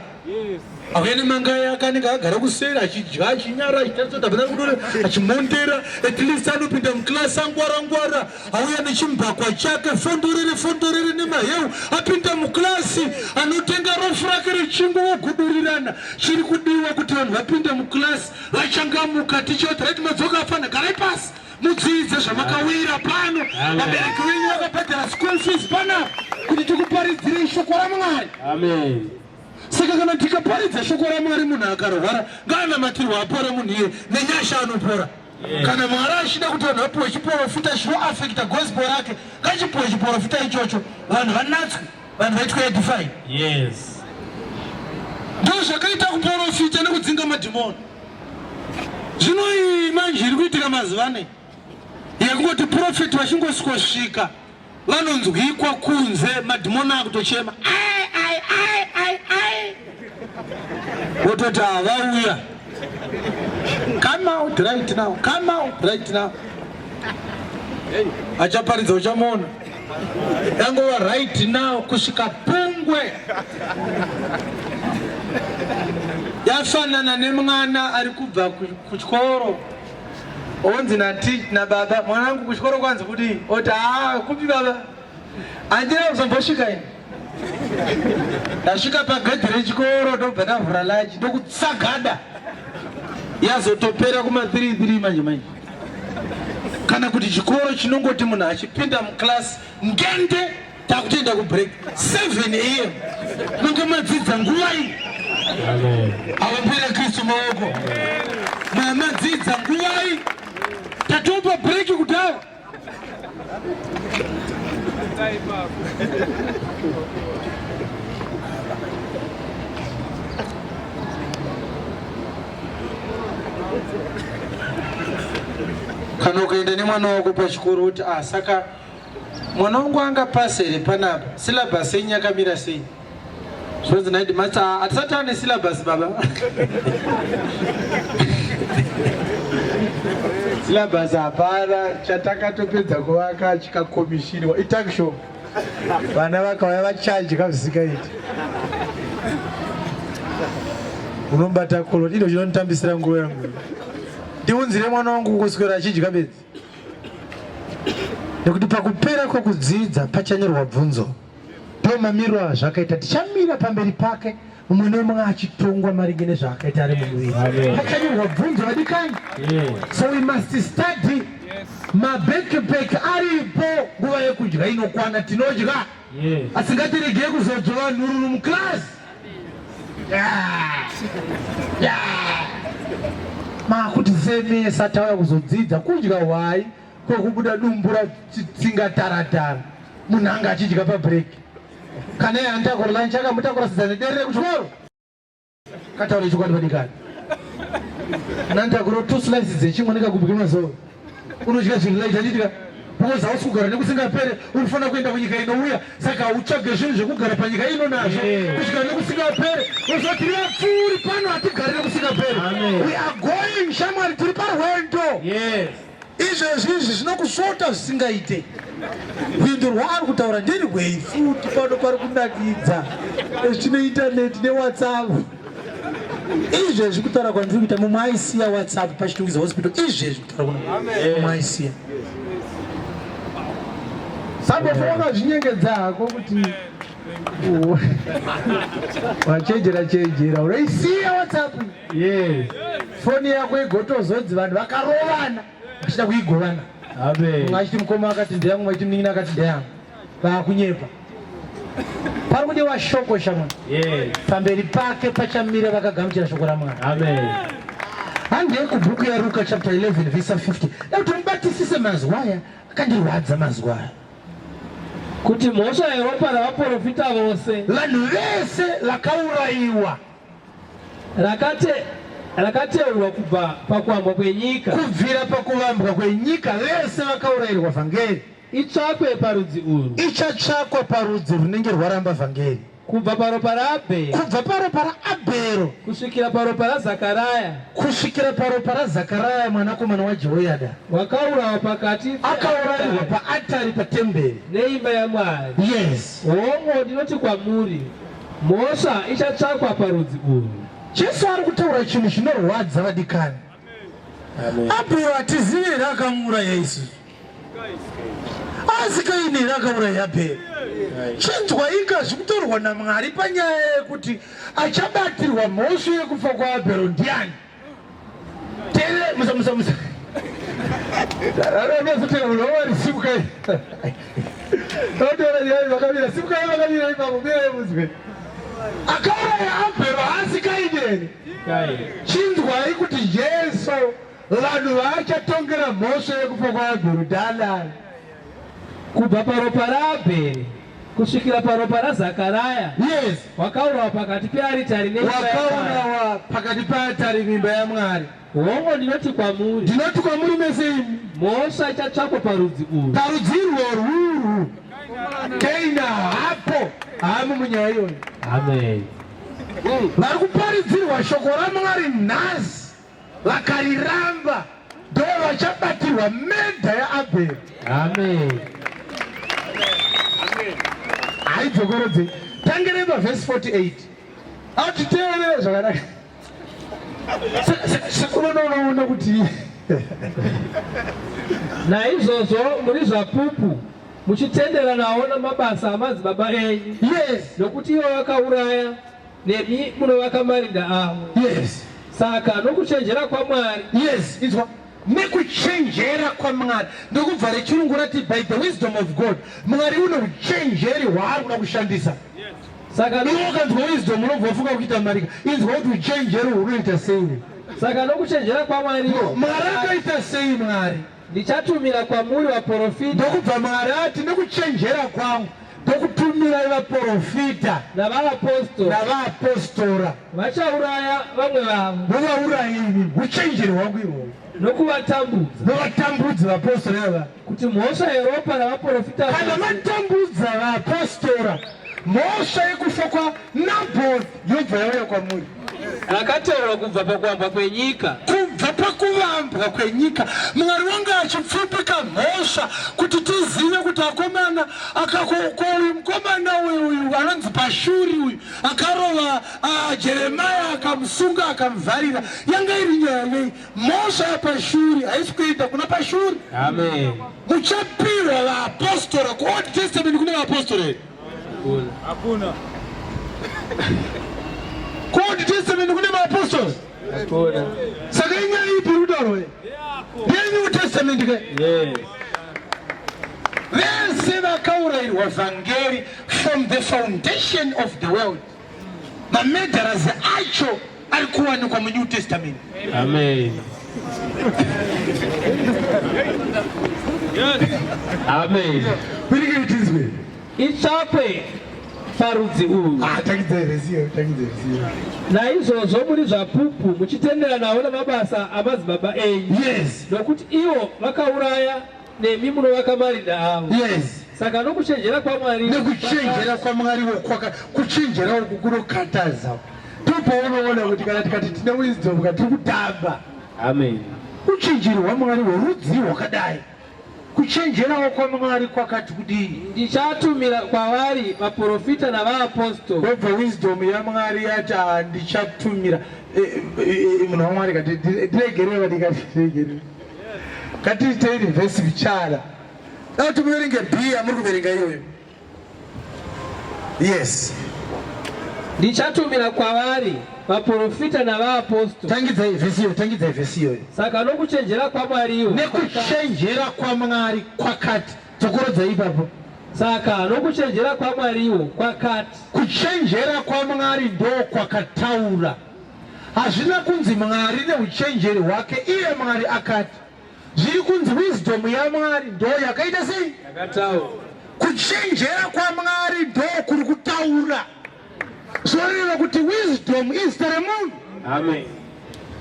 Awene mangai akanenge agara kuseri achidya achinyara achitatsotabana kudore achimontera at least anopinda muklasi angwara auya nechimbakwa chake fondorere nemaheu apinda muklasi anotenga rofu rake richingogudurirana. Chiri kudiwa kuti vanhu vapinda muklasi vachangamuka tichoti rati madzoka afana garai pasi mudzidze zvamakawira pano. Vabereki venyu vakabhadhara school fees panapa kuti tikuparidzire shoko raMwari. Amen. Saka kana tikaparidza shoko raMwari munhu akarwara ngaanamatirwe apore munhu iye nenyasha anopora. Kana Mwari achida kuti vanhu vapiwe chiprofita chinoafekta gospel rake ngachipiwe chiprofita ichocho vanhu vanatswe vanhu vaitwe edify. Yes. Ndo zvakaita kuprofita nekudzinga madhimoni. Zvino iyi manje iri kuitika mazuva ano yekungoti profeti vachingosvika vanonzwikwa kunze madhimoni akutochema wototi vauya. Come out right now, come out right now. Achaparidza uchamona yangova right now kusvika Pungwe. Yafanana nemwana ari kubva kuchikoro onzi nababa mwanangu kuchikoro kwanzi kudii? Oti kupi baba? Handina kuzombosvika ini. Ndasvika pagedhi rechikoro ndobva ndavhura lachi ndokutsagada yazotopera kuma 3 manje. Kana kuti chikoro chinongoti munhu achipinda muklasi ngende takutoenda kubreak 7 am nonge madzidza nguva iyi. Avapere Kristu maoko mamadzidza nguva iyi tatopa break kudhara. Kana ukaenda nemwana wako pachikoro uti saka mwana wangu angapasa here panapa syllabus yenyu yakamira sei? Zvinonzi naiti masta hatisati ane syllabus baba. Syllabus hapana, chatakatopedza kuvaka chikakomishiniwa itakshop. Vana vakauya vachadya zvisikaiti. Unombata koloti ino chinonditambisira nguva yangu. Ndiunzire mwana wangu kuswera achidya bedzi. Nekuti pakupera kwekudzidza pachanyorwa bvunzo. Tomamiro zvakaita tichamira pamberi pake umwe nomwe achitongwa maringe nezvaakaita ari mumuviri. Pakanyorwa bvunzo vadikani. So we must study. Mabekebeke aripo nguva yekudya inokwana tinodya. Asingatirege kuzodzva nhururu muklasi. Makuti semesa tauya kuzodzidza kudya wai kwekubuda dumbura tsinga taratara. Munhu anga achidya pabreak. Kana yantakura lunch akamutakura sidzana derere kuchikoro. Kataura chikwadi vadikani. Nantakura 2 slices dzechimwe ndikakubika mazuva. Unodya zvinhu laitachidya. Because hausi kugara nekusingapere unofana kuenda kunyika inouya saka utsvage zvinhu zvekugara panyika ino nazvo kusvika nekusingapere uzoti pfuuri pano hatigari nekusingapere. We are going shamwari tiri parwendo. Izvezvi izvi zvinokusvota zvisingaite. Rwendo rwaari kutaura ndiri rwei futi pano pari kunakidza tine intaneti newhatsapp. Izvezvi kutaura kwandiri kuita mumwe aisiya whatsapp pachitungiza hospital. Izvezvi kutaura mumwe aisiya. Saka fona zvinyengedza hako kuti wachenjera unoisiya whatsapp. Foni yako igotozodzi vanhu vakarovana vachida kuigovana. Mumwe achiti mukoma akati ndeyangu, mumwe achiti munin'ina akati ndeyangu. Vakunyepa. Pari kudiwa shoko shamwari. Pamberi pake pachamira vakagamuchira shoko raMwari. Handei kubhuku yaRuka chapter 11 verse 50. Kuti mubatisise mazuva aya akandirwadza mazuva aya. Kuti mhosva yeropa ravaprofita vose vanhu vese lakaurayiwa rakateurwa kubva pakuambwa kwenyika, kubvira pakuvambwa kwenyika vese vakaurayirwa vhangeri itsvakwe parudzi urwu, ichatsvakwa parudzi runenge rwaramba vhangeri, kubva paropa raAbheri, kubva paropa raAbhero kusvikira paropa raZakaraya, kusvikira paropa raZakaraya mwanakomana waJehoyadha, wakaurawa pakati akaurayirwa paatari patemberi neimba yaMwari. Hongu ndinoti kwamuri, mhosva ichatsvakwa parudzi urwu. Jesu ari kutaura chinhu chinorwadza vadikani. Abhero hatizivi rakauraya Yesu, asi Kaini rakauraya Abhero. Chinzwaika zvikutorwa naMwari panyaya yekuti achabatirwa mhosva yekufa kwaAbhero ndiani? Tele musa Arabesotera mulowari sibukai. Totera yai vakavira sibukai vakavira ipapo mbere muzwe. Akauraya Abhero asi Kaini. Chinzwai kuti Jesu vanhu vachatongera mhosva yekufa kwaAbhero ndani? Kubva paropa raAbheri kusvikira paropa raZakaraya. Wakaurawa pakati pearitari neimba yaMwari. Wakaurawa pakati pearitari neimba yaMwari. Hongu ndinoti kwamuri mese imi, mhosva ichatsvakwa parudzi urwu. Parudzi urwu Kaini hapo haamo munyaya iyoyo. Vari kuparidzirwa shoko raMwari nhasi vakariramba ndo vachabatirwa medha yaAbheri. Haidzokorodze tangereba verse 48 atiteerere zvakanaka. Unoona kuti naizvozvo muri zvapupu muchitendera nawo namabasa amadzibaba enyu. Nokuti ivo vakauraya nemi munovaka marinda avo. Saka nokuchenjera kwaMwari. Inzwa nekuchenjera kwaMwari ndokubva rechirungu rati by the wisdom of God. Mwari une uchenjeri hwaari kuda kushandisa. Saka iwe ukanzwa wisdom unobva wafunga kuita marika. Inzwa kuti uchenjeri hunoita sei. Saka nokuchenjera kwaMwari Mwari akaita sei Mwari? Ndichatumira kwamuri vaprofita. Ndokubva Mwari ati nekuchenjera kwangu ndokutumira vaprofita navapostora vachauraya vamwe vavo. Vovaurayini uchenjeri hwangu ihwohwo novatambudza vapostora ava kuti mhosva yeropa ravaprofita kana matambudza vapostora mhosva yekufa kwaNabhothi yobva yauya kwamuri. Rakateurwa kubva pakuambwa kwenyika. Kubva pakuvambwa kwenyika Mwari wanga achipfupika mhosva kuti tizive kuti akomana uyu mukomana uyu anonzi Pashuri uyu akarova Jeremia akamusunga akamuvharira. Yanga iri nyaya nei? Mhosva yaPashuri haisi kuenda kuna Pashuri. Muchapiwa vapostora kuOld Testament kune vapostora. Hakuna. Old Testament kune maapostles. Hakuna. Saka inyaya ipi rudaro ye? New Testament ke? Yes. Vese vakaurairwa vhangeri from the foundation of the world. Mamedharazi acho ari kuwanikwa muNew Testament. Amen. Amen. Pirike itizwe. Ichapwe farudzi uyu. Takidzereziyo. Naizvozvo muri zvapupu muchitendera nawo namabasa amadzibaba enyu. Yes. Nokuti ivo vakauraya nemi munovaka marinda avo. Yes. Saka nokuchenjera kwaMwari. Nekuchenjera kwaMwari kuchenjera uku kunokataza. Topaunoona kuti kana tikati tine wisdom tiri kutamba. Amen. Kuchenjerwa Mwari worudzi rwakadai. Kuchenjerawo kwaMwari kwakati kudii? Ndichatumira kwavari vaprofita navaapostoli. Wobva wisdom yaMwari yati ndichatumira munhu waMwari kati ndiregerewo ndikatiregerewo. Katiteere vhesi bichara. Dai timuverenge B amuri kuverenga iyoyo. Yes. Ndichatumira kwavari vaprofita navaapostoli. Tangidzai vhesi iyoyo. Saka nokuchenjera kwaMwari iwo. Nekuchenjera kwaMwari kwakati. Dzokorodza ipapo. Saka nokuchenjera kwaMwari iwo kwakati. Kuchenjera kwaMwari ndo kwakataura. Hazvina kunzi Mwari neuchenjeri hwake, iye Mwari akati. Zviri kunzi wisdom yaMwari ndo yakaita sei? Yakataura. Kuchenjera kwaMwari ndo kuri kutaura. Zvoreva kuti wisdom is the moon. Amen.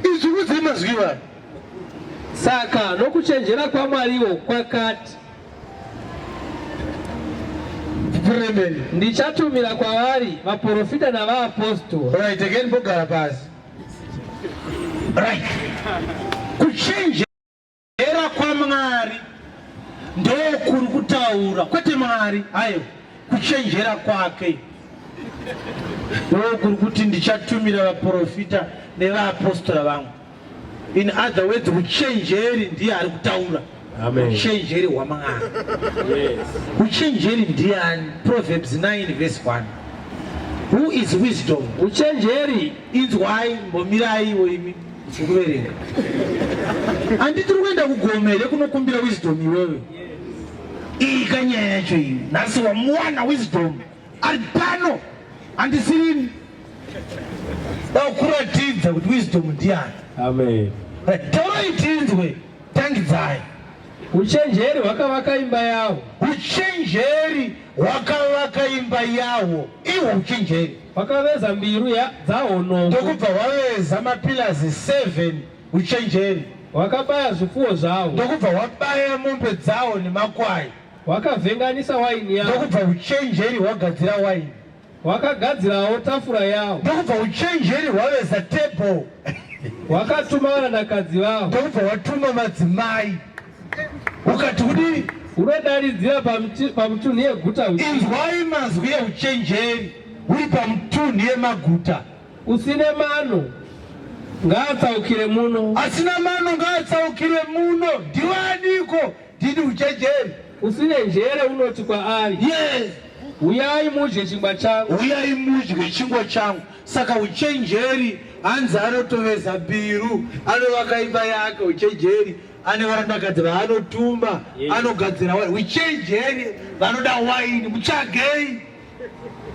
Izvi kudzi mazwi vanhu. Saka nokuchenjera kwaMwari iwo kwakati. Ndichatumira kwavari vaprofita navaapostoli. Right, again bogara pasi. Right. Kuchenjera kwaMwari ndo kuri kutaura. Kwete Mwari, ayo. Kuchenjera kwake. Ndo kuri kuti ndichatumira vaprofita nevaapostola vangu. In other words, uchenjeri ndiye ari kutaura. Amen. Uchenjeri hwaMwari. Yes. Uchenjeri ndiani? Proverbs 9 verse 1. Who is wisdom? Uchenjeri inzwai mbomirai imi kuverenga. Anditiri kuenda kugomere kunokumbira wisdom iwewe. Iyi kanyaya yacho iyi. Nhasi wamuwana wisdom. Ari pano. Andisiri kuratidza kuti wisdom ndiani. Amen. Tauri tinzwe tangidzai. Uchenjeri hwakavaka imba yawo. Uchenjeri hwakavaka imba yawo. Iwo uchenjeri Wakaveza mbiru dzawo nomwe. ndokubva waveza mapillars 7. Uchenjeri Wakabaya zvifuwo zvavo. ndokubva wabaya mombe dzawo nemakwai. Wakavhenganisa waini yavo. ndokubva uchenjeri hwagadzira waini. Wakagadzirawo tafura yavo. ndokubva uchenjeri hwaveza table. Wakatuma vanakadzi vavo. ndokubva watuma madzimai. Ukati kudii? Unodaridzira pamutunhu yeguta. Inzwai mazwi euchenjeri uri pamutunhu yemaguta. Usine mano ngaatsaukire muno. Asina mano ngaatsaukire muno. Ndiwaniko? Ndini uchenjeri. Usine njere unoti kwaari. Yes. Uyai mudye chingwa changu. Uyai mudye chingwa changu. Saka uchenjeri hanzi anotoveza mbiru, anovaka imba yake. Uchenjeri ane varandakadzi vaanotuma, anogadzira waini. Uchenjeri vanoda waini. Muchagei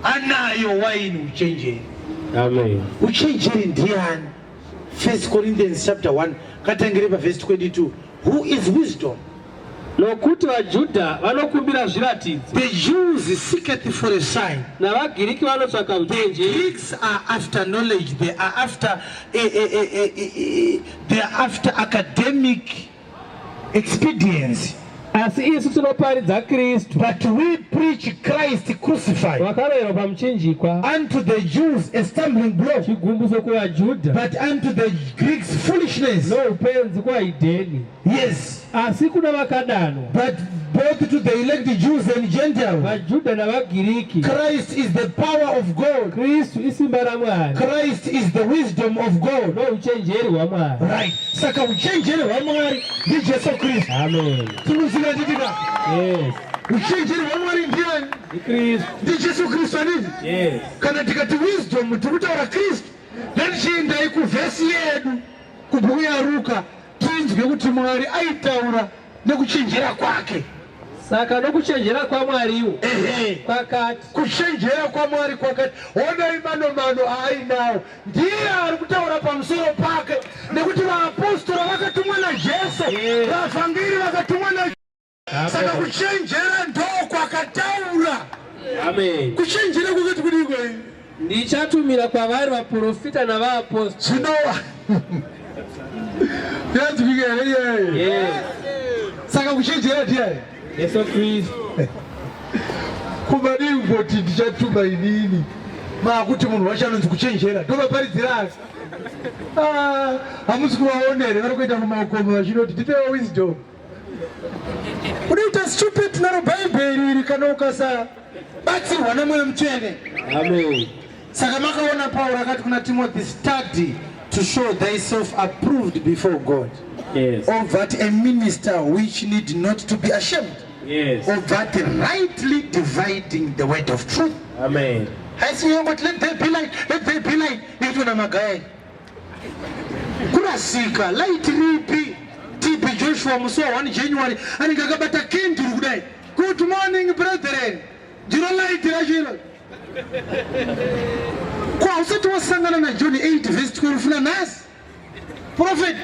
anayo waini uchenjeri. Amen. Uchenjeri ndiani? 1 Corinthians chapter 1 katangire paverse 22. Who is wisdom? Nokuti vaJudha vanokumbira zviratidzo. The Jews seeketh for a sign. NaVagiriki vanotsvaka uchenjeri. Greeks are after knowledge. They are after academic expedience. Asi isu tinoparidza Kristu. But we preach Christ crucified. Wakarayirwa pamuchinjikwa. Unto the Jews a stumbling block. Chigumbuso kuvaJudha. But unto the Greeks foolishness. Noupenzi kuvaHedheni. Yes. Asi kuna vakadanwa. But both to the elect Jews and Gentiles. VaJudha navaGiriki. Christ is the power of God. Kristu isimba raMwari. Christ is the wisdom of God. Nouchenjeri hwaMwari. Right. Saka uchenjeri hwaMwari ndi Jesu Kristu. Amen. Tinoziva nditika. Yes. uchenjeri hwaMwari ndiani? NdiJesu Kristu anini? Yes. Kana tikati wisdom tikutaura Kristu, ngatichiendai kuvhesi yedu kubhuya Luka tinzwe kuti Mwari aitaura nekuchenjera kwake. Saka nokuchenjera kwa Mwariwo kwakati, kuchenjera kwa Mwari kwakati, onai manomano ainawo ndiye ari kutaura pamusoro pake, nekuti vaapostoli vakatumwa naJesu, vavhangeri vakatumwa na saka kuchenjera ndo kwakataura. Amen. Kuchenjera kwakati kudiko ndichatumira kwavari vaprofita navaapostoli. Zvinowa yazvikere Yes. saka kuchenjera ndiani? Yesu Kristu. Kumadii kuti ndichatuma inini makuti munhu wacho anonzi kuchenjera ndovaparidzira. Hamusi kuvaonere vari kuenda mumakomo vachinoti tipewo wisdom. Unoita stupid naro bhaibheri iri kana ukasabatsirwa naMweya Mutsvene. Amen. Saka makaona Pauro akati kuna Timothy, study to show thyself approved before God. Yes. Of that a minister which need not to be ashamed. Yes. Of that rightly dividing the word of truth. Amen. I see you, but let there be light, let there be light. Itu na magai. Kurasika, light ripi. TB Joshua Musoa 1 January. Ani kakabata kintu kudai. Good morning, brethren. Jiro light rajiro. Kwa usatu wasangana na John 8 verse 12 na nas. Prophet.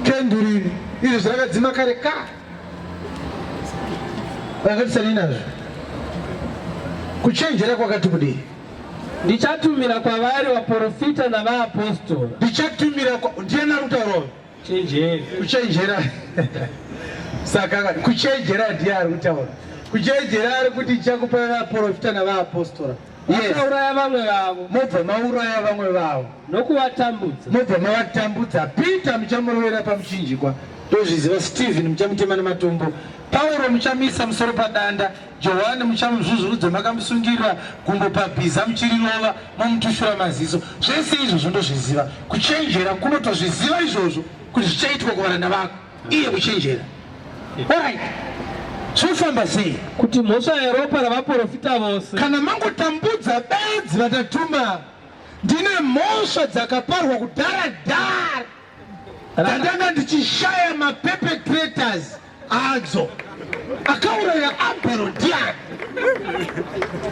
Kenduri. Izo zvakadzima kare ka. Vakati nazvo. Kuchenjera kwakati kudii? Ndichatumira kwavari vaprofita navaapostoli. Ndichatumira ndiani ari kutaura? Chenjeri. Kuchenjera. Saka kuchenjera ndiye ari kutaura. Kuchenjera ari kuti ndichakupa vaprofita navaapostoli. Vakauraya vamwe vavo. Mobva mauraya vamwe vavo. Nokuvatambudza. Mobva mavatambudza. Peter muchamurovera pamuchinjikwa. Ndozviziva. Stephen muchamutema nematombo. Pauro muchamisa musoro padanda. Johani muchamuzvuzvurudza makamusungirira gumbo pabhiza muchirirova momutushura maziso. Zvese izvozvo ndozviziva. Kuchenjera kunotozviziva izvozvo kuti zvichaitwa kuvaranda vako. Iye kuchenjera. Alright. Zvofamba sei? Kuti mhosva yeropa ravaprofita vose. Kana mangotambudza bedzi vatatuma, ndine mhosva dzakaparwa kudhara-dhara dzandanga ndichishaya maperpetrators adzo. Akauraya Abhero ndiani?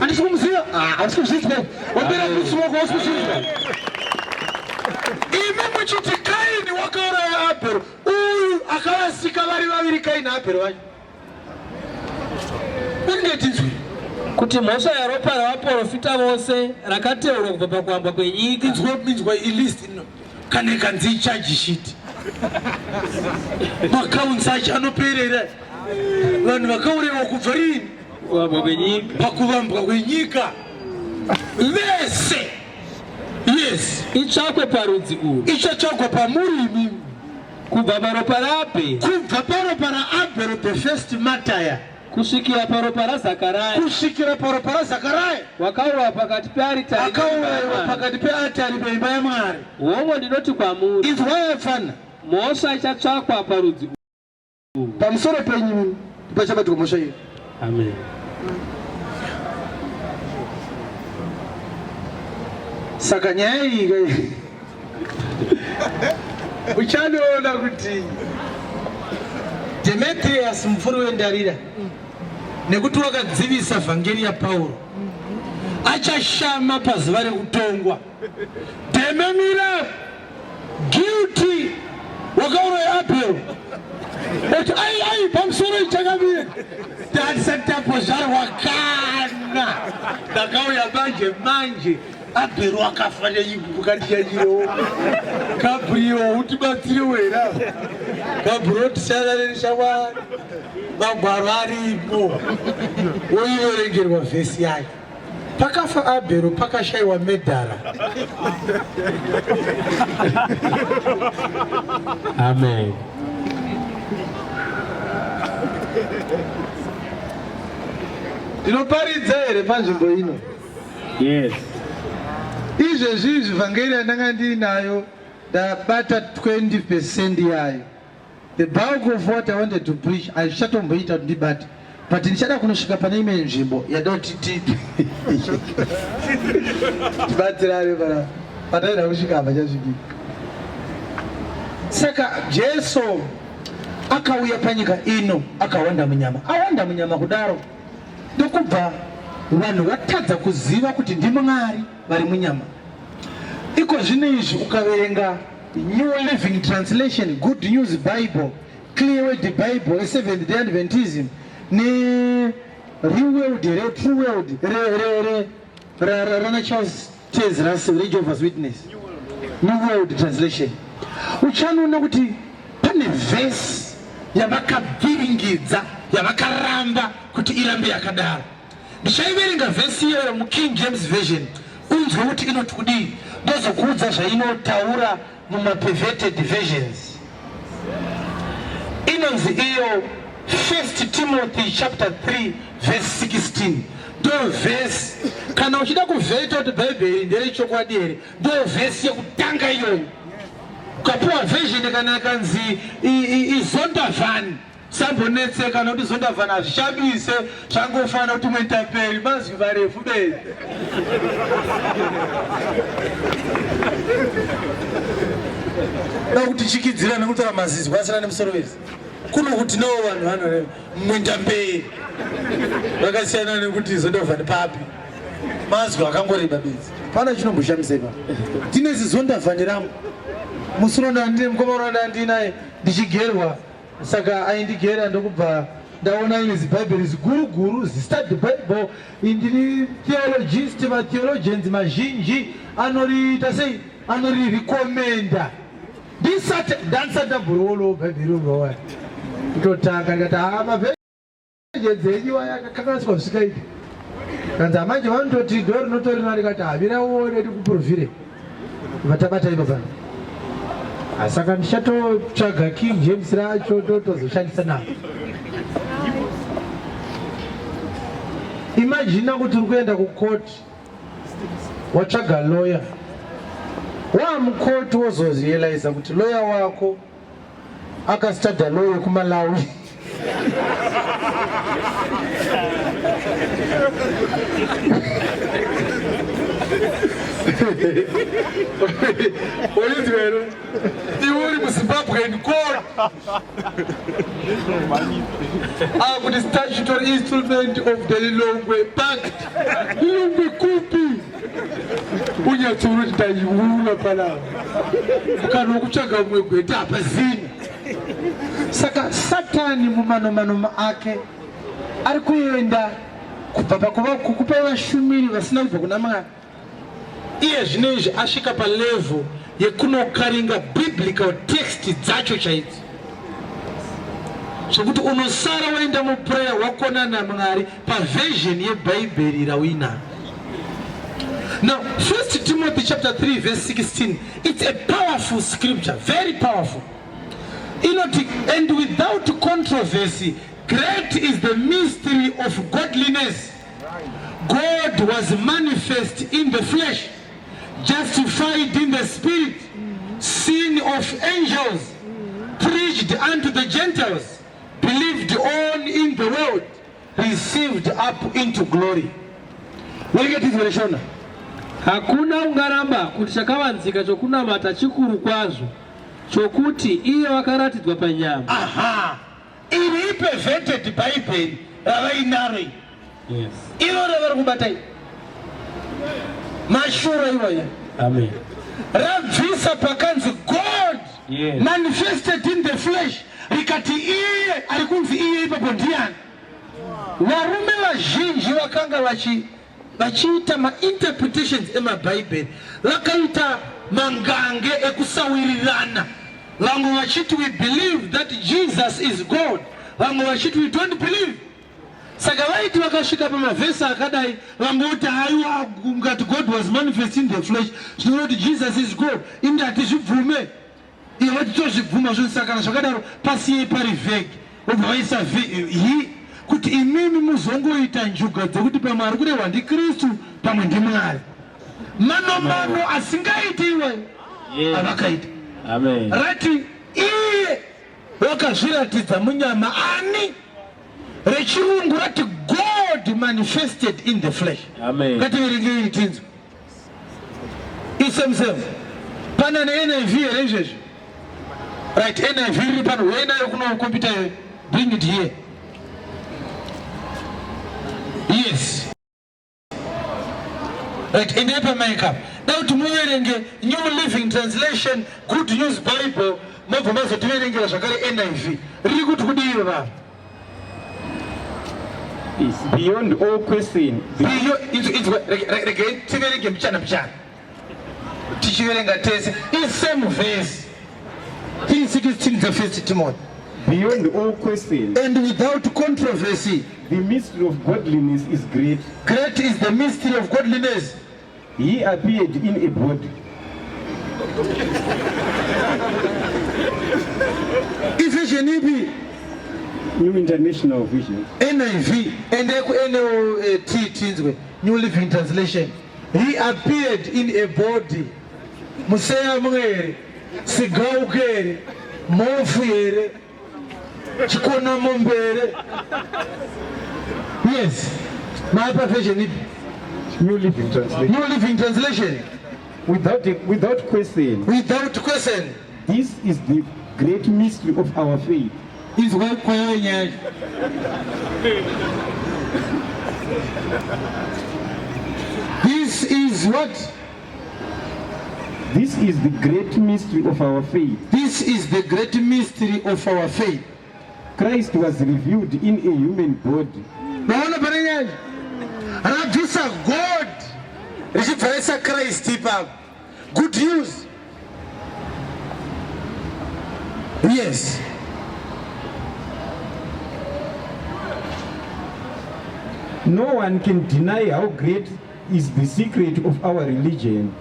Handisi kumuziva? Handisi kuzviziva. Wapera musi wako wasi kuzviziva. Imi muchiti Kaini wakauraya Abhero. Uyu akavasika vari vaviri Kaini naAbhero vacho. Kuti mhosva yeropa ravaprofita vose rakateurwa kubva pakuamba kwenyika. Inzwa ilist kana ikanzi charge sheet. Makaunts acho anoperera. Vanhu vakaurewa kubva rini? Kuamba kwenyika. Pakuvambwa kwenyika. Vese. Yes. Itsvakwe parudzi urwu. Ichatsvakwa pamurimi. Kubva paropa raAbheri. Kubva paropa raAbheri the first martyr. Kusvikira paropa raZakaraya. Kusvikira paropa raZakaraya. Wakaurwa pakati pearitari. Akaurwa pakati pearitari peimba yaMwari. Womwe ndinoti kwamuri. Inzwa yafana. Mhosva ichatsvakwa parudzi urwu. Pamusoro penyu pachabatwa mhosva iyo. Amen. Saka nyaya iyi uchanoona kuti Demetrius mufuri wendarira nekuti wakadzivisa vhangeri yaPauro achashama pazuva rekutongwa. Dememira guilty wakauraya Abhero. Oti ai pamusoro ichakamira ndatisatapo zvarwa kana ndakauya manje Abhero akafa neikukatichachirewo. Gabriel utibatsire wera. Gabriel tisharare shamwari. Magwaro arimo. Woiverengerwa vhesi yayo. Pakafa Abhero pakashayiwa medhara. Amen. Ndinoparidza here panzvimbo ino. Yes. Izvezvi vhangeri yandanga ndinayo ndabata 20% yayo. the bulk of what I wanted to preach aishatomboita ndibati, but ndichada kunosvika pane imwe nzvimbo yadoti tipi tibatsirane para pataida kusvika apa chasvikika. Saka Jesu akauya panyika ino akawanda munyama, awanda munyama kudaro ndokubva vanhu vatadza kuziva kuti ndi Mwari vari munyama. Iko zvino izvi ukaverenga New Living Translation, Good News Bible, Clear Word Bible, Seventh Day Adventism, ne Real World, True World, Rana Charles Taze Russell, Jehovah's Witness, New World Translation, uchanoona kuti pane verse yavakabhiringidza yavakaramba kuti irambe yakadaro. Ndichaiverenga verse iyo mu King James Version unzwe kuti inoti kudii, ndozokuudza zvainotaura mumaperverted versions. Inonzi iyo 1 Timothy chapter 3 verse 16. Do verse kana uchida kuvheta kuti Bible ndere chokwadi here, do verse yekutanga iyoyo. Ukapuwa version kana yakanzi izondavhani sambonetse kana kuti zondavhani azvishabise zvangofana kuti muitaperi mazwi marefu bedzi. Kuti chikidzira nekutaura mazizwa asina nemusoro wese kuno kuti no vanhu vano mwenda mberi vakasiyana nekuti zondavhani papi mazwi akangoreba bedzi. Pana chinomboshamisa ipa tine zizondavhani rangu musoro ndandine mukoma ndandinaye ndichigerwa, saka aindigera ndokubva ndaona ine zibhaibheri ziguruguru zistudy Bible. Indiri theologist, matheologians mazhinji anoriita sei, anorirekomenda. Ndisati ndansandabhurolo Bible rowa kutotanga ngati mabheje dzenyu yakakakaswa zvisikaiti kanza manje vanototi dori notorina rikati havira uone tikuprovhire vatabata ipo pano. Saka ndichatotsvaga King James racho totozoshandisa navo. Imagine kuti uri kuenda kukoti watsvaga lawyer, wamukoti wozozirealize kuti lawyer wako akastadha law yekuMalawi uri muZimbabwe in court akuti statutory instrument of the Lilongwe Pact, Lilongwe kupi unyatsuri taiura pala kana kutsvaga mumwe gweta apa zini. Saka Satani mumanomano ake ari kuenda kubva pakupa vashumiri vasina kubva kuna Mwari. Iye zvinezvi asvika palevel yekunokaringa biblical text dzacho chaidzi, zvokuti unosara waenda muprayer wakona naMwari paversion yeBhaibheri rawina. Now 1 Timothy chapter 3 verse 16, it's a powerful scripture, very powerful. Inoti, and without controversy, great is the mystery of godliness. God was manifest in the flesh, justified in the spirit, seen of angels, preached unto the Gentiles, believed on in the world, received up into glory. Hakuna ungaramba kuti chakavanzika chokunamata chikuru kwazvo chokuti iye wakaratidzwa panyama. Aha, iri perverted Bible ravainaro. Yes. Iro ravari kubatai mashura ivoya. Amen. Rabvisa pakanzi God, yes, manifested in the flesh, rikati iye ari kunzi iye ipapo ndiani. Varume vazhinji vakanga vachiita ma-interpretations emaBhaibheri, vakaita mangange ekusawirirana. Vamwe vachiti we believe that Jesus is God, vamwe vachiti we don't believe. Saka vaiti vakasvika pamavhesi akadai, vamwe voti haiwa ngati God was manifest in the flesh, zvinoti Jesus is God, indi hatizvibvume. Iye vatitozvibvuma zvose, saka zvakadaro pasiyei pari vhegi, vobva vaisa hi kuti imimi muzongoita njuga dzekuti pamwe ari kurehwa ndiKristu pamwe ndiMwari. Manomano asingaiti iwe avakaita. Amen. Rati iye wakazviratidza munyama ani. Rechirungu rati God manifested in the flesh. Amen. Ngativerengei tinzo. Isemsem. Pana NIV here izvezvi. Right, NIV iri pano. Uendayo kuno computer yo. Bring it here. Yes. Right, in the makeup. Now to muverenge New Living Translation, Good News Bible, mobva mazotiverengera zvakare NIV. Riri kuti kudii baba? Is beyond all question. Tiverenge mchana. Tichiverenga tese. In same verse. 3:16 the first Timothy. Beyond all question. And without controversy. The mystery of godliness is great. Great is the mystery of godliness. He appeared in a body. Vision ipi? New International Vision. NIV and NLT New Living Translation. He appeared in a body. Museya mwere, sigaukere, mofuyere, chikona mombere. Yes. My vision ipi? New Living Translation. New Living Translation. Without question. Without question. This is the great mystery of our faith. This is what? This is the great mystery of our faith. This is the great mystery of our faith. Christ was revealed in a human body. God. Christ. Good news. Yes. No one can deny how great is the secret of our religion.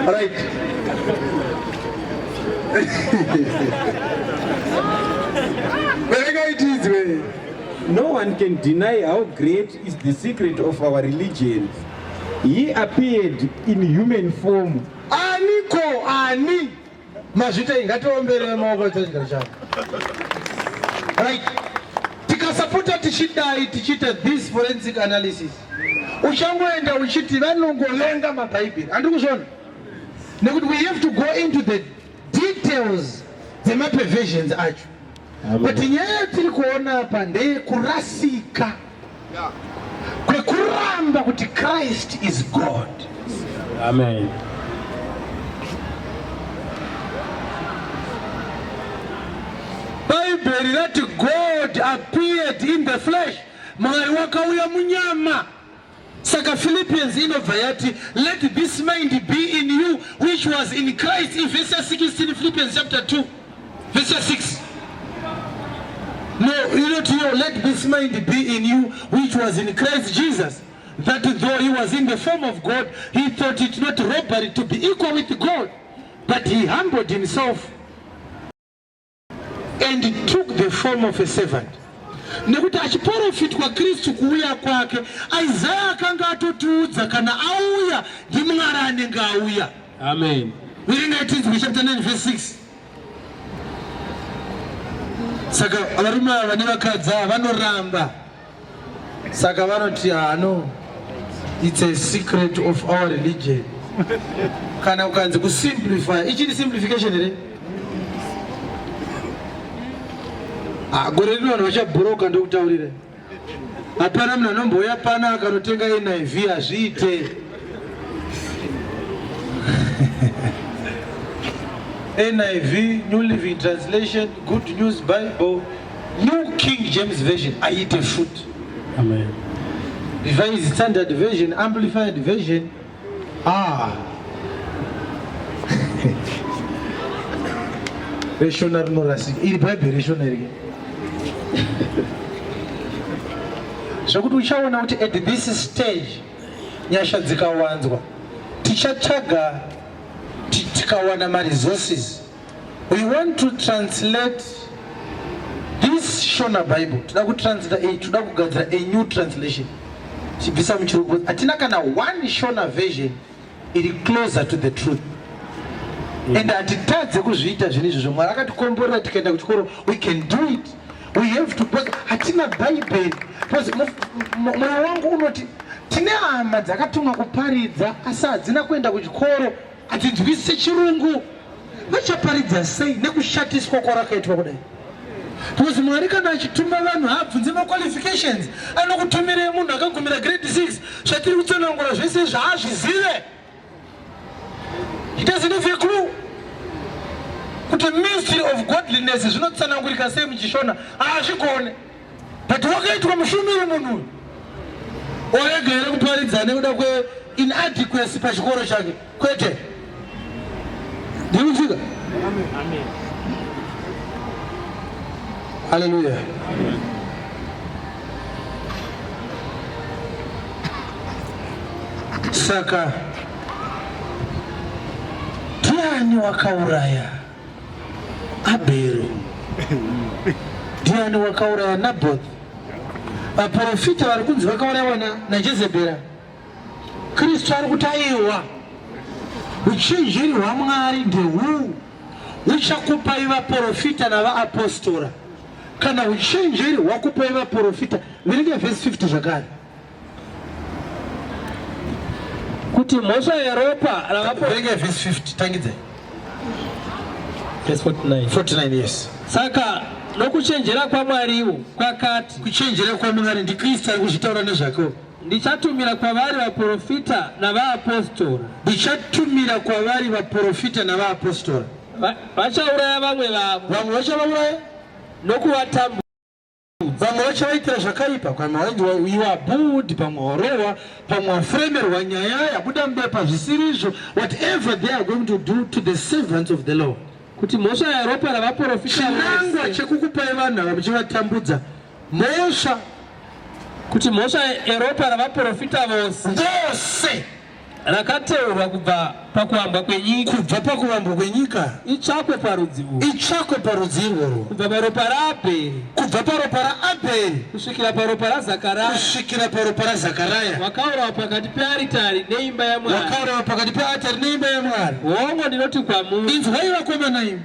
Right. No one can deny how great is the secret of our religion. He appeared in human form. Aniko ani mazvita ingatombere maoko chachigara chako. Right. Tikasapota tichidai tichita this forensic analysis. Uchangoenda uchiti vanongolenga mabhaibheri. Andikuzvona. Nekuti we have to go into the details dzemaperversions acho. But nyaya tiri kuona apa ndeye kurasika kwekuramba kuti Christ is God. Amen. Bible that God appeared in the flesh. Mwari wakauya munyama. Saka Philippians inobva yati, let this mind be in you which was in Christ. In verse 16, Philippians chapter 2, verse 6. No, you not know, let this mind be in you which was in Christ Jesus, that though he was in the form of God, he thought it not robbery to be equal with God, but he humbled himself and took the form of a servant. Nekuti achiprofitwa Kristu kuuya kwake, Isaiah akanga atotiudza kana auya ndimwari anenge auya. Amen. Werenga it chapter 9 verse 6. Saka varume vane vakadzi vanoramba. Saka vanoti no, it's a secret of our religion. Kana ukanzi kusimplify, ichiri simplification here. Gore rino vanhu vachabhuroka ndokutaurire. Hapana munhu anomboya pana akanotenga NIV azviite. NIV, New Living Translation, Good News Bible, New King James Version, aite foot. Amen. Revised Standard Version, Amplified Version. Rational no rasik. Iri Bible rational again. Zvokuti uchaona kuti at this stage nyasha dzikawanzwa tichatsvaga tikawana ma-resources. We want to translate this Shona Bible. Toda kugadzira a new translation. chibvisa muchirungu hatina kana one Shona version iri closer to the truth. And hatitadze kuzviita zvinhu izvozvo. Mwari akatikomborera tikaenda kuchikoro, we can do it. We have to, because hatina Bible. Because mwoyo wangu unoti tine hama dzakatumwa kuparidza asi hadzina kuenda kuchikoro, hatinzwisise chirungu. Vachaparidza sei nekushatiswa kwakaitwa kudai? Because Mwari kana achituma vanhu haabvunze qualifications. Anokutumire munhu akagumira grade 6 zvatiri kutsanangura zvese zvaazvizive. He doesn't have a clue. Kuti mystery of godliness zvinotsanangurika sei muchishona haazvikone. But wakaitwa mushumiri munhu orega here kuparidza nekuda kwe inadequacy pachikoro chake kwete. Ndikufika? Amen. Hallelujah. Amen. Saka ndiani wakauraya Abel? Ndiani wakauraya Naboth? Vaprofita vari kunzi vakaurayiwa naJezebheri. Kristu ari kutayiwa. Uchenjeri hwaMwari ndehuu huchakupai vaprofita navaapostora. Kana uchenjeri hwakupai vaprofita, verenge verse 50 zvakare. Kuti mhosva yeropa verenge verse 50 tangidzai. Verse 49. 49, yes. Saka nokuchenjera kwaMwariwo kwakati, kuchenjera kwaMwari ndiKristu ari kuzvitaura nezvako. Ndichatumira kwavari vaprofita navaapostora. Ndichatumira kwavari vaprofita navaapostora. Vachauraya vamwe vavo. Vamwe vachavauraya nokuvatambudza. Vamwe vachavaitira zvakaipa. Pamwe vaiwa budi, pamwe warohwa, pamwe wafremerwa nyaya yabuda mubepa zvisiri izvo. Whatever they are going to do to the servants of the Lord. Kuti mhosva yeropa ravaprofita chinangwa chekukupai vanhu ava muchivatambudza. Mhosva kuti mhosva yeropa ravaprofita vose rakateurwa kubva pakuwambwa kwenyika itsvakwe parudzi urwu, itsvakwe parudzi irworwo, kubva paropa raAbheri, kubva paropa raAbheri kusvikira paropa raZakaraya, kusvikira paropa raZakaraya, wakaurawa pakati pearitari neimba yaMwari, wakaurawa pakati pearitari neimba yaMwari. Hongu ndinoti kwamuri, inzwai vakomana imi,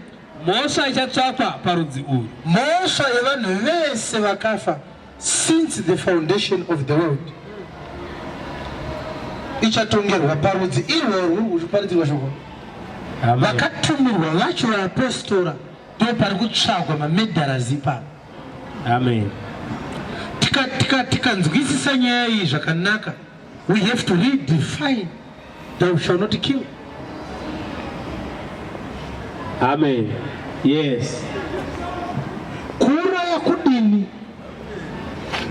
mhosva ichatsvakwa parudzi urwu, mhosva yevanhu vese vakafa since the foundation of the world ichatongerwa parudzi irworwo uchiparidzirwa shoko. Vakatumirwa vacho vaApostora ndo pari kutsvagwa mamedharazi ipapo. Amen. Tikanzwisisa nyaya iyi zvakanaka, we have to redefine thou shalt not kill. Amen. Yes. Kuuraya kudini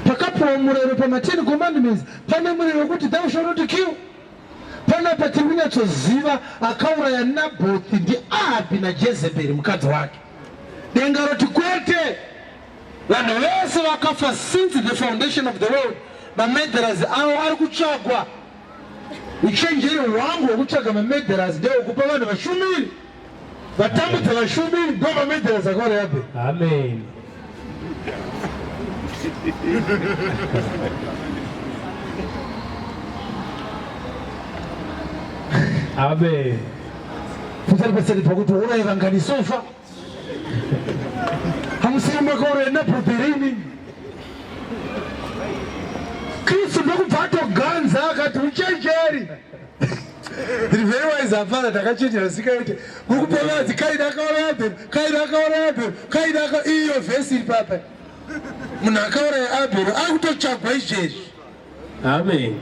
pakapuwa murayiro pama10 commandments pane murayiro wekuti thou shalt not kill. Panapa tiri kunyatsoziva akauraya Nabothi ndiAhabhi naJezebheri mukadzi wake. Denga roti kwete, vanhu vese vakafa since the foundation of the world, mamedharazi avo ari kutsvagwa. Uchenjeri hwangu hwekutsvaga mamedharazi ndehwekupa vanhu vashumiri, vatambudza vashumiri, ndo mamedharazi akauraya Abheri. Amen. Amen. Futari pasari pakuti urayi vanganisofa. Hamusiri makauraya Nabothi. Kristu ndokubva atoganza akati uchenjeri. Ndiri very wise apana takachenjera sikaite. Kukupa vadzi Kaini akauraya Abheri, Kaini akauraya Abheri, Kaini akauraya iyo vhesi iri papa. Munhu akauraya Abheri akutotsvagwa izvezvi. Amen.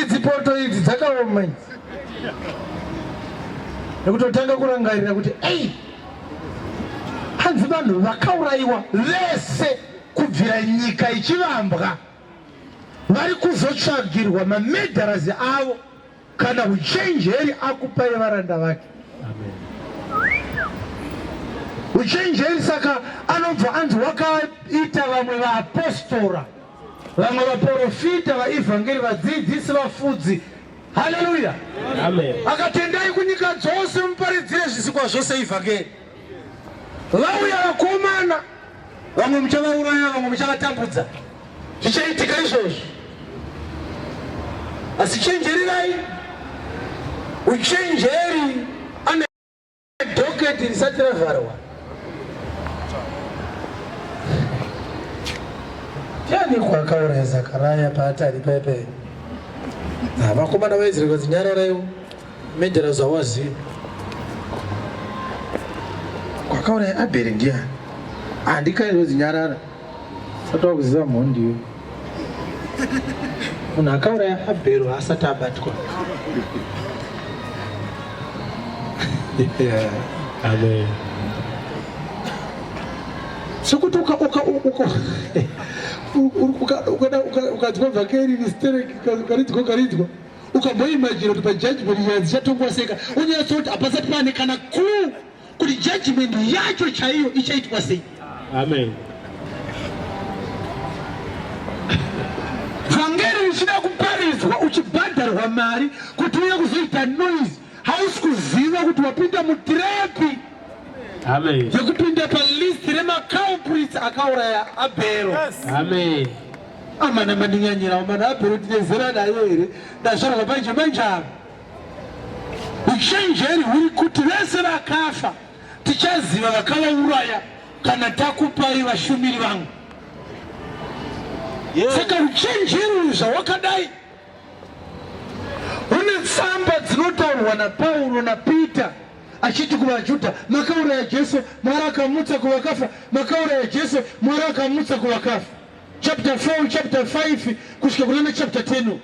Idzi poto idzi dzakaoma idzi. Nekutotanga kurangarira kuti hanzi vanhu vakaurayiwa vese kubvira nyika ichivambwa vari kuzotsvagirwa mamedharazi avo kana uchenjeri akupai varanda vake. Uchenjeri saka anobva anzi wakaita vamwe vaApostora, vamwe vaprofita, vaevhangeri, vadzidzisi, vafudzi Haleluya. Amen. Akatendai kunyika dzose muparidzire zvisikwa zvose ivhakeri. Vauya vakomana, vamwe muchavauraya, vamwe muchavatambudza. Zvichaitika izvozvo. Asi chenjerirai. Uchenjeri ane doketi risati ravharwa. Tiani kwakauraya Zakaraya paatari pepe. Vakomana vaIsraeri vazinyararayo mendera zvawaziva. Kwakauraya Abheri ndiani? Handikaini vazinyarara. Sati wakuziva mhondiyo. Munhu akauraya Abheri asati abatwa. Amen. Sokuti ukadzwa vhakeri ristereki ukaridzwa ukamboimagina kuti pajudgment iya dzichatongwa seka unyaso kuti hapasati pane kana clue kuti judgment yacho chaiyo ichaitwa sei. Amen. Vhangeri richida kuparidzwa uchibhadharwa mari kuti uye kuzoita noise, hausi kuziva kuti wapinda mutirepi. Amen. Yekupinda palist remaculprits akauraya Abheri. Amen. Amana mandinyanyira amana Abheri tinezera nayo here ndazvarwa manje manje apa. Uchenjeri huri kuti vese vakafa tichaziva vakavauraya kana takupai vashumiri vangu. Saka uchenjeri zvawakadai une tsamba dzinotaurwa naPauro naPeter achiti kuvaJudha, makauraya Jesu Mwari akamutsa kuvakafa, makauraya Jesu Mwari akamutsa kuvakafa. Chapter 4 chapter 5 kusvika kuna chapter 10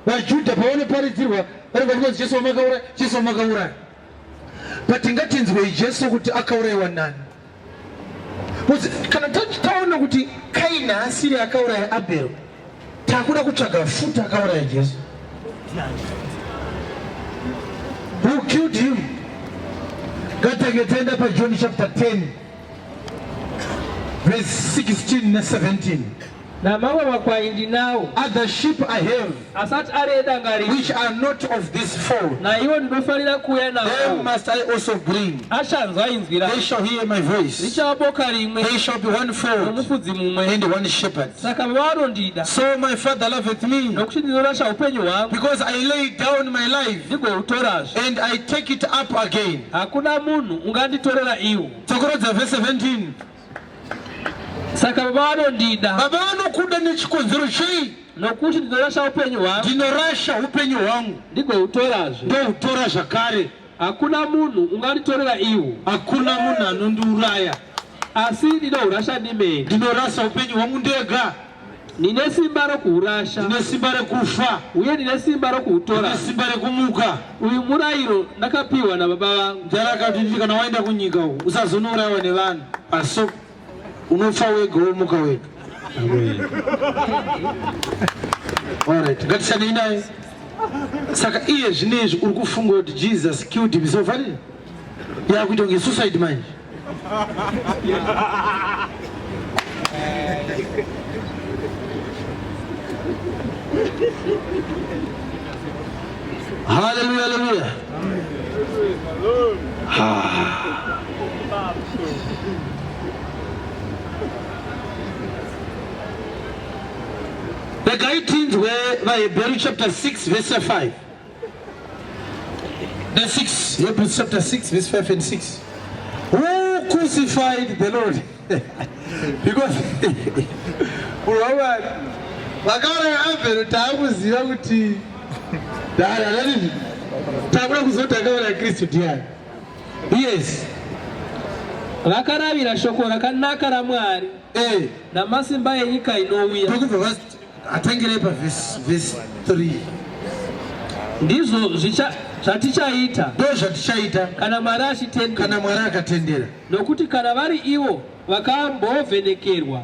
vaJudha pavanoparidzirwa vari kuti Jesu wamakauraya, Jesu wamakauraya. But ngatinzwe Jesu kuti akaurayiwa nani. Kana taona kuti Kaini asiri akauraya Abheri, takuda kutsvaga futi akauraya Jesu. Who killed him? Gataketenda pa John chapter 10 verse 16 and 17. Na mawe wakwaindi nao. Other sheep I have, asati areda ngari, which are not of this fold. na iwo ndinofanira kuya nawo. Them must I also bring. Ashanzwa inzwi They rangu. shall hear my voice. Richaboka rimwe. They shall be one fold Nomufudzi mumwe. and one shepherd. Saka vavarondida. So my Father loveth me, Nokuti ndinorasha upenyu hwangu. because I lay down my life Ndigohutorazve. and I take it up again. Hakuna munhu unganditorera iwo. Tokorodza verse 17. Saka vavarondida. Baba vanokuda nechikonzero chei? Nokuti ndinorasha upenyu hwangu. Ndinorasha upenyu hwangu Ndigohutorazve. ndohutora zvakare. Hakuna munhu unganditorera iwo. Hakuna munhu anondiuraya. Asi ndinohurasha ndimene. Ndinorasa upenyu hwangu ndega. Ndine simba rokuhurasha. Ndine simba rekufa. Uye ndine simba rokuhutora. Ndine simba rekumuka. Uyu murayiro ndakapiwa nababa vangu. Ndarakati nditi kana waenda kunyika uku usazonourayiwa nevanhu, asi unofa wega womuka wega. Alright, ngatishanei naye. Saka iye zvinezvi uri kufunga kuti Jesus killed himself, ari? Yakuita kunge suicide manje. Hallelujah, hallelujah. The guidance where by Hebrews chapter 6 verse 5. The 6, Hebrews chapter 6 verse 5 and 6. Who crucified the Lord? Because vakauraya Abheri taakuziva kuti dhararari takuda kuzoti akauraya Kristu ndiani. Yes. Vakaravira shoko rakanaka raMwari namasimba enyika inouya. Atangire pa verse 3. Ndizvo zvatichaita. Ndo zvatichaita kana Mwari achitendera. kana Mwari akatendera. Nokuti kana vari ivo vakambovhenekerwa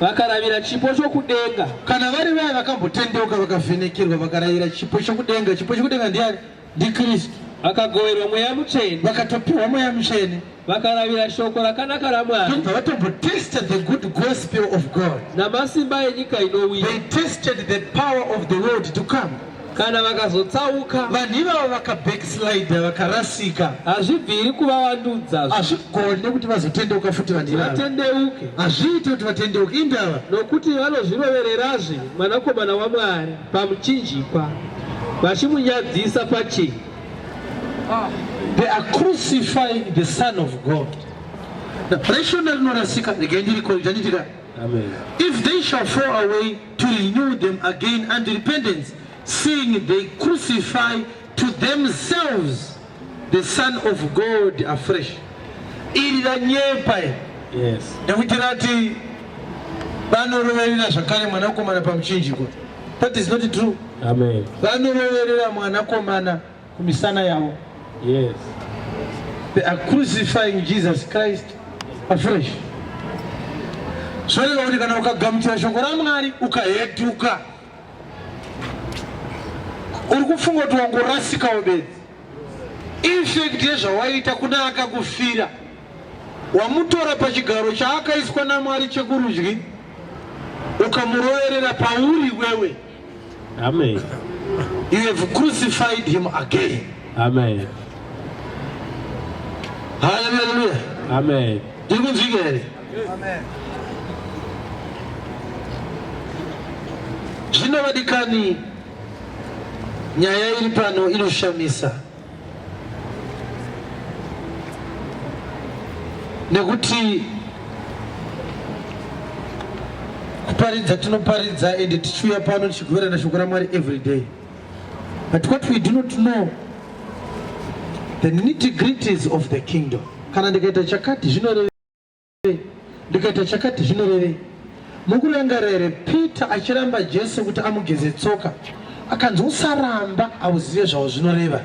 vakaravira chipo chokudenga. Kana vari vaya vakambotendeuka vakavhenekerwa vakaravira chipo chokudenga. Chipo chokudenga ndiani? NdiKristu. Vakagoverwa mweya mutsvene. Vakatopiwa mweya mutsvene. Vakaravira shoko rakanaka raMwari. Vatombo-tested the good gospel of God. Namasimba enyika inouya. They tested the power of the world to come. kana vakazotsauka vanhu ivavo vakabackslide vakarasika hazvibviri kuvavandudza hazvigone kuti vazotendeuka futi vanhu ivavo vatendeuke hazviiti kuti vatendeuke indava nokuti vanozvirovererazve mwanakomana waMwari pamuchinjikwa vachimunyadzisa pachinhu. They are crucifying the Son of God. If they shall fall away, to renew them again unto repentance, seeing they crucify to themselves the Son of God afresh. Yes. That is not true. Amen. Yes. They are crucifying Jesus Christ afresh. So when kana ukagamuchira shoko ra Mwari ukahetuka uri kufunga kuti wangorasika ubedzi. Effect yezvawaita kuna akakufira wamutora pachigaro chaakaiswa naMwari chekurudyi ukamuroverera pauri wewe. Amen. You have crucified him again. Amen. Hallelujah. Amen. Amen. Zvino vadikani, nyaya iri pano inoshamisa. Nekuti kuparidza tinoparidza ende tichiuya pano tichigowera shoko raMwari every day. But what we do not know, the nitty-gritties of the kingdom. Kana ndikaita chakati zvinoreve, ndikaita chakati zvinoreve. Mukurangarire Peter achiramba Jesu kuti amugeze tsoka, akanzi usaramba auzive zvawo zvinoreva.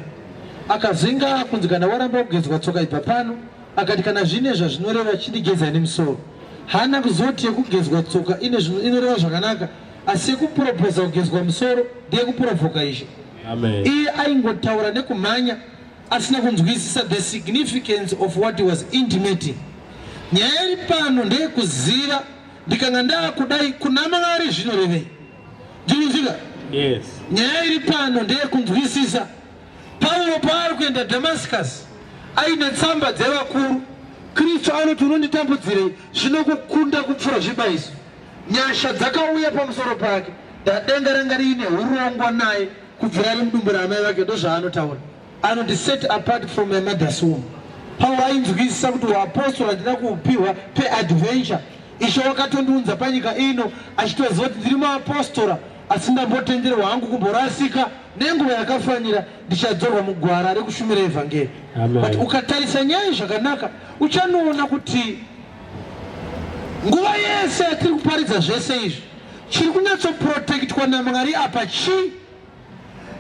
Akazenga kunzi kana waramba kugezwa tsoka ibva pano, akati kana zvine zvazvinoreva chindigeza nemusoro. Hana kuzoti yekugezwa tsoka inoreva zvakanaka, asi yekuproposa kugezwa musoro ndiye kuprovoka izvo. Amen. Iye aingotaura nekumhanya asina kunzwisisa the significance of what he was intimating. Nyaya iri pano ndeyekuziva ndikanga ndakudai kuna Mwari zvinorevei. Ndinozvika? Yes. Nyaya iri pano ndeyekunzwisisa. Paulo paari kuenda Damascus aine tsamba dzevakuru, Kristu anoti unonditambudzirei zvinokukunda kupfuura zvibayiso. Nyasha dzakauya pamusoro pake, denga ranga riine urongwa naye kubvira ari mudumbu ramai vake. Ndozvaanotaura, anoti set apart from my mother's womb. Paulo ainzwisisa kuti uapostori handina kuupiwa peadventure. Ishe wakatondiunza panyika ino achitoziva kuti ndiri muapostora asi ndambotenderwa hangu kumborasika, nenguva yakafanira ndichadzorwa mugwara rekushumira evhangeri. But ukatarisa nyaya zvakanaka uchanoona kuti nguva yese yatiri kuparidza zvese izvi chiri kunyatsoprotectwa naMwari apa chii?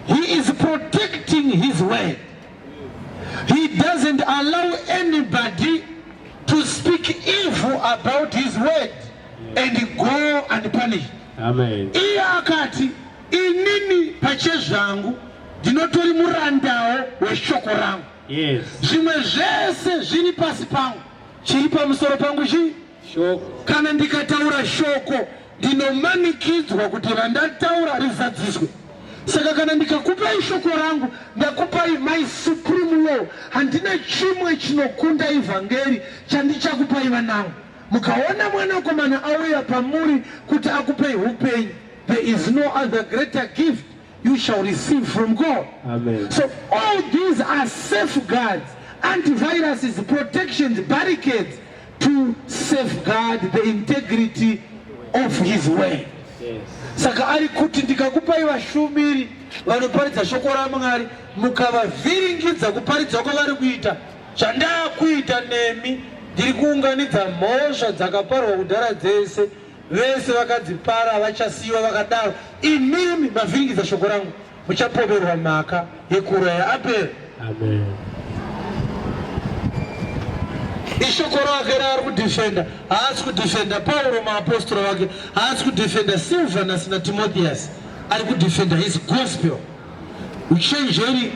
He is protecting his word. He doesn't allow anybody to speak evil about his word and go unpunished. Amen. Iye akati inini pachezvangu ndinotori murandawo weshoko rangu. Yes. Zvimwe zvese zviri pasi pangu, chiri pamusoro pangu chii? Shoko. Kana ndikataura shoko ndinomanikidzwa kuti randataura rizadziswe. Saka kana ndikakupai shoko rangu, ndakupai my supreme law, handina chimwe chinokunda evhangeri chandichakupai vanangu. Mukaona mwanakomana auya pamuri kuti akupei upenyu, there is no other greater gift you shall receive from God. Amen. So all these are safeguards, antiviruses, protections, barricades to safeguard the integrity of his way. Yes. Saka ari kuti ndikakupai vashumiri vanoparidza shoko raMwari mukavavhiringidza kuparidza kwavari kuita zvandakuita nemi, ndiri kuunganidza mhosva dzakaparwa kudhara dzese, vese vakadzipara vachasiyiwa vakadaro. Imimi mavhiringidza shoko rangu muchapoverwa mhaka yekuuraya Abheri. Amen. Ishoko rake raari kudhifenda, haasi kudhifenda Paulo muapostora wake, haasi kudhifenda Silvanus naTimotheus, ari kudhifenda his gospel. Uchenjeri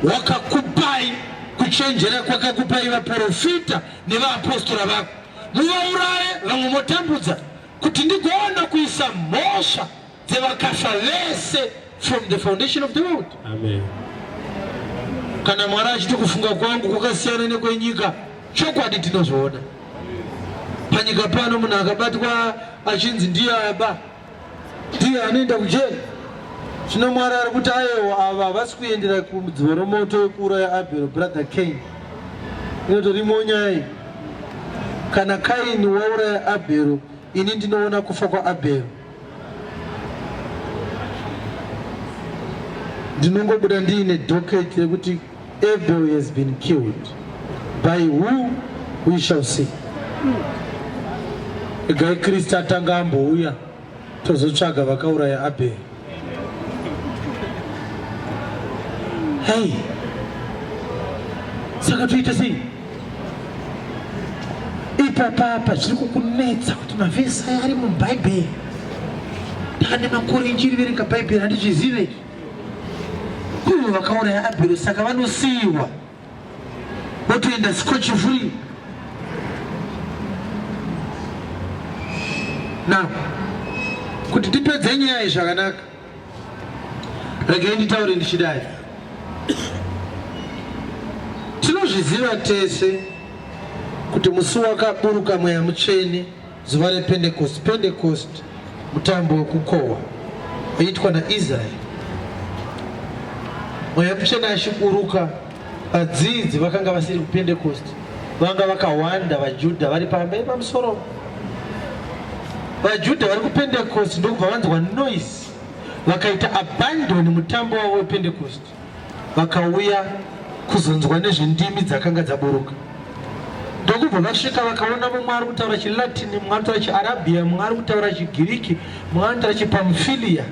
wakakupai, kuchenjera kwakakupai vaprofita nevaapostора vako, muvauraye vamwe motambudza kuti ndigoona kuisa mhosva dzevakafa vese from the foundation of the world. Amen. Kana Mwari achiti kufunga kwangu kwakasiyana nekwenyika, chokwadi tinozviona. Panyika pano munhu akabatwa achinzi ndiye aba, ndiye anoenda kujeri. Zvino Mwari ari kuti aiwa ava havasi kuendera kudziva romoto wekuuraya Abheri brother Cain. Inotorimo nyaya. Kana Kaini wauraya Abheri, ini ndinoona kufa kwaAbheri. Ndinongobuda ndiine docket yekuti Abel has been killed. By who we shall see. Egai Kristu atanga ambouya tozotsvaga vakauraya Abheri. Hey, saka toita sei? Ipapapa zviri kukunetsa kuti mavhesi aya ari mubhaibheri. Ndane makore ndichiriverenga bhaibheri handizvizive. Kuno vakauraya Abheri saka vanosiyiwa votoenda scotch free. Now, kuti tipedze nyaya zvakanaka, regai nditaure ndichidai. Tinozviziva tese kuti musi wakaburuka mweya mutsvene zuva rePentecost. Pentecost mutambo wekukohwa waitwa naIsraeri. Mweya mutsvene achiburuka, vadzidzi vakanga vasiri kuPentecost vanga vakawanda, vaJudha vari pamberi pamusoro. VaJudha vari kuPentecost ndokubva vanzwa noise, vakaita abandon mutambo wavo wePentecost, vakauya kuzonzwa nezvendimi dzakanga dzaburuka. Ndokubva vasvika vakaona mumwe ari kutaura chiLatini, mumwe ari kutaura chiArabia, mumwe ari kutaura chiGiriki, mumwe ari kutaura chiPamfilia.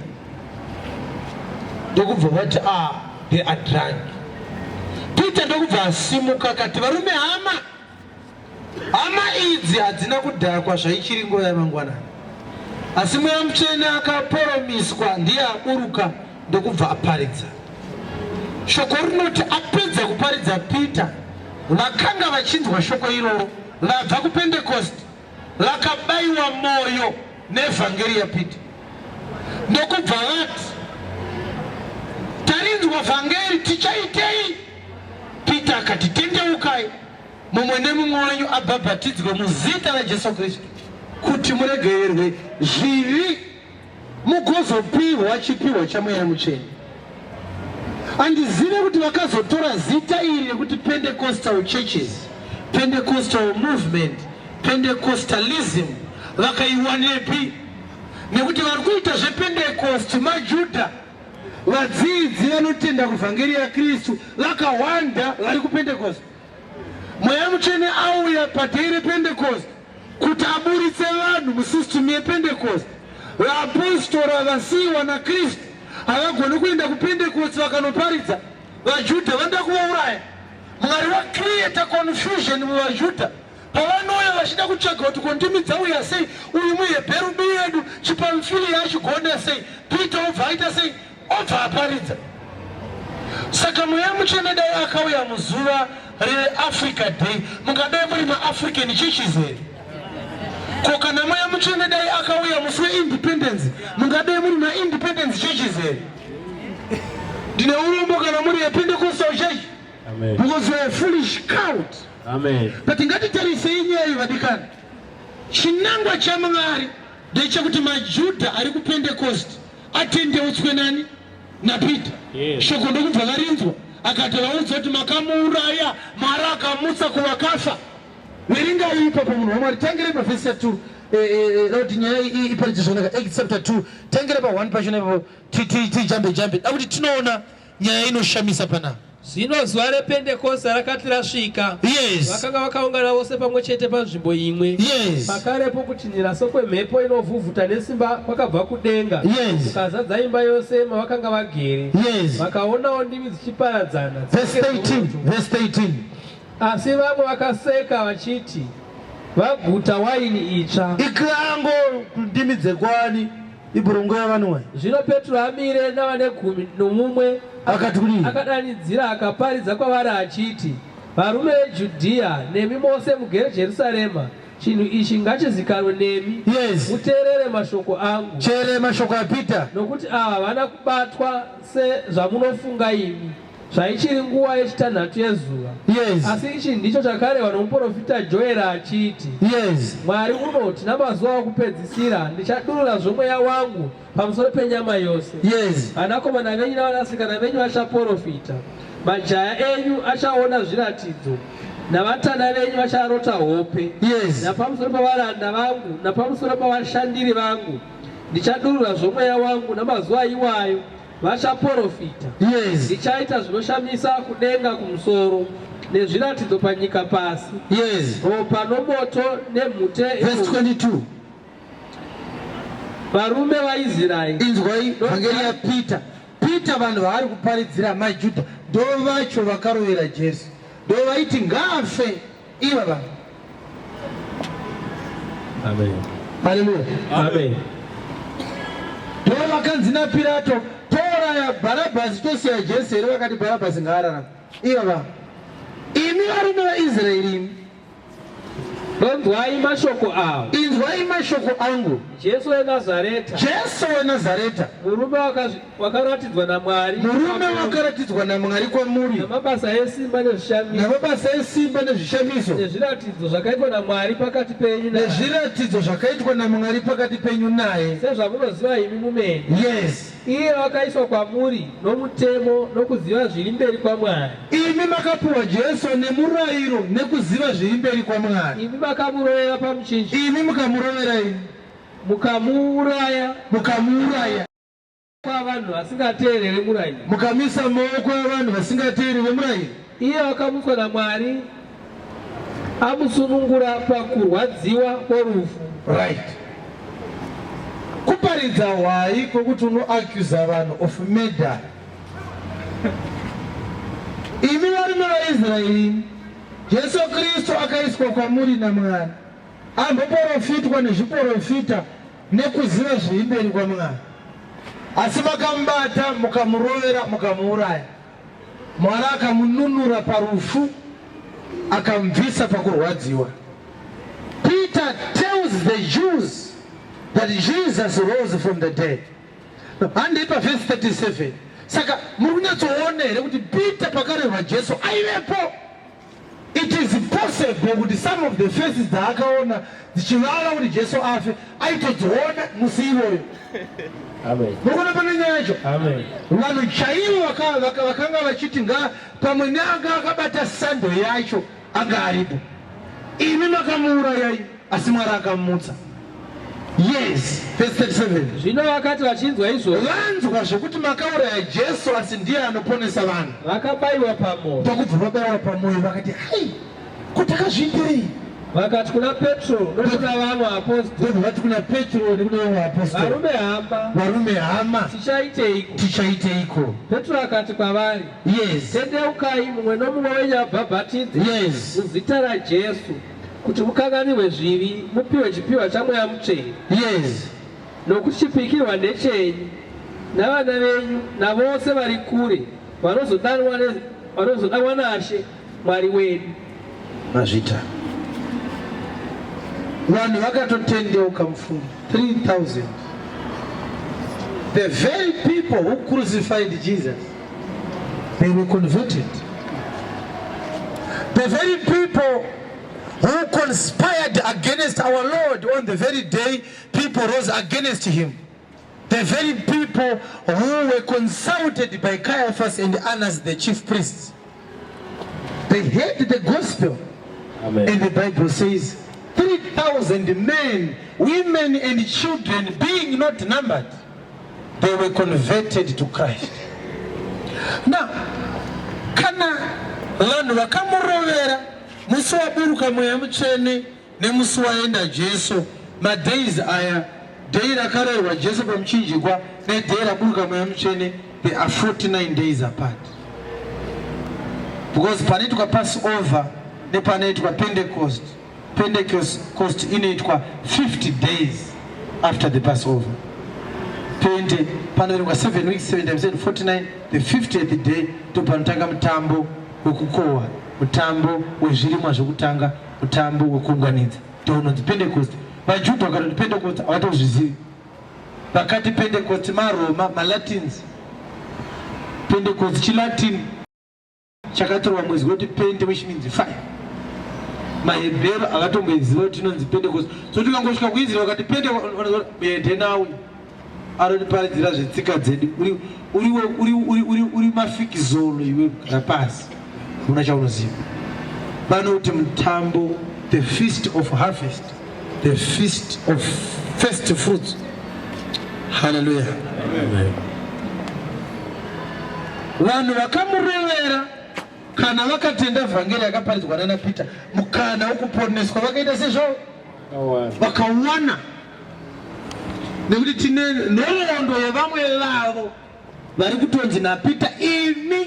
Ndokubva vati they are drunk. Peter ndokubva asimuka akati, varume hama idzi hadzina kudhakwa zvaichiri nguva yamangwanani. Asi mweya mutsvene akaporomiswa ndiye aburuka ndokubva aparidza. Shoko rinoti apedza kuparidza Peter, vakanga vachinzwa shoko iroro labva kuPentecost lakabayiwa moyo nevhangeri yaPeter. Ndokubva vati, tarinzwa vhangeri, tichaitei? Peter akati, tendeukai mumwe nemumwe wenyu abhabhatidzwe muzita raJesu Kristu kuti muregererwe zvivi, mugozopiwa chipihwa chamweya mutsvene. Andizive kuti vakazotora zita iri rekuti Pentecostal churches, Pentecostal movement, Pentecostalism, vakaiwanepi? Nekuti vari kuita zvePentecost maJudha, vadzidzi vanotenda kuvhangeri yaKristu vakawanda vari kuPentecost. Mweya mutsvene auya padei rePentecost kuti aburitse vanhu musisitemu yePentecost. Vapostora vasiyiwa naKristu havagoni kuenda kuPentecost vakanoparidza. VaJudha vanoda kuvauraya. Mwari wacreata confusion muvaJudha pavanouya vachida kutsvaga kuti kondimi dzauya sei, uyu muHebheru yedu, chiPamfilia achigonda sei, Peter obva aita sei, obva aparidza. Saka mweya mutsvene dai akauya muzuva reAfrica Day, mungadai muri maAfrican churches here. Ko kana mweya mutsvene dai akauya musi weIndependence, mungadai muri maIndependence churches here. Ndine urombo kana muri yePentecostal church. Amen. Because we are a foolish crowd. Amen. But ngatitarisei nyaya vadikani. Chinangwa chaMwari ndechekuti maJudha ari kuPentecost atendeutswe nani? naPeter. Yes. Shoko ndokubva varinzwa akati vaudza kuti makamuuraya, Mwari akamutsa kuvakafa. Verenga ipapo munhu waMwari, tangire pavhesi 2 kuti nyaya iparidze zvakanaka. Acts chapter 2 tangire pa1 pacho ipapo tijambe akuti tinoona nyaya inoshamisa panapa. Zvino zuva rePentecost rakati rasvika, Yes. vakanga vakaungana vose pamwe chete panzvimbo imwe. Yes. Pakarepo kutinhira sokwemhepo inovhuvhuta nesimba kwakabva kudenga, Yes. kukazadza imba yose mavakanga vagere. Yes. Vakaonawo ndimi dzichiparadzana. Verse 13. Asi vamwe vakaseka vachiti, vaguta waini itsva. Ikrango ndimi dzekwani iburongo yavanhu wayi. Zvino Petro amire navane 11 Akati kudini? akadanidzira akaparidza kwavari achiti, varume veJudhea nemi mose mugere Jerusarema chinhu ichi ngachizikanwe nemi. Yes. Muteerere mashoko angu. Teerere mashoko aPeter. Nokuti ava vana kubatwa sezvamunofunga imi zvaichiri nguva yechitanhatu yezuva. Yes. Asi ichi ndicho chakarehwa nomuprofita Joeri achiti, Yes. Mwari unoti, namazuva okupedzisira ndichadurura zvomweya wangu pamusoro penyama yose. Yes. Vanakomana venyu navanasikana venyu vachaprofita, majaya enyu achaona zviratidzo, navatana venyu vacharota hope. Yes. Napamusoro pavaranda vangu napamusoro pavashandiri vangu ndichadurura zvomweya wangu, namazuva iwayo vachaprofita. Yes. Ndichaita zvinoshamisa kudenga kumusoro nezviratidzo panyika pasi. Yes. Ropa nomoto nemhute. Verse 22. Varume vaIsraeri, Inzwai vhangeri yaPeter. Peter vanhu vaari kuparidzira maJudha ndo vacho vakarovera Jesu, ndo vaiti ngafe iva vanhu. Amen. Haleluya. Amen. Ndo vakanzi naPirato, toraya Bharabhasi tosiya Jesu here. Vakati Bharabhasi ngaararame. Iva vanhu. Imi varume vaIsraeri imi, Inzwai mashoko avo. inzwai mashoko angu. Jesu weNazareta, Jesu weNazareta, murume wakaratidzwa naMwari, murume wakaratidzwa naMwari kwamuri, namabasa esimba nezvishamiso, namabasa esimba nezvishamiso, nezviratidzo zvakaitwa naMwari pakati penyu naye, nezviratidzo zvakaitwa naMwari pakati penyu naye. sezvamunoziva imi mumene. Yes. Iye wakaiswa kwamuri nomutemo nokuziva zviri mberi kwaMwari. Imi makapiwa Jesu nemurayiro nekuziva zviri mberi kwaMwari. Imi makamurovera pamuchinjikwa, Imi mukamurovera imi, mukamuuraya mukamuuraya, kwavanhu vasingateereri murayiro. mukamisa maoko avanhu vasingateerere murayiro. Iye wakamutswa naMwari amusunungura pakurwadziwa kworufu. Right. Kuparidza hwai kwokuti unoacuza vanhu of murder. Imi varume vaIsraeri, Jesu Kristu akaiswa kwamuri naMwari, amboprofitwa nezviprofita nekuziva zviri mberi kwaMwari. Asi makamubata, mukamurovera, mukamuuraya. Mwari akamununura parufu, akamubvisa pakurwadziwa. Peter tells the Jews that Jesus rose from the dead. Handi pa verse 37. Saka muri kunyatsoona here kuti Peter pakarehwa Jesu aivepo. It is possible kuti some of the faces dzaakaona dzichivava kuti Jesu afe aitodziona musi iwoyo. Amen. Mukona pane nyaya yacho. Amen. Vanhu chaivo vakanga vachiti nga pamwe neanga akabata sando yacho anga aripo. Imi makamuurayai asi Mwari akamumutsa. Yes. Verse 37. Zvino vakati vachinzwa izvozvo, Vanzwa zvokuti makauraya Jesu asi ndiye anoponesa vanhu, vakabayiwa pamoyo. pakubva vabayiwa pamoyo vakati hai, kuti akazviitirei? Vakati kuna Petro nokuna vamwe vapostori, Ndobva vati kuna Petro nekuna vamwe vapostori, varume hamba, varume hama, tichaiteiko? tichaiteiko? Petro akati kwavari, Yes. tendeukai mumwe nomumwe wenyu abhabhatidze Yes. muzita raJesu kuti mukanganirwe zvivi, mupiwe chipiwa chamweya mutsvene. Yes. Nokuti chipikirwa ndechenyu navana venyu navose vari kure vanozodanwa naShe Mwari wedu. Mazvita. Vanhu vakatotendeuka mufungo 3,000. The very people who crucified Jesus, they were converted. The very people who conspired against our Lord on the very day people rose against him, the very people who were consulted by Caiaphas and Annas, the chief priests, they heard the gospel. Amen. And the Bible says 3,000 men, women and children, being not numbered, they were converted to Christ. Now, kana vanhu vakamurovera musi waburuka mweya mutsvene nemusi waenda Jesu, madays aya, dei rakarayirwa Jesu pamuchinjikwa nedei raburuka mweya mutsvene, they are 49 days apart. Because panoitwa Passover nepanoitwa Pentecost, Pentecost inoitwa 50 days after the Passover. Panoverengwa 7 weeks, 7 times 7, 49. The 50th day topanotanga mutambo wekukohwa, mutambo wezvirimwa zvokutanga, mutambo wekuunganidza. ndounonzi Pentecost. VaJudha vakati Pentecost havatozvizivi. Vakati Pentecost maRoma, maLatins. Pentecost chiLatin chakatorwa mwezi kuti pente which means fire. MaHebheru akatomboziva kuti inonzi Pentecost. So tikangosvika kuIsrael vakati Pentecost bende nawe anotiparidzira zvetsika dzedu. Uri mafikizolo iwe rapasi. Una chaunoziva. Vanoti mutambo, the feast of harvest, the feast of first fruits. Hallelujah. Amen. Vanhu vakamurevera kana vakatenda vhangeri yakaparidzwa nana Peter mukana wokuponeswa vakaita sezvo vakawana nekuti tine nhoroondo yevamwe vavo vari kutonzi naPeter imi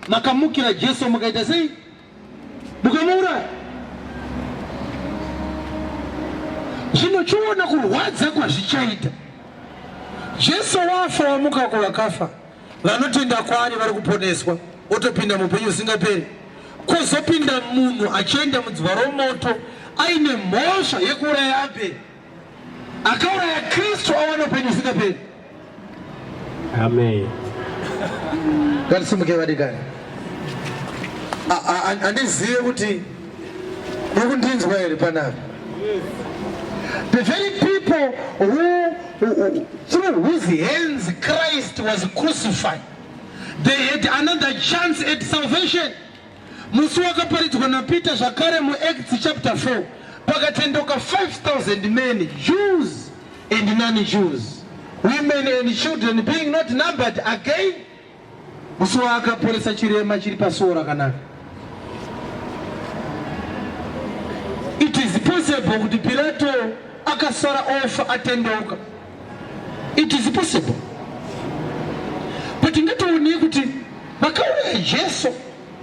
makamukira Jesu mukaita sei mukamuuraya. Zvino chiona kurwadza kwazvichaita. Jesu wafa wamuka kuvakafa, vanotenda kwaari vari kuponeswa, otopinda mupenyu usingaperi. Kwozopinda munhu achienda mudziva romoto aine mhosva yekuuraya Abheri, akauraya Kristu awana upenyu usingaperi. Amen. Ngatisimuke vadikani. Handizive kuti muri kundinzwa here panapa. The very people through whose hands Christ was crucified, they had another chance at salvation. Musi wakaparidzwa naPeter zvakare muActs chapter 4 pakatendoka 5,000 men, Jews and non-Jews, women and children being not numbered again. Musi wakaporesa chirema chiri pasuo rakanaka. It is possible kuti Pilato akasara ofa atendoka. It is possible. But ngatione kuti vakauraya Jesu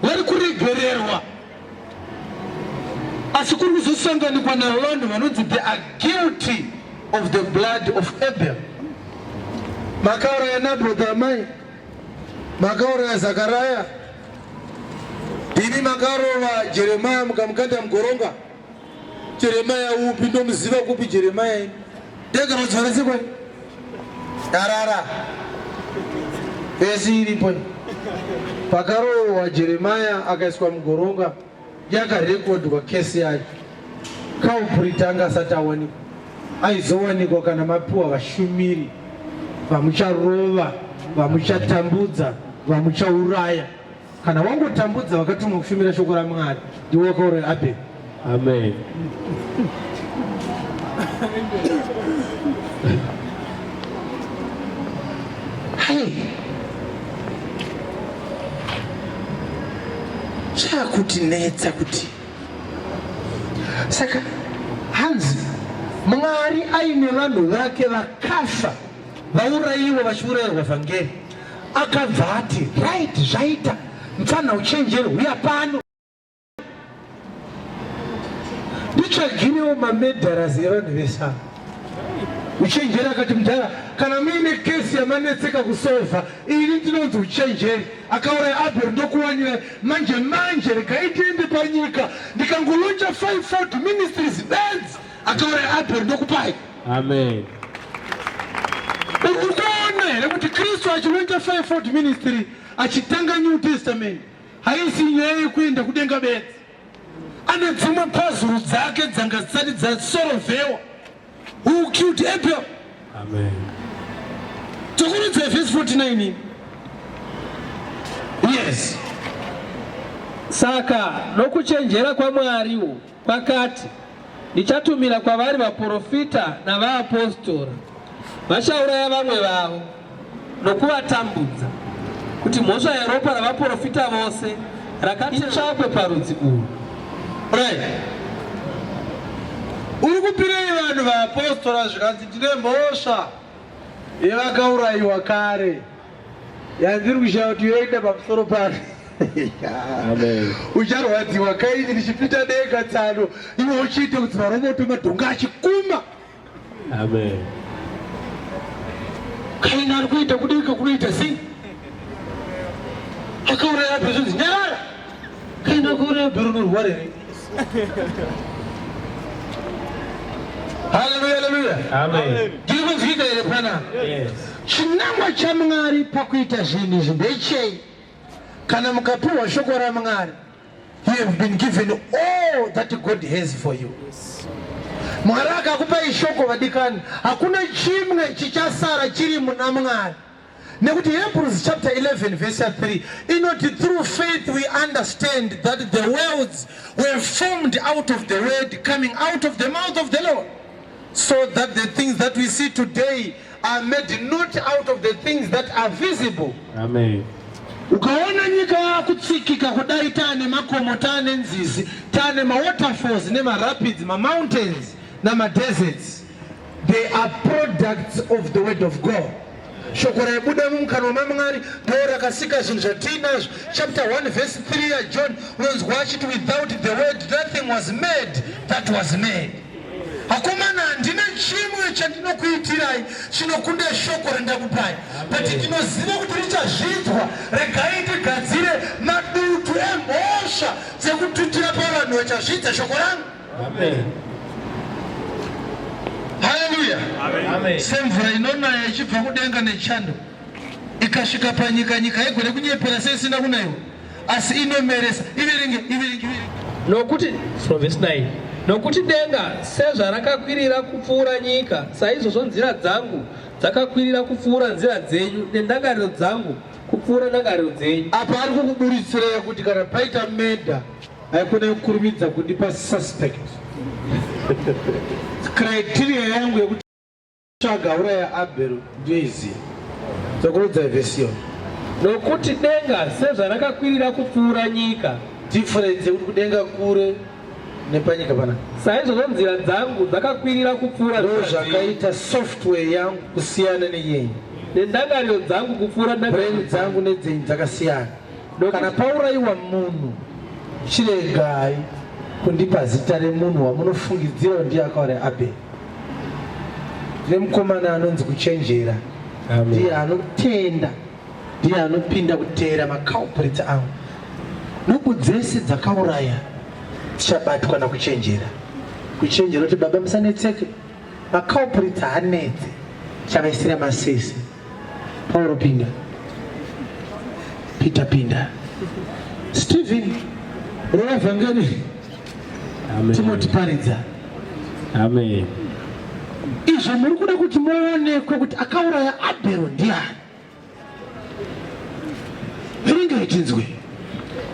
vari kuregererwa. Asi kuri kuzosanganikwa navanhu vanonzi they are guilty of the blood of Abel. Makauraya naBrother Amai, makauraya Zakaraya, ndini makarova Jeremiah mukamukanda mugoronga. Jeremiah upi ndomuziva kupi Jeremiah ndeganodzvaresekwa darara vesi iripo pakarohwa Jeremiah akaiswa mugoronga yakarekodwa kesi yacho. Kaupurita anga asati awanikwa, aizowanikwa kana mapiwa vashumiri vamucharova, vamuchatambudza, vamuchauraya. Kana wangotambudza vakatumwa kushumira shoko raMwari ndiwe wakauraya Abheri. Amen. Hey. Chakutinetsa kuti saka hanzi Mwari aine vanhu vake vakafa vaurayiwa vachiurayirwa vhangeri, akabva ati right zvaita mfana uchenjeri uya pano ndichaginewo mamedharazi evanhu vesava. Uchenjeri akati mudhara kana muine kesi yamanetseka kusova ini ndinonzi uchenjeri akauraya Abheri ndokuwanira manje regai tiende panyika ndikangolonja 540 ministries beds akauraya Abheri ndokupai. Amen. Ukuona here kuti Kristu achilonja 540 ministry achitanga New Testament haisi nyaya yekuenda kudenga bedzi. Ane dzimwe pazuru dzake dzanga dzisati dzasorovhewa. Who killed Abel? Amen. Tokuridza verse 49. Yes. Saka nokuchenjera kwaMwariwo kwakati ndichatumira kwavari vaprofita navaapostora vachauraya vamwe vavo nokuvatambudza kuti mhosva yeropa ravaprofita vose rakati tsvakwe parudzi urwu. Right. Uri kupirei vanhu vaapostora zvikanzi tine mhosva yevakaurayiwa kare yandiri kushaya kuti yoenda pamusoro pano. Amen. Ucharwadziwa Kaini ndichipita deka tsano iwe uchiite kudziva romoto madhonga achikuma. Amen. Kaini ari kuita kudeka kunoita sei? Akauraya Abheri zvonzi nyarara. Kaini akauraya Abheri unorwara here. Haleluya, haleluya. Amen. Tiri kunzwika here pana. Yes. Chinangwa cha Mwari pakuita zvinhu izvi ndechei? Kana mukapiwa shoko raMwari, you have been given all that God has for you. Mwari akakupai shoko vadikani, hakuna chimwe chichasara chiri muna Mwari. Nekuti Hebrews chapter 11 verse 3 inoti through faith we understand that the worlds were formed out of the word coming out of the mouth of the Lord, so that the things that we see today are made not out of the things that are visible. Amen. Ukaona nyika kutsikika kudai tane makomo tane nzizi tane ma waterfalls ne ma rapids ma mountains na ma deserts, they are products of the word of God. Shokora ibuda mumkano mamngari dora kasika zvinhu zvatinazvo. Chapter 1 verse 3 ya John unonzwa achiti without the word nothing was made that was made. Hakomana ndine chimwe chandinokuitirai chinokunda shoko randakupai, but ndinoziva kuti richazvidzwa. Regai ndigadzire madutu emhosva dzekututira pavanhu vachazvidza shoko rangu. Amen. Haleluya. Amen. Semvura inonaya ichibva kudenga nechando ikasvika panyika, nyika haigone kunyepera seisina kunaiwa, asi inomeresa. Iverenge. Nokuti from verse 9. Nokuti denga sezvarakakwirira kupfuura nyika, saizvozvo nzira dzangu dzakakwirira kupfuura nzira dzenyu, nendangariro dzangu kupfuura ndangariro dzenyu. Apa ari kukuburitsira kuti kana paita medha haikona kukurumidza kundipa suspect. Criteria yangu yekuti tsvaga uraya Abel ndoiziva. Tokurudza vesiyo. Nokuti denga sezvarakakwirira kupfuura nyika. Difference yekuti kudenga kure nepanyika pana. Saizvozvo nzira dzangu dzakakwirira kupfuura ndo zvakaita software yangu kusiyana neyenyu, nendangariro dzangu kupfuura brain dzangu nedzenyu dzakasiyana. Kana paurayiwa munhu, chiregai kundipa zita remunhu wamunofungidzira ndiye akauraya Abel. Ndine mukomana anonzi kuchenjera, ndiye anotenda, ndiye anopinda kuteera maculprits angu. Nhubu dzese dzakauraya tichabatwa nakuchenjera. Kuchenjera kuti baba musanetseke, maculprits haanetse, chavaisira masese. Paulo pinda, Peter pinda, Stephen rova vhangani, Timothy paridza. Amen. Izvo muri kuda kuti muonekwe kuti akauraya Abel ndiani. Verengai tinzwe.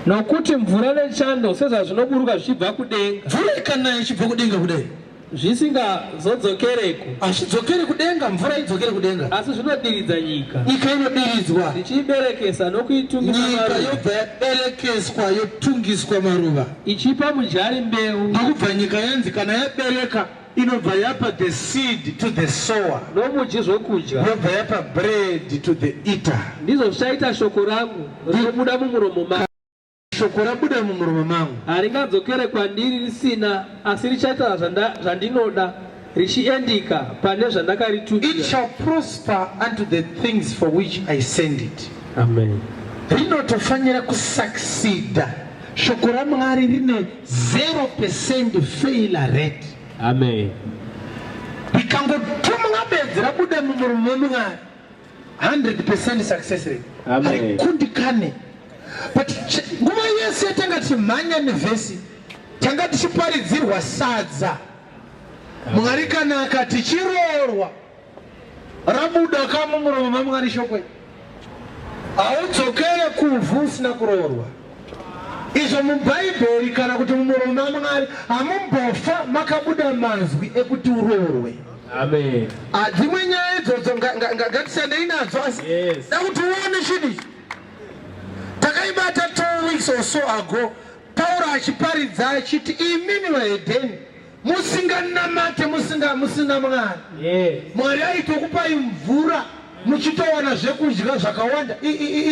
Nokuti mvura nechando sezvazvinoburuka zvichibva kudenga. Mvura ikanaya ichibva kudenga kudai, zvisingazodzokereko. Hachidzokeri kudenga, mvura idzokere kudenga, asi zvinodiridza nyika. nyika inodiridzwa. Ichiberekesa nokuitungisa Nyika maruva. yobva yaberekeswa yotungiswa maruva. Ichipa mujari mbeu. Ndokubva nyika yanzi kana yabereka inobva yapa the seed to the sower, Nomudyi zvokudya. yobva yapa bread to the eater. Ndizvo zvichaita shoko rangu rinobuda mumuromo mangu. Shoko rabuda mumuromo mangu Haringadzokere kwandiri risina, asi richaita zvandinoda, richiendika pane it zvandakaritumira. shall prosper unto the things for which I send it. Amen. Rinotofanira kusucceeda. Shoko raMwari rine 0% failure rate. Amen. Rikangotumwa bedzi rabuda mumuromo waMwari 100% success rate. Amen. Harikundikane. But nguva yese yatanga tichimhanya nevhesi tanga tichiparidzirwa sadza. Mwari kana akati chiroorwa rabuda kamumuromo maMwari shoko, haudzokere kuvhu usina kuroorwa. Izvo mubhaibheri kana kuti mumuromo maMwari hamumbofa makabuda manzwi ekuti uroorwe. Amen. Dzimwe nyaya idzodzo ngatisandei nadzo, asi dakuti uone chinhu. Takaibata 2 weeks or so ago, Paulo achiparidza achiti imini vaHedheni musinganamate musina Mwari. Mwari aitokupai mvura muchitowana zvekudya zvakawanda.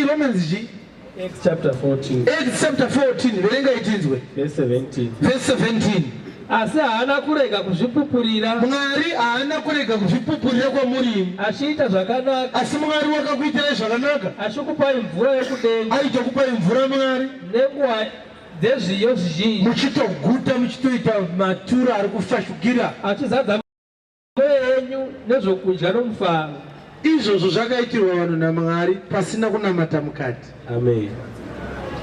Romans G Acts chapter 14. Acts chapter 14 verenga itinzwe Verse 17. verse 17. Asi haana kurega kuzvipupurira. Mwari haana kurega kuzvipupurira kwamuri, Achiita zvakanaka. asi Mwari wakakuitirai zvakanaka. Achikupai mvura yokudenga. Aitokupai mvura Mwari Nenguva dzezviyo zvizhinji. muchitoguta muchitoita matura ari kufashukira. Achizadza nezvokudya nomufaro. Izvozvo zvakaitirwa vanhu naMwari pasina kunamata mukati. Amen.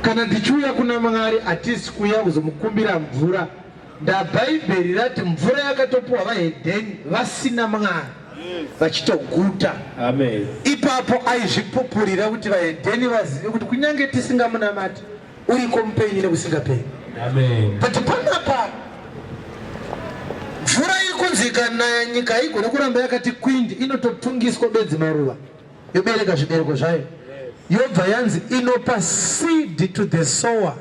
Kana tichiuya kuna Mwari hatisi kuuya kuzomukumbira mvura. NdaBhaibheri rati mvura yakatopiwa vahedheni vasina Mwari vachitoguta. Amen. Ipapo aizvipupurira kuti vahedheni vazive kuti kunyange tisingamunamati uriko mupenyu nekusingapenyu. Amen. But panapa mvura ikunzi ikanaya nyika igone kuramba yakati kwindi inototungiswa bedzi maruva yobereka zvibereko zvayo. Yobva yanzi inopa seed to the sower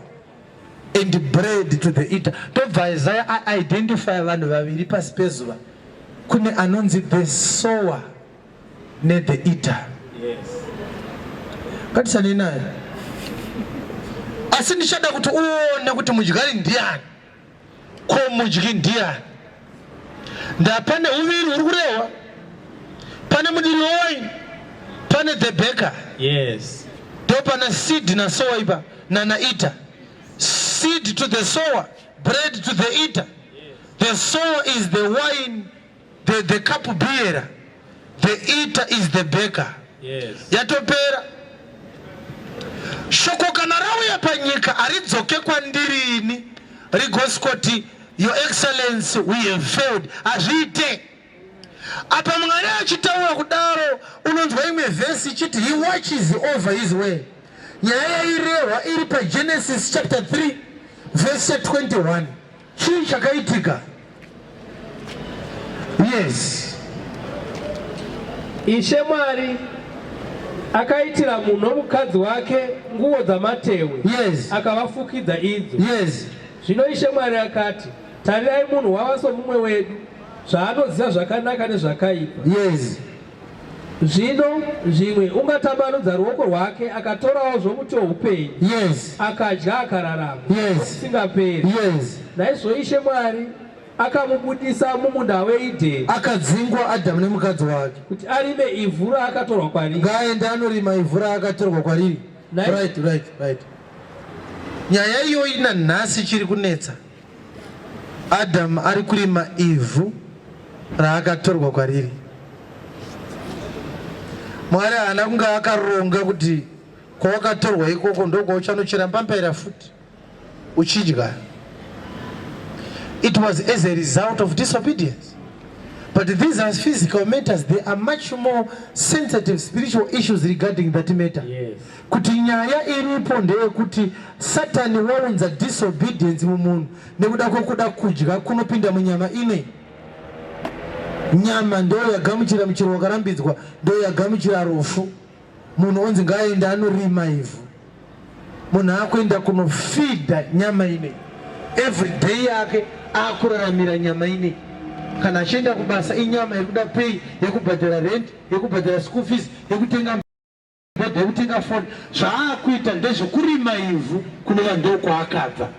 and bread to the eater. Tobva Isaiah identify vanhu vaviri pasi pezuva. Kune anonzi the sower ne the eater. Yes. Katisani naye. Asi ndichada kuti uone kuti mudyari ndiani. Ko mudyi ndiani. Ndapane uviri uri kurehwa. Pane mudiri wine. Pane the baker. Yes. Dopana seed na sower ipa na eater. Seed to the sower, bread to the eater. Yes. The sower is the wine, the cup bearer. The eater is the baker. Yes. Yatopera. Shoko kana rauya panyika aridzoke kwandirini rigoskoti Your Excellency, we have failed. Azviite. Apa Mwari achitaura kudaro unonzwa imwe vhesi ichiti he watches over his way. Nyaya irehwa iri pa Genesis chapter 3 verse 21. Chii chakaitika? Yes. Ishe Mwari akaitira munhu nomukadzi wake nguo dzamatewe. Yes. Akavafukidza idzo. Yes. Zvino Ishe Mwari akati, tarirai munhu wava somumwe wedu, zvaanoziva zvakanaka nezvakaipa. Yes. Zvino zvimwe ungatambanudza ruoko rwake akatorawo zvomuti woupenyu. Yes. Akadya akararama. Yes. Kusingaperi. Yes. Naizvo Ishe Mwari akamubudisa mumunda weEdheni. Akadzingwa Adamu nemukadzi wake kuti arime ivhu raakatorwa kwariri. Ngaende anorima ivhu raakatorwa kwariri. Right. Nyaya iyo ina nhasi chiri kunetsa. Adamu ari kurima ivhu raakatorwa kwariri. Mwari haana kunge akaronga kuti kwawakatorwa ikoko ndokwauchanochirambambaira futi uchidya. It was as a result of disobedience. But these are physical matters. They are much more sensitive spiritual issues regarding that matter. Yes. Kuti nyaya iripo ndeye kuti Satani waunza disobedience mumunhu nekuda kwokuda kudya kunopinda munyama ine. Nyama ndo yagamuchira muchero wakarambidzwa, ndo yagamuchira rufu. Munhu onzi ngaende anorima ivhu. Munhu akuenda kunofida nyama ine. Every day yake akuraramira nyama ine. Kana achienda kubasa inyama yekuda pay, yekubhadhara rent, yekubhadhara school fees, yekutenga yekutenga phone. Zvaakuita ndezvokurima ivhu kunova ndo kwaakabva.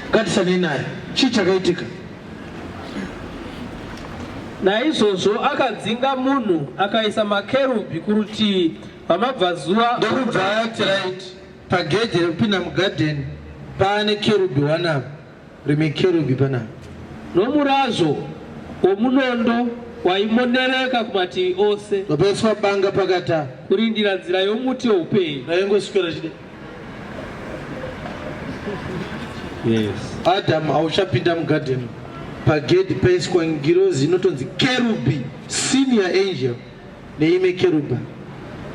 Ngatisane naye. Chii chakaitika? Naizvozvo akadzinga munhu akaisa makerubhi kurutivi rwamabvazuva. Ndokubva ati right pagedhi rekupinda mugadheni pane kerubhi wanapo, rime kerubhi panapo. Nomurazvo womunondo waimonereka kumativi ose. Wakaiswa banga pakata kurindira nzira yomuti woupenyu. raingoswera chide. Yes. Adamu hauchapinda mugadheni. Pagedhi paiswa ngirozi inotonzi kerubhi, senior angel neimwe kerubha.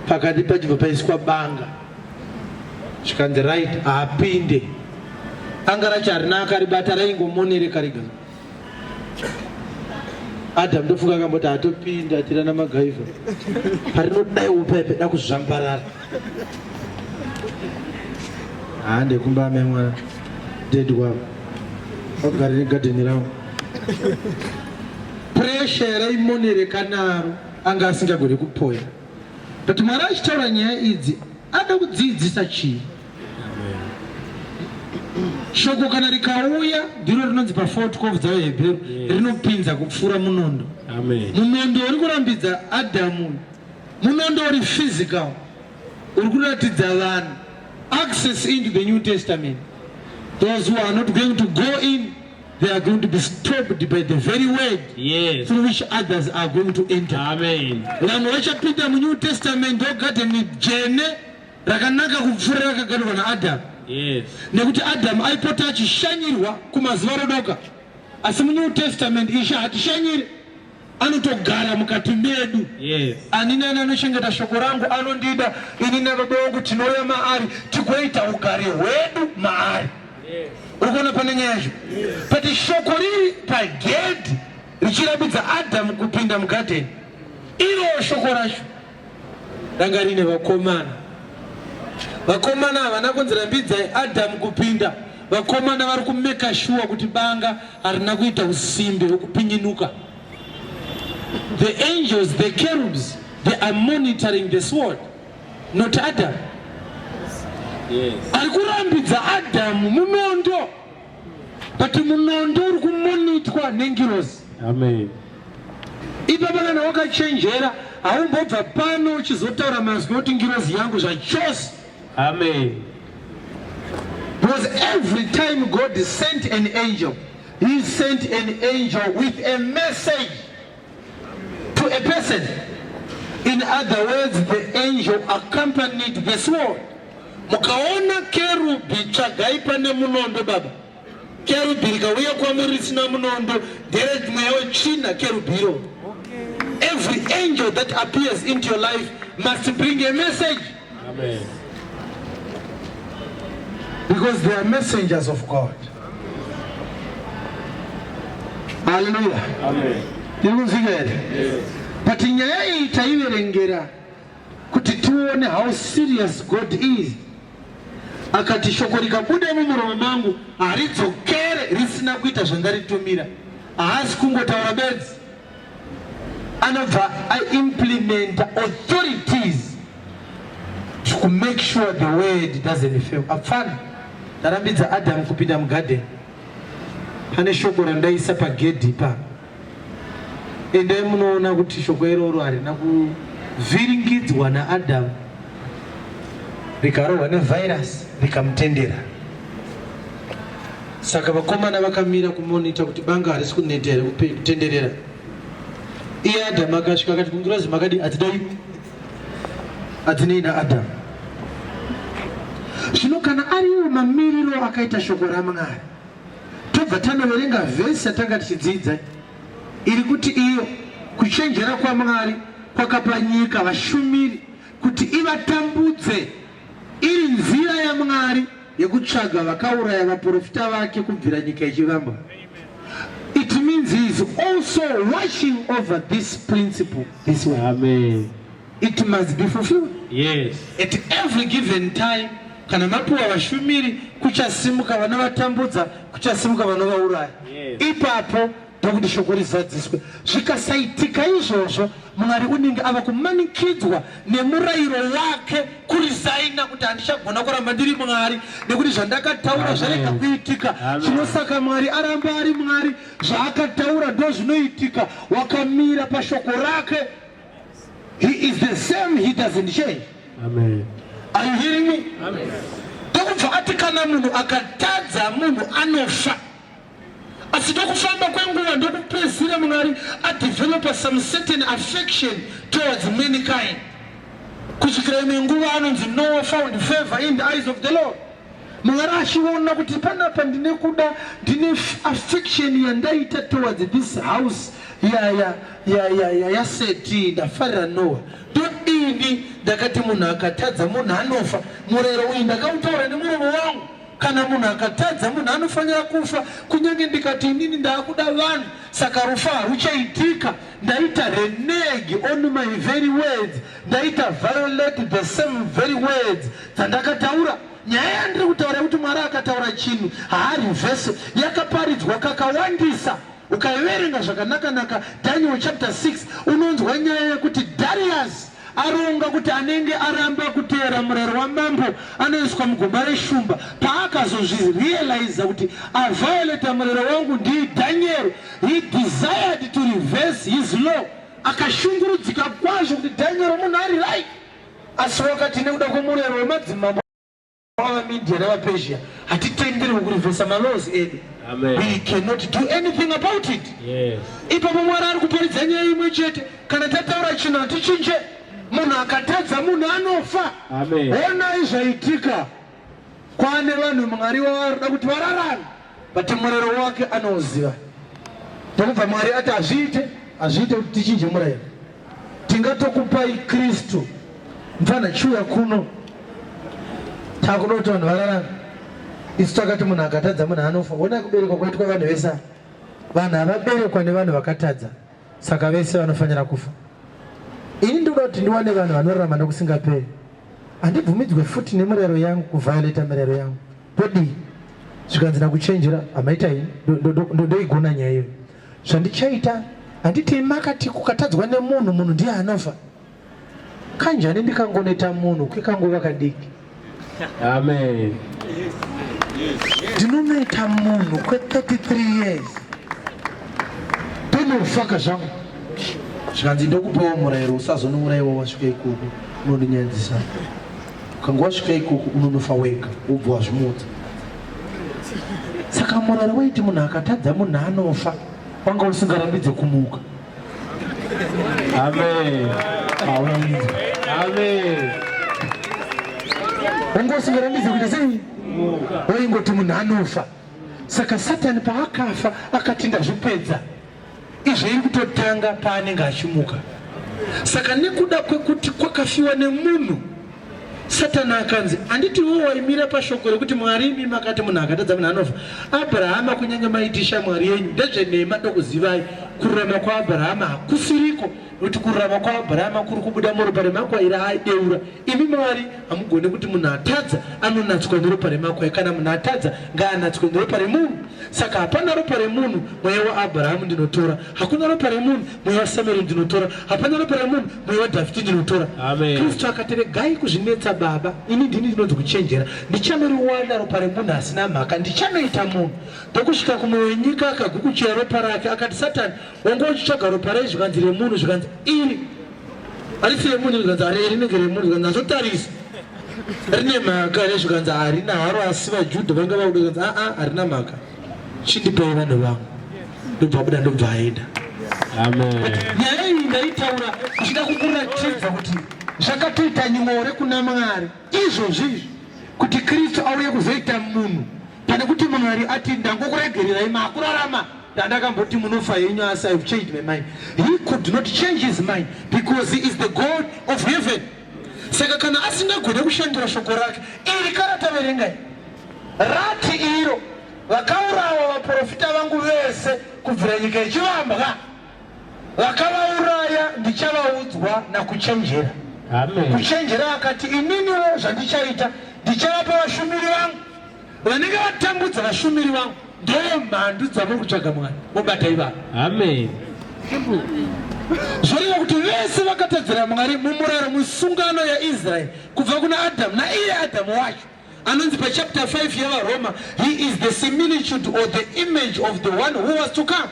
Pakati pachibva paiswa banga. Zvikanzi right haapinde. Anga racho harina akaribata, raingomonereka rega. Adamu ndofunga akamboti hatopinda atirana magaiva. Parinodai upaipe da kuzvambarara. Hande kumba memwana dead wavo. Ogara negadheni ravo. Pressure raimonereka naro anga asingagoni kupoya. But Mwari achitaura nyaya idzi ada kudzidzisa chii? Shoko kana rikauya ndiro rinonzi pa4 12 dzaveHebheru rinopinza kupfuura munondo. Amen. Munondo uri kurambidza Adamu, munondo uri physical, uri kuratidza vanhu access into the New Testament. Those who are not going to go in, they are going to be stopped by the very word Yes. through which others are going to enter. Amen. Vanhu vachapinda muNew Testament ndogadheni dzvene rakanaka kupfuura rakagarwa naAdhamu. Yes. Nekuti Adhamu aipota achishanyirwa kumazuva rodoka, asi muNew Testament Ishe hatishanyiri, anotogara mukati medu. Yes. Ani nani anochengeta shoko rangu anondida, ini nababa vangu tinouya maari tigoita ugare hwedu maari. Yes. Urikuona pane nyaya yacho? Pati shoko riri pagedhi richirambidza Adhamu kupinda mugadheni, iro shoko racho ranga rine vakomana. Vakomana havana kunzirambidzai Adhamu kupinda. Vakomana vari kumeka sure kuti banga harina kuita usimbe hwekupinyinuka. The angels, the cherubs, they are monitoring the sword, not Adam. Yes. Ari kurambidza Adhamu munondo, but munondo uri kumonitwa nengirozi. Amen. Ipapa kana wakachenjera haumbobva pano uchizotaura mazwi oti ngirozi yangu zvachose. Amen. Because every time God sent an angel, He sent an angel with a message to a person. In other words, the angel accompanied the sword. Mukaona kerubi chagai pane munondo baba. Kerubi likauya kwamuri risina munondo, ndere mweyo china kerubiro. Every angel that appears into your life must bring a message. Amen. Because they are messengers of God. Hallelujah. Amen. Yes. But nyaya iyi taiverengera kuti tione how serious God is. Akati shoko rikabuda mumuromo mangu haridzokere risina kuita zvandaritumira. Haasi kungotaura bedzi. Anobva implement authorities to make sure the word doesn't fail. Apana ndarambidza Adhamu kupinda mugadheni. Pane shoko randaisa pagedhi pa. Ende munoona kuti shoko iroro harina kuvhiringidzwa naAdhamu, rikarohwa nevirus rikamutendera. Saka vakomana vakamira kumonita kuti banga harisi kunetera kutenderera. Iye Adhamu akasvika akati kungirozi makadi hatidai, hatinei naAdhamu. Zvino kana ariwo mamiriro akaita shoko raMwari, tobva tanoverenga vhesi yatanga tichidzidza iri kuti iyo kuchenjera kwaMwari kwakapa nyika vashumiri kuti ivatambudze, iri nzira yaMwari yekutsvaga vakauraya vaprofita vake kubvira nyika ichivambwa. It means he is also watching over this principle this way. Amen. It must be fulfilled. Yes. At every given time, kana mapuwa vashumiri kuchasimuka vanovatambudza, kuchasimuka vanovauraya. Yes. Ipapo ndokuti shoko rizadziswe. Zvikasaitika izvozvo, Mwari unenge ava kumanikidzwa nemurayiro wake kurisaina kuti handichagona kuramba ndiri Mwari nekuti zvandakataura zvarega kuitika. Chinosaka Mwari aramba ari Mwari, zvaakataura ndo zvinoitika. Wakamira pashoko rake. He is the same, he doesn't change. Amen. Are you hearing me? Amen. Ndokubva ati kana munhu akatadza munhu anofa. Asi ndokufamba kwenguva ndokupedzisira Mwari adevelopa some certain affection towards mankind. Kusvikira imwe nguva anonzi Noah found favor in the eyes of the Lord. Mwari achiona kuti panapa ndine kuda, ndine affection yandaita towards this house yaseti ndafarira Noah. Ini ndakati munhu akatadza munhu anofa. Murero uyu ndakautaura nemuromo wangu. Kana munhu akatadza munhu anofanira kufa. Kunyange ndikati inini ndaakuda vanhu, saka rufa haruchaitika. Ndaita renege on my very words. Ndaita violate the same very words dzandakataura. Nyaya yandiri kutaura kuti Mwari akataura chinhu haari vhesi yakaparidzwa kakawandisa. Ukaiverenga zvakanaka Daniel chapter 6 unonzwa nyaya yekuti Darius aronga kuti anenge aramba kuteera murayiro wamambo anoiswa mugomba reshumba. Paakazozvirealiza kuti aviolate murayiro wangu ndi Daniel, he desired to reverse his law. Akashungurudzika kwazvo kuti Daniel munhu ari right. Asi wakati nekuda kwomurayiro wemadzimambo avaMedia navaPersia hatitenderwi kurivhesa malozi edu. Amen. We cannot do anything about it. Yes. Ipapo Mwari ari kuparidza nyaya imwe chete, kana tataura chinhu hatichinje, munhu akatadza munhu anofa. Amen. Onai zvaitika. Kwane vanhu Mwari vavarida kuti vararame, but murayiro wake anoziva. Ndokubva Mwari ati azviite kuti tichinje murayiro. Tingatokupai Kristu, mfana chiuya kuno takuda kuti vanhu vararame. Isu takati munhu akatadza munhu anofa. Ona kuberekwa kwaitwa vanhu vese, vanhu havaberekwa nevanhu vakatadza, saka vese vanofanira kufa. Ini ndoda kuti ndiwane vanhu vanorarama nokusingaperi. Handibvumidzwe futi nemurayiro yangu kuviolata mirayiro yangu. Todi zvikanzi nakuchenjera hamaita ini ndoigona nyaya iyo. Zvandichaita handiti makati kukatadzwa nemunhu, munhu ndiye anofa. Kanjani ndikangoneta munhu kwekangova kadiki. Amen. Ndinometa munhu kwe33 years. Ndinofaka zvangu. Zvikanzi ndokupawo murayiro usazonourayiwa wasvika ikoko, unondinyadzisa. Ukanga wasvika ikoko unonofa wega, wobva wazvimudza. Saka murayiro waiti munhu akatadza munhu anofa, wanga usingarambidze kumuka. Amen. Amen. Wanga usingarambidze kuita sei? Waingoti munhu anofa. Saka Satani paakafa akati ndazvipedza. Izvo iri kutotanga paanenge achimuka. Saka nekuda kwekuti kwakafiwa nemunhu, Satani akanzi handitiwo waimira pashoko rekuti Mwari imi makati munhu akatadza munhu anofa. Abhurahama kunyange maitisha Mwari yenyu ndezvenhema ndokuzivai kururama kwaAbhurahama hakusiriko, nokuti kururama kwaAbhurahama kuri kubuda muropa remakwai raaideura. Imi Mwari hamugone kuti munhu atadza anonatswa neropa remakwai, kana munhu atadza ngaanatswe neropa remunhu. Saka hapana ropa remunhu mweya waAbhurahama ndinotora, hakuna ropa remunhu mweya waSamueri ndinotora, hapana ropa remunhu mweya waDhavhidhi ndinotora. Amen. Kristu akati regai kuzvinetsa Baba, ini ndini ndinonzi kuchenjera, ndichanoriwana ropa remunhu asina mhaka, ndichanoita munhu. Ndokusvika kumwe wenyika akagukuchira ropa rake, akati Satani wanga uchitsvaga ropa rei, zvikanzi remunhu, zvikanzi iri harisi remunhu, zvikanzi hari rinenge remunhu, zvikanzi azotarisa rine mhaka, zvikanzi harina haro, asi vaJudha vanga vauda, zvikanzi harina mhaka, chindipei vanhu vangu. Ndobva buda ndobva aenda. Amen. Nyaya iyi ndaitaura kuchida kukuratidza kuti zvakatoita nyore kuna Mwari izvozvi kuti Kristu auye kuzoita munhu, pane kuti Mwari ati ndangokuregererai makurarama, ndandakamboti munofa yenyu, asi I've changed my mind. He could not change his mind because he is the God of heaven. Saka kana asingagone kushandura shoko rake, iri karata verengai rati iro vakaurawa vaprofita vangu vese kubvira nyika ichivambwa, vakavauraya ndichavaudzwa nakuchenjera. Amen. Kuchenjera akati ininiwo zvandichaita ndichavapa vashumiri vangu vanenge vatambudza vashumiri vangu, ndiyo mhandu dzavo kutsvaga Mwari, mubatai vanhu. Amen. Zvoreva kuti vese vakatadzira Mwari mumurayiro musungano yaIsraeri kubva kuna Adhamu, naiye Adhamu wacho anonzi pachapter 5 yavaRoma, he is the similitude or the image of the one who was to come.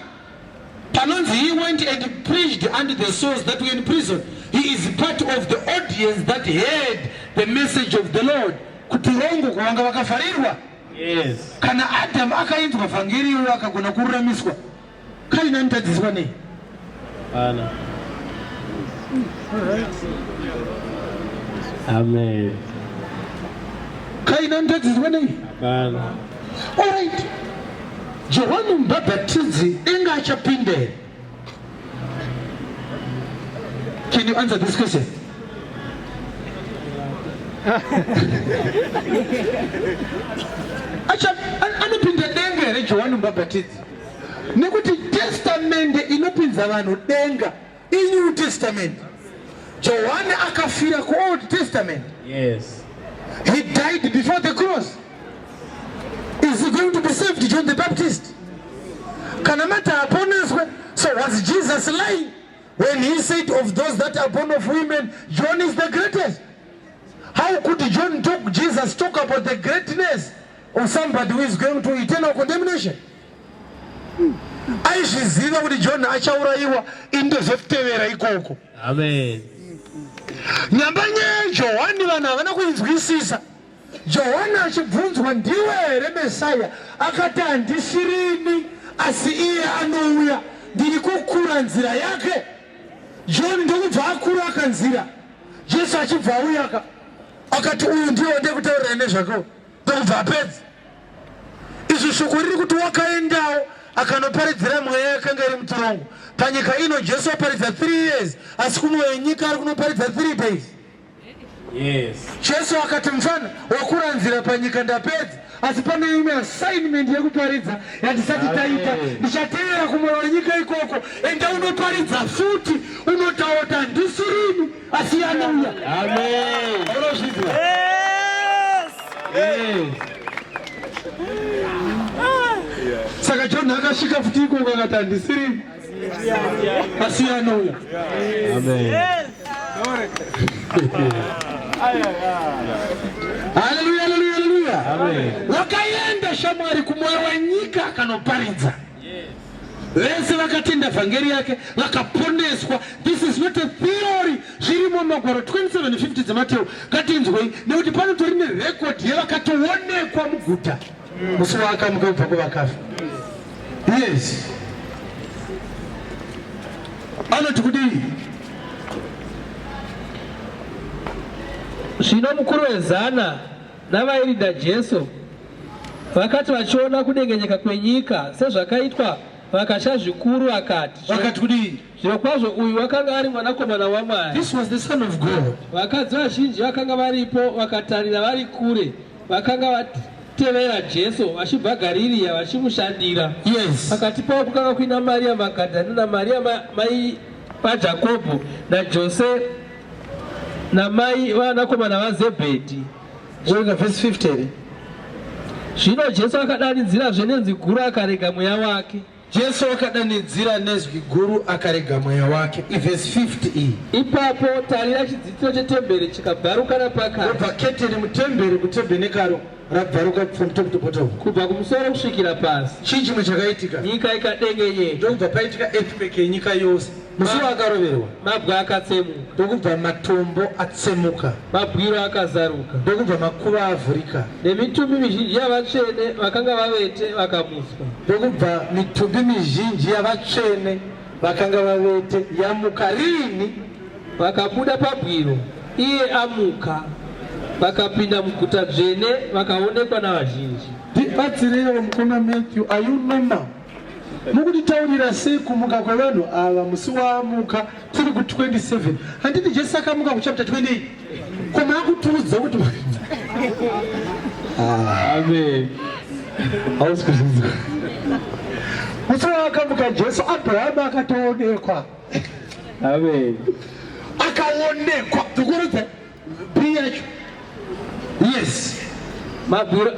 Panonzi he went and preached unto the souls that were in prison. He is part of the audience that heard the message of the Lord. Kuti rongo kwanga vakafarirwa. Yes. Kana Adam akainzwa vhangeri akagona kururamiswa, kaina nitadziswa nei? Ana. Amen. Kaina nitadziswa nei? Ana. All right. Johani Mbhabhatidzi denga achapinde. Can you answer this question? Anopinda denga here Johani Mbhabhatidzi. Nekuti testament inopinza vanhu denga in New Testament. Johani akafira ku Old Testament. Yes. He died before the cross. Is he going to be saved, John the Baptist? Kanamata opponents. So was Jesus lying when he said of those that are born of women, John is the greatest? How could Jesus talk about the greatness of somebody who is going to eternal condemnation? Aizviziva kuti John achaurayiwa indozotevera ikoko. Amen. Nyamba nyeJohani vanhu havana kuinzwisisa. Johana achibvunzwa ndiwe here Mesaya, akati handisirini, asi iye anouya, ndiri kukura nzira yake. John ndokubva akura akanzira. Jesu achibva auya akati uyu ndiye ndekutaurira nezvako, ndokubva apedza. Izvi shoko riri kuti wakaendawo akanoparidzira mweya yakanga iri mutorongo. Panyika ino Jesu waparidza 3 years, asi kumwe nyika ari kunoparidza 3 days. Yes. Jesu akati mfana wakura nzira panyika ndapedza, asi pane imwe assignment yekuparidza yatisati taita. Ndichateera kumwe wenyika ikoko, enda unoparidza futi, unotaura ndisirini, asi anouya. Amen. Unozviziva? Yes. Saka John akasvika futi ikoko akati handisirini, asi anouya. Amen. Haleluya, haleluya, haleluya. Amen. Wakaenda shamwari kumwoyo wenyika akanoparidza. Vese vakatenda vhangeri yake vakaponeswa. This is not a theory. Zvirimo Magwaro 27:50 dzeMateo. Ngatinzwei nekuti panotori nerekodhi yevakatoonekwa muguta musi waakamuka kubva kuvakafa. Yes. Anoti kudii? Zvino mukuru wezana navairida Jesu vakati vachiona kudengenyeka kwenyika sezvakaitwa vakasha zvikuru Vakati kudii? zvirokwazvo uyu wakanga ari mwanakomana waMwari. This was the Son of God. Vakadzi vazhinji vakanga varipo vakatarira vari kure, vakanga vatevera Jesu vachibva Gaririya vachimushandira. Yes. Pakati pavo kukanga kuina Maria Magadhani naMaria mai vaJakobho naJose namai vanakomana vaZebhedhi. Verse 50. Zvino Jesu akadanidzirazve nenzwi guru akarega mweya wake. Jesu akadanidzira nezwi guru akarega mweya wake. Verse 50. Ipapo tarira chidzitiro chetemberi chikabvaruka napakati. Kubva keteri mutemberi kutebhenekaro rabvaruka from top to bottom. Kubva kumusoro kusvikira pasi. Chii chimwe chakaitika? Nyika ikadengenyeka. Ndokubva paitika earthquake yenyika yose. Musi wakaroverwa. Mabwe akatsemuka. Ndokubva matombo atsemuka. Mabwiro akazaruka. Ndokubva makuva avhurika. Nemitumbi mizhinji yavatsvene vakanga vavete vakamuswa. Ndokubva mitumbi mizhinji yavatsvene vakanga vavete yamuka. Rini? Vakabuda pabwiro, iye amuka. Vakapinda muguta dzvene vakaonekwa navazhinji. Tibatsirewo mukoma Matthew, are you normal? Mukutitaurira sei kumuka kwevanhu ava musi wamuka tiri ku 27. Handiti Jesu akamuka ku chapter 28. Koma akutiudza kuti Amen. hausi kuzvinzwa. Musi waakamuka Jesu Abraham akatoonekwa. Amen. Akaonekwa. Tikurodza bhii yacho. Yes. Mabwiro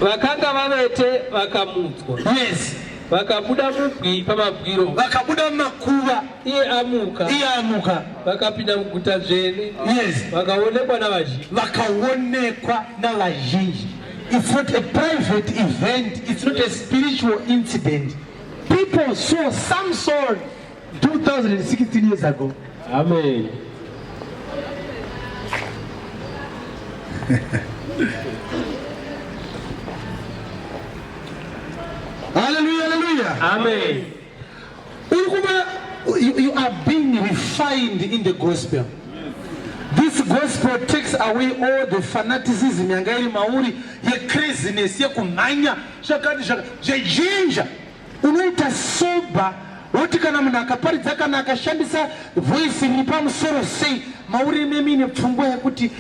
vakanga vavete vakamutswa. Yes. Vakabuda mubwi pamabwiro. Vakabuda mumakuva. Iye amuka. Iye amuka. Vakapinda muguta dzvene. Yes. Vakaonekwa navazhinji. Vakaonekwa navazhinji. It's not a private event. It's not a spiritual incident. People saw Samson 2016 years ago. Amen. Hallelujah, hallelujah. Amen. You are being refined in the gospel. This gospel takes away all the fanaticism yanga iri mauri ye craziness yekumhanya zvakati zvejinja. Unoita sober woti kana munhu akaparidza kana akashandisa voice iri pamusoro sei mauri memine pfungwa yekuti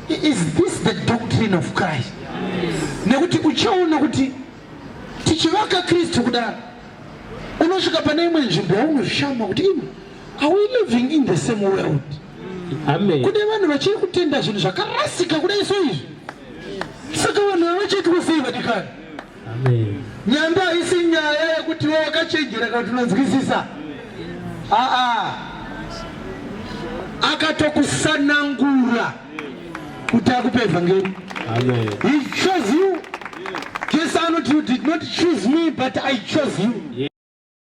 is this the doctrine of Christ? Nekuti uchaona kuti tichivaka Kristu kudaro unosvika pane imwe nzvimbo yaunoshama kuti are we living in the same world? Amen. Kune vanhu vachiri kutenda zvinhu zvakarasika kudai so izvi. Saka vanhu vavachaitwa sei Vatikani? Amen. Nyamba haisi nyaya yekuti wakachenjera kana kuti unonzwisisa. Akatokusanangura kuti akupe vhangeri. Amen. He chose you. Jesus anoti, you did not choose me, but I chose you.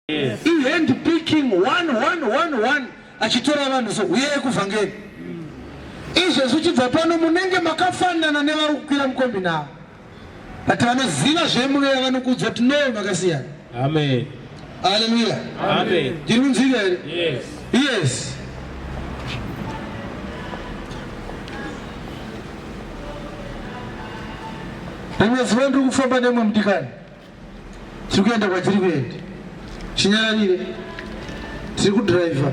Yes. He handpicking one. Achitora vanhu so uyai kuvhangeri. izvo zvichibva pano munenge makafanana nevari kukwira mukombi navo, ati vanoziva zvemweya vanokudzwa kuti no makasiyana. Amen. Haleluya. Amen. Tiri kunzwira here? Yes. Yes. Rimwe zuva ndiri kufamba nemwe mudikani, tiri kuenda kwatiri kuenda Chinyararire, tiri kudhiraivha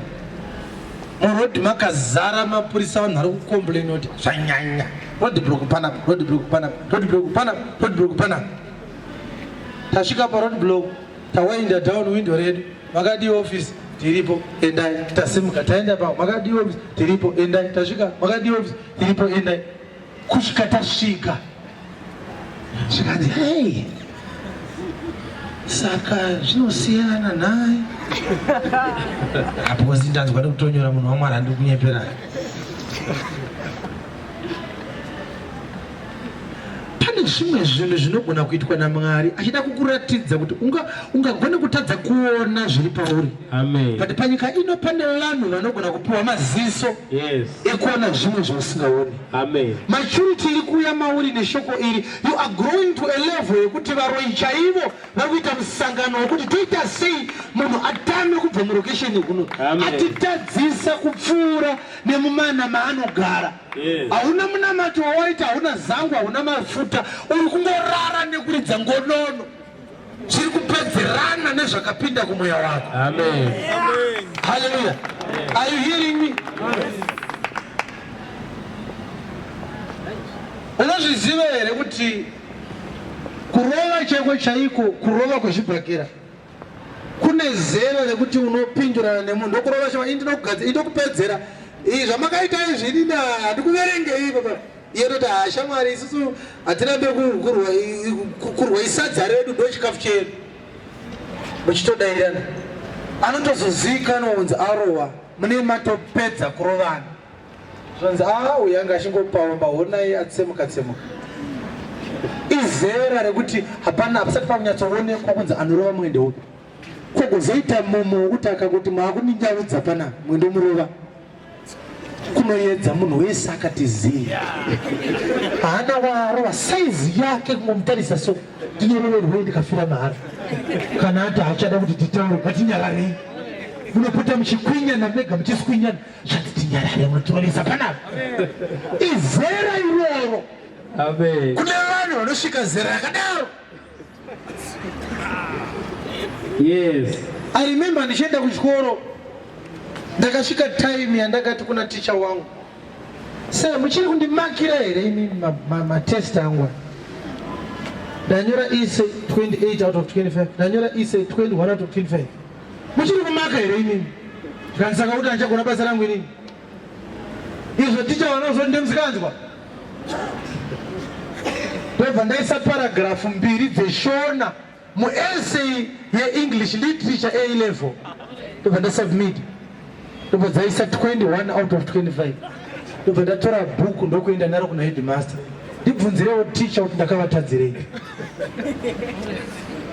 murodhi makazara mapurisa, vanhu vari kukomplaini kuti zvanyanya, roadblock panapa, roadblock panapa, roadblock panapa, roadblock panapa. Tasvika paroadblock, tawainda down window redu, makadi office tiripo, endai. Tasimuka taenda pa makadi office tiripo, endai. Tasvika makadi office tiripo, endai. Kusvika tasvika zvikanzi hey, saka zvinosiyana naye apo zindanzwa nekutonyora munhu wamwari andiri kunyepera. Pane zvimwe zvinhu zvinogona kuitwa naMwari achida kukuratidza kuti ungagona kutadza kuona zviri pauri. Amen. But panyika ino pane vanhu vanogona kupiwa maziso ekuona zvimwe zvausingaoni. Amen. Maturity iri kuuya mauri neshoko iri, you are growing to a level yekuti varoi chaivo vari kuita musangano wekuti toita sei munhu atame kubva mulocation kuno, atitadzisa kupfuura nemumana maanogara. Hauna munamato wawaita, hauna zangu, hauna mafuta, uri kungorara nekuridza ngonono zviri kupedzerana nezvakapinda kumweya wako. Amen. Hallelujah. Are you hearing me? Unozviziva here kuti kurova chaiko chaiko, kurova kwezvibhakera kune zero rekuti unopindurana nemunhu ndokurova chama indokupedzera zvamakaita izvi handikuverenge ipo iye noti shamwari isusu hatirambe kurwa isadza redu ndochikafu chedu muchitodairana. Anotozozikanwa kunzi arowa mune matopedza kurovana, zvanzi uyu anga achingopaomba honai atsemuka tsemuka. Izera rekuti hapana pasati pakunyatsoonekwa kunzi anorova mwende uyu, kogozoita momo wekuti akakuti mwakuninyaudza pana mwendo murova kunoedza munhu wese akatiziya. Haana warova saizi yake kungomutarisa so ndinoroverwe ndikafira mahara, kana ati hachada kuti titaure ngatinyararei, munopota muchikwinyana mega muchisikwinyana zvati tinyarare munotironesa panapa. Izera iroro. Amen. Kune vanhu vanosvika zera yakadaro. Yes. I remember ndichienda kuchikoro ndakasvika time yandakati kuna ticha wangu, sir muchiri kundimakira here ini matest angu, ndanyora ise 28 out of 25, ndanyora ise 21 out of 25, muchiri kumaka here inini? Ndikansaka kuti anchagona basa rangu inini? Izvo ticha vanozondemusikanzwa ndobva ndaisa paragrafu 2 dzeshona muessay yeEnglish literature A level, ndobva ndasubmit, ndobva dzaisa 21 out of 25, ndobva ndatora bhuku ndokuenda naro kuna headmaster ndibvunzirewo ticha kuti ndakavatadzirei.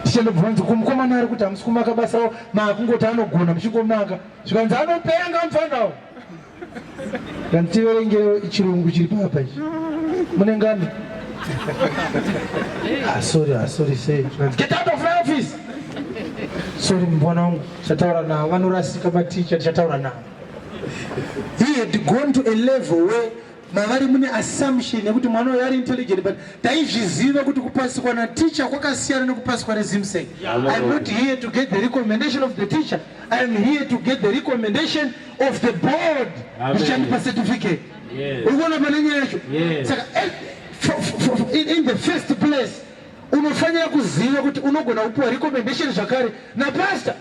Ticha ndobvunza kumukomana ari kuti hamusi kumaka basa rawo, makungoti anogona muchingomaka, zvikanzi anopenga mufanawo. Kantiverengerewo chirungu chiri papa ichi munengani. Sorry, say. Get out of my office. Sorry, mbwana wangu. Chataura na vanorasika maticha, chataura na. He had gone to a level where mavari mune assumption yekuti mwana uyu ari intelligent, but taizviziva kuti kupasikwa na teacher kwakasiyana nekupasikwa nezimsei. I'm not here to get the recommendation of the teacher. I am here to get the recommendation of the board. Vichandipa certificate. Unaona maneno yacho? Saka in the first place unofanira kuziva kuti unogona kupiwa recommendation zvakare na pastor,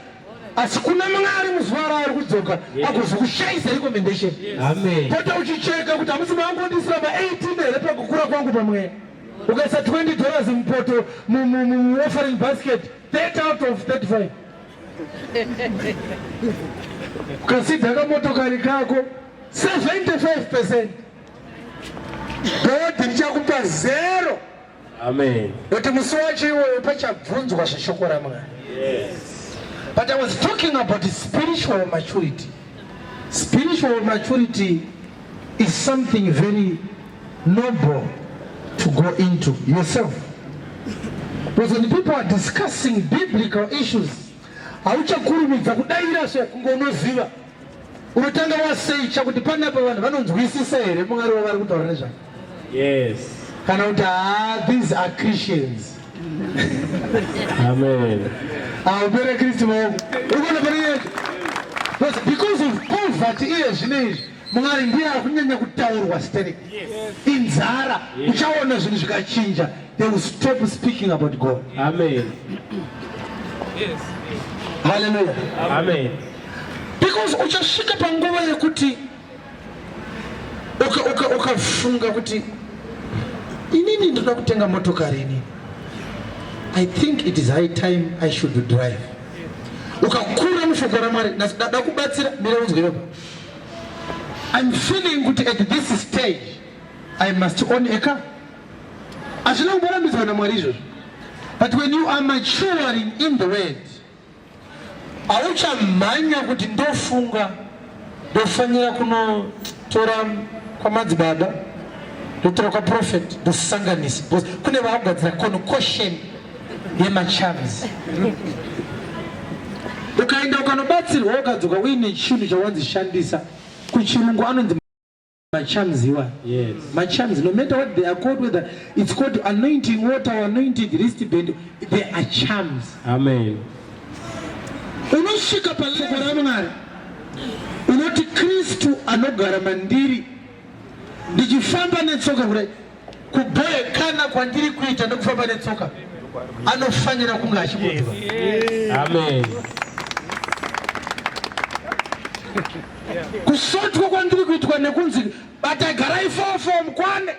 asi kuna mwari muzvara ari kudzoka akuzokushaisa recommendation. Amen. Pota uchicheka kuti hamusi mangondisira ma18 here pakukura kwangu pamwe, ukaisa $20 mupoto offering basket 30 out of 35, ukasidhaka motokari kako 75%, God ndichakupa 0. Amen. Kuti musi wacho iwoyo pachabvunzwa zveshoko raMwari. But I was talking about spiritual maturity. Spiritual maturity is something very noble to go into yourself. Because when people are discussing biblical issues, hauchakurumidza kudaira kungonoziva. Unotanga waseicha kuti panapa vanhu vanonzwisisa here mungari wavari kutaura nezvavo. Yes. Kana kuti these are Christians. Amen. Upere Kristu maoko. Ukona pari because of poverty iye zvinezvi mungari ndiye akunyanya kutaurwa stereki. Inzara uchaona zvinhu zvikachinja. They will stop speaking about God. Amen. Yes. Hallelujah. Amen. Because uchasvika panguva yekuti ukafunga kuti inini ndoda kutenga motokari inini. I think it is high time I should drive. Ukakura mushoko raMwari ndada kubatsira mira unzwepa. I'm feeling kuti at this stage I must own a car. Azvina kumborambidzwa naMwari izvozvo. But when you are maturing in the word, auchamhanya kuti ndofunga ndofanira kunotora kwamadzibaba ndotora kwaprofeti ndosanganisa because kune vakugadzira concoction yemachamzi. Ukaenda ukanobatsirwa ukadzoka uine chinhu chawanzishandisa kuchirungu anonzi machamzi iwa. Yes. Machamzi, no matter what they are called, whether it's called anointing water or anointed wristband, they are charms. Amen. Unosvika paloko raMwari unoti Kristu anogara mandiri ndichifamba netsoka kudai kuboekana kwandiri kuita ndokufamba netsoka anofanira kunge achibudirwa. Amen. Kusotwa kwandiri kuitwa nekunzi batagarai fofo mukwane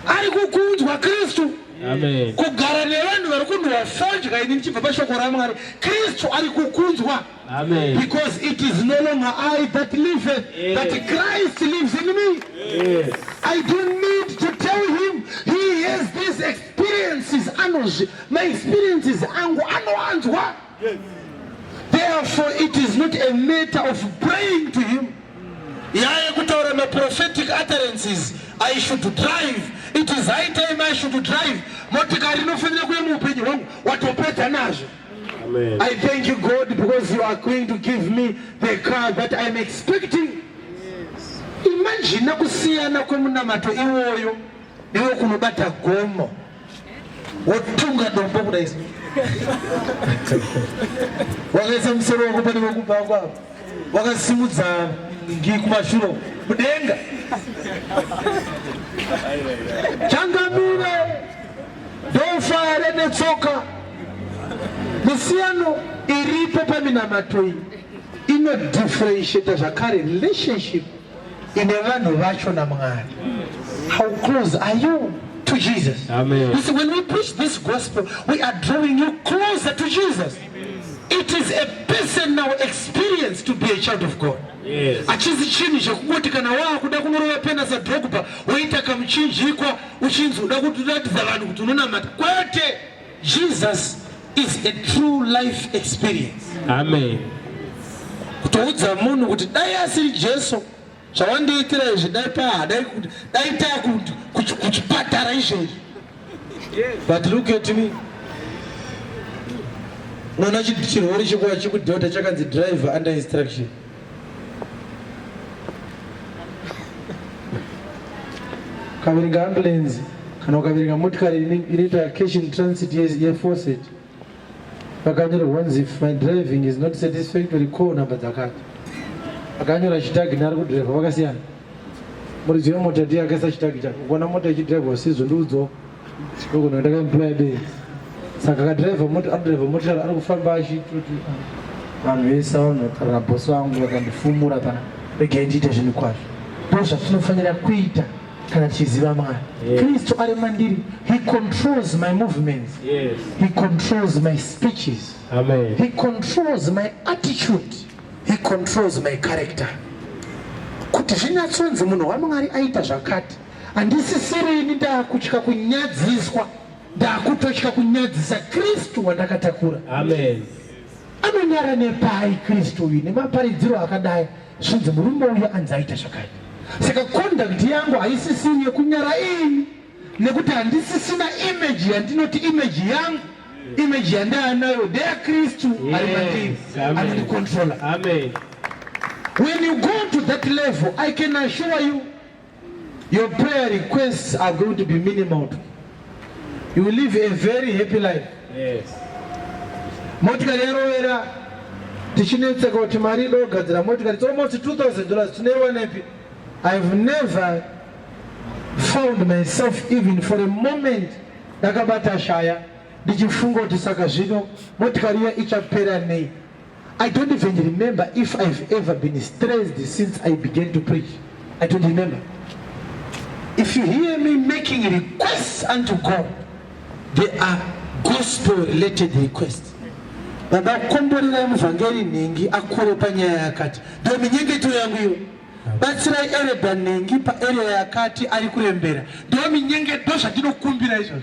ari kukunzwa Kristu. Amen. Kugara nevanhu vari kunhuhwa fodya ini ndichibva pashoko raMwari Kristu ari kukunzwa. Amen. Because it is no longer I that liveth, but Christ lives in me. Yes. I don't need to tell him he has these experiences. My experiences anoanzwa. Therefore it is not a matter of praying to him. Yaya kutaura my prophetic utterances. I should drive. It is high time I should drive. Motikari inofanira kuya muupenyu hwangu watopedza nazvo. Amen. I thank you God because you are going to give me the car that I am expecting. Imagine kusiyana kwemunamato iwoyo iwe kunobata gomo wotunga dombo kudai wakaisa musoro wako pane makumba ako apo wakasimudza ngi kumashuro mudenga changamire ndofare netsoka. Misiyano iripo paminamato iyi inodifferentiate zvakare relationship ine vanhu vacho naMwari. How close are you to Jesus? Amen. You see, when we preach this gospel, we are drawing you closer to Jesus. It is a personal experience to be a child of God. Yes. Achizi chini chekungoti kana wakuda kunorova pena saDrogba woita kamuchinjikwa uchinzi uda kuratidza vanhu kuti unonamata. Kwete, Jesus is a true life experience. Amen. Kutoudza munhu kuti dai asiri Jesu zvawandiitira izvi dai taa kuchipatara izvezvi. But look at me. Unoona chirwere chikuva chikudhota chakanzi driver under instruction. Ukaverenga ambulance kana ukaverenga motikari inoita cash in transit yeFawcett pakanyorwa kunzi if my driving is not satisfactory, call namba dzakati. Akanyora chitagi nari kudhiraivha vakasiyana. Muridzi wemota ndiye akaisa chitagi chake. Ukaona mota ichidhiraivha usizvo ndiudzowo ndokuno ndakaemploya base. Saka adhiraivha motikari ari kufamba achitoti vanhu vese vanotarira bhosi vangu vakandifumura pana regai ndiite zvinhu kwazvo. Ndo zvatinofanira kuita kana tichiziva Mwari. Kristu ari mandiri. He controls my movements. Yes. He controls my speeches. Amen. He controls my attitude. He controls my character. Kuti zvinyatsonzi munhu waMwari aita zvakati handisisirini ndakutya kunyadziswa, ndakutotya kunyadzisa Kristu wandakatakura. Amen. Anonyara nepai Kristu uyu nemaparidziro akadai zvinzi murume uyu anzi aita zvakati. Saka conduct yangu haisisiri yekunyara iyi nekuti handisisina image yandinoti image yangu image yandanayo deya Kristu ari mandiri anondicontrola. Amen. When you go to that level, I can assure you your prayer requests are going to be minimal. You will live a very happy life. Yes. Motikari yarovera tichinetseka kuti mari inogadzira motikari it's almost $2,000 tinewana ipi. I've never found myself even for a moment ndakabata shaya ndichifunga kuti saka zvino motikari iya ichapera nei. I don't even remember if I've ever been stressed since I began to preach. I don't remember. If you hear me making requests unto God, they are gospel-related requests. Baba komborera muvhangeri nengi akure panyaya yakati. Ndio minyengeto yangu hiyo. Batsira ereba nengi pa area yakati ari kurembera. Ndio minyengeto zvatinokumbira izvo.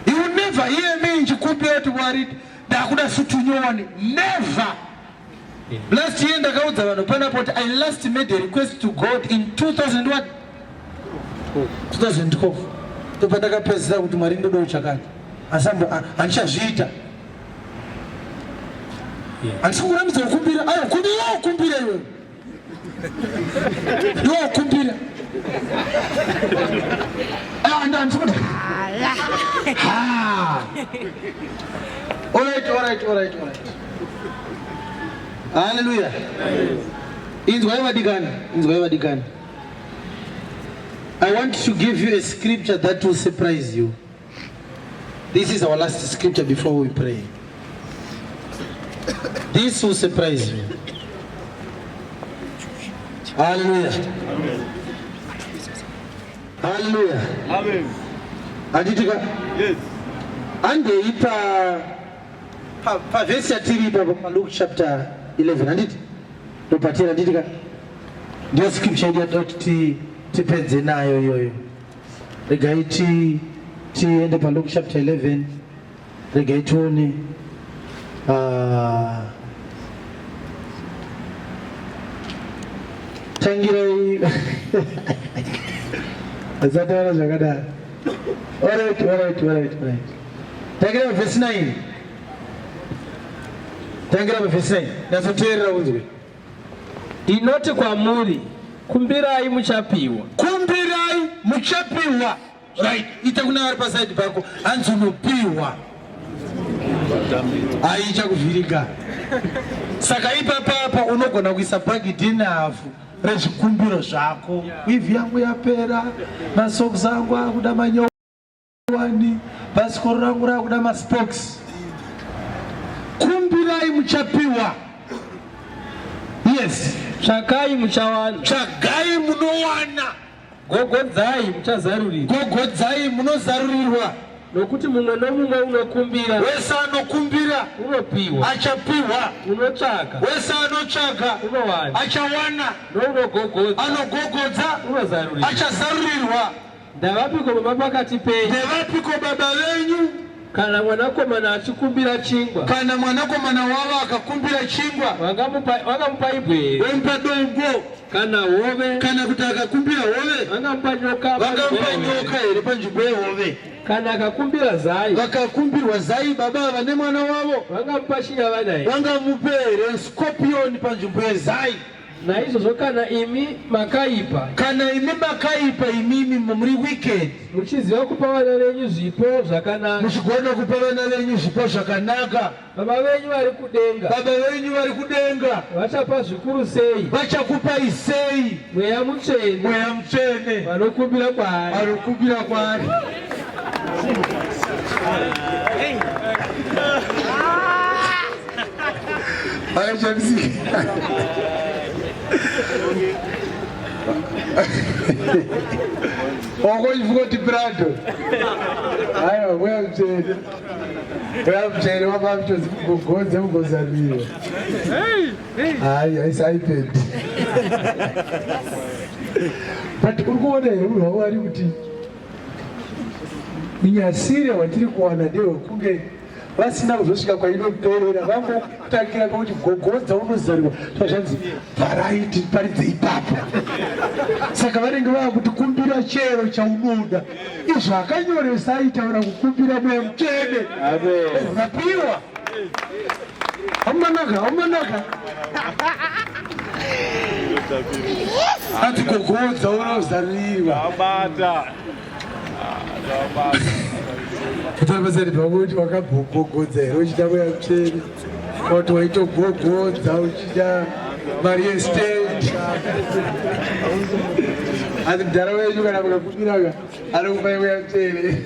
You will never hear me nchikumbira to worry. Ndakuda sutunyowani. Never. Last year ndakaudza vanhu panapoti I last made a request to God in 2012. Topa ndakapedzisa kuti Mwari ndodo chakati. Asambo andichazviita. Andikuramidza kukumbira. Ayo kumbira iwe. Yo kumbira. Andikuti. All right. Hallelujah. Inzwa vadikani. I want to give you a scripture that will surprise you. This is our last scripture before we pray. This will surprise you. Hallelujah. Hallelujah. Amen. Aditika? Yes. Ande ipa verse ya TV pa Luke chapter 11 anditi? Topatira aditika? Ndio scripture ya doti tipedze nayo yoyo. Regai ende pa Luke chapter 11. Regai tuone tangirai azatara jagada. All right. Tangira verse 9. Nazoteera unzwe. Ndinoti kwamuri kumbirai muchapiwa. Right. Itakuna ari paside pako anzonopiwa. Aicha kuvhirika. Saka ipapa unogona kuisa bhagidhi nafu rezvikumbiro zvako. Wivhi yangu yapera, masokisi angu akuda manyowani, bhasikoro rangu rakuda maspokisi. Kumbirai muchapiwa. Yes. Tsvakai muchawana. Tsvagai munowana. Gogodzai munozarurirwa. Nokuti mumwe nomumwe unokumbira. Wese anokumbira unopiwa. Achapiwa. Unotsvaka. Wese anotsvaka unowana. Achawana. Nounogogodza. Anogogodza unozarurirwa. Achazarurirwa. Ndavapiko baba pakati penyu. Ndavapiko baba venyu. Kana mwanakomana achikumbira chingwa. Kana mwanakomana wavo akakumbira chingwa. Vangamupa ibwe. Vampa dongo. Kana hove. Kana kuti akakumbira hove. Vangamupa nyoka. Vangamupa nyoka here panzvimbo yehove. Kana akakumbira zai. Vakakumbirwa zai baba vane mwana wavo. Vangamupa chinyavada here. Vangamupa here scorpion panzvimbo yezai. Naizvozvo kana imi makaipa. Kana imi makaipa imimi muri wicked. Muchiziva kupa vana venyu zvipo zvakanaka. Muchigona kupa vana venyu zvipo zvakanaka. Baba venyu vari kudenga. Vachapa zvikuru sei. Vachakupai sei. Mweya mutsvene. Vanokumbira kwaari. Wakoti Brando. Ayo, wewe mchele wapa mchozi kugonze mgozamio. Ayo, isa iPad. But urikuona hero wari kuti Ninyasiri watiri kuwana dewe kunge vasina kuzosvika kwainoperera vangotangira kuti gogodza unozariwa zvazvanzi varaiti paridze ipapo. Saka vanenge vava kuti kumbira chero chaunoda, izvo akanyoresa aitaura kukumbira mweya mutsvene unapiwa. Aumanaka anti gogodza unozariwa kutambazani pakuti wakagogodza here uchida mweya mutsvene kuti waitogogodza uchida mari estate asi mudhara wenyu kana mukakumbiraka anokupai mweya mutsvene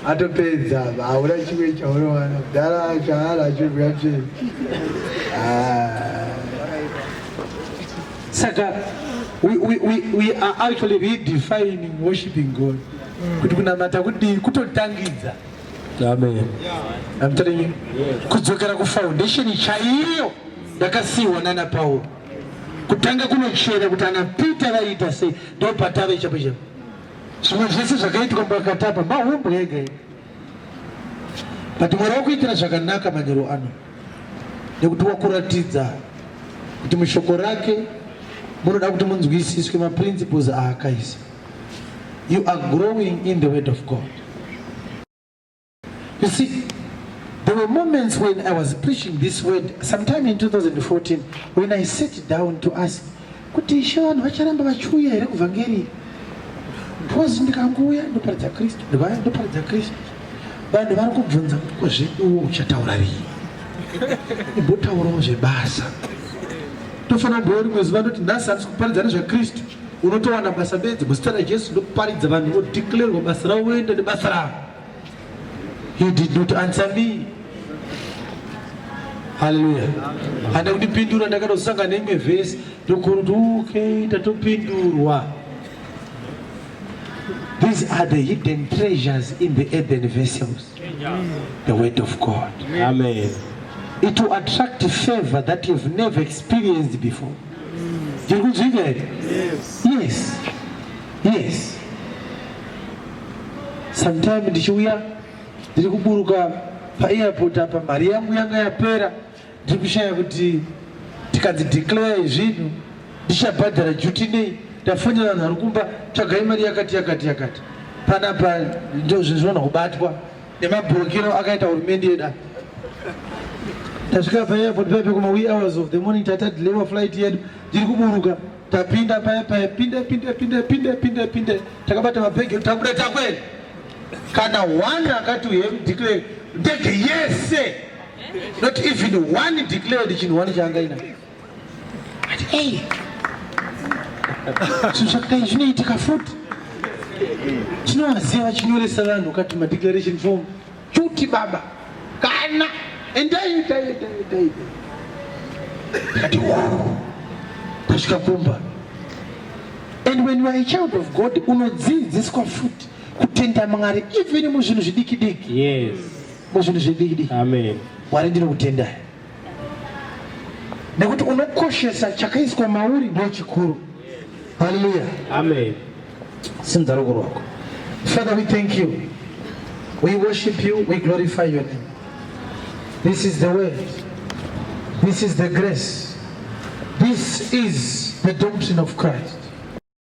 atopedza hauna chimwe chaunowana mudhara chaara achiri mweya mutsvene. Saka we are actually redefining worshiping God. Kuti kunamata kudii kutotangidza. Amen. I'm telling you. Kudzokera ku foundation chaiyo yakasiwa nana Paul. Kutanga kunochera kuti ana Peter vaita sei ndo patave chapo chapo. Zvimwe zvese zvakaitwa pakatapa mahombo ega. But mwari wakuitira zvakanaka manyero ano. Nekuti wakuratidza kuti mushoko rake munoda kuti munzwisiswe ma principles aakaisa. You are growing in the word of God. You see, there were moments when I was preaching this word, sometime in 2014, when I sat down to ask, kuti ishe vanhu vacharamba vachiuya here kuvhangeri? Because ndikanguya ndoparidza Kristu, ndikauya ndoparidza Kristu. Vanhu vari kubvunza kozvedu uchataura rii? Imbotaurawo zvebasa. Tofanira kumboona rimwe zuva ndoti nhasi handisi kuparidza nezvaKristu. Unotowana basa bedzi muzita raJesu ndokuparidza vanhu vodeclarerwa basa ravo uende nebasa ravo. He did not answer me. Hallelujah. Handa kundipindura ndakatosanga neimwe vhesi ndokuti okay tatopindurwa. These are the hidden treasures in the earthen vessels. The word of God. Amen. It will attract favor that you've never experienced before. Do you see that? Yes. Yes. Yes. Sometimes ndichiuya ndiri kuburuka paairport apa mari yangu yanga yapera ndiri kushaya kuti tikadzideclare zvinhu ndichabhadhara duty nei ndafonera vanhu vari kumba tsvagai mari yakati panapa ndo zvinhu zvinoona kubatwa nemabhurukiro akaita hurumende yedu. Tasvika paairport paipe kuma wee hours of the morning tatadi level flight yedu ndiri kuburuka tapinda paya pinda takabata mabhegi tabuda takwenda kana one akati we declare ndege yese not even one declared chinhu one chaangaina ati hey zvakadai zvinoitika futi chinovaziva chinyoresa vanhu ukati madeclaration form chuti baba kana endai kati tasvika kumba. And when you are a child of God unodzidziswa futi kutenda Mwari even muzvinhu zvidiki. Yes. Muzvinhu zvidiki. Amen. Mwari ndinokutenda. Nekuti unokoshesa chakaiswa mauri ndo chikuru. Hallelujah. Amen. Sinza roko rwako. Father, we thank you. We worship you. We glorify your name. This is the word. This is the grace. This is the doctrine of Christ.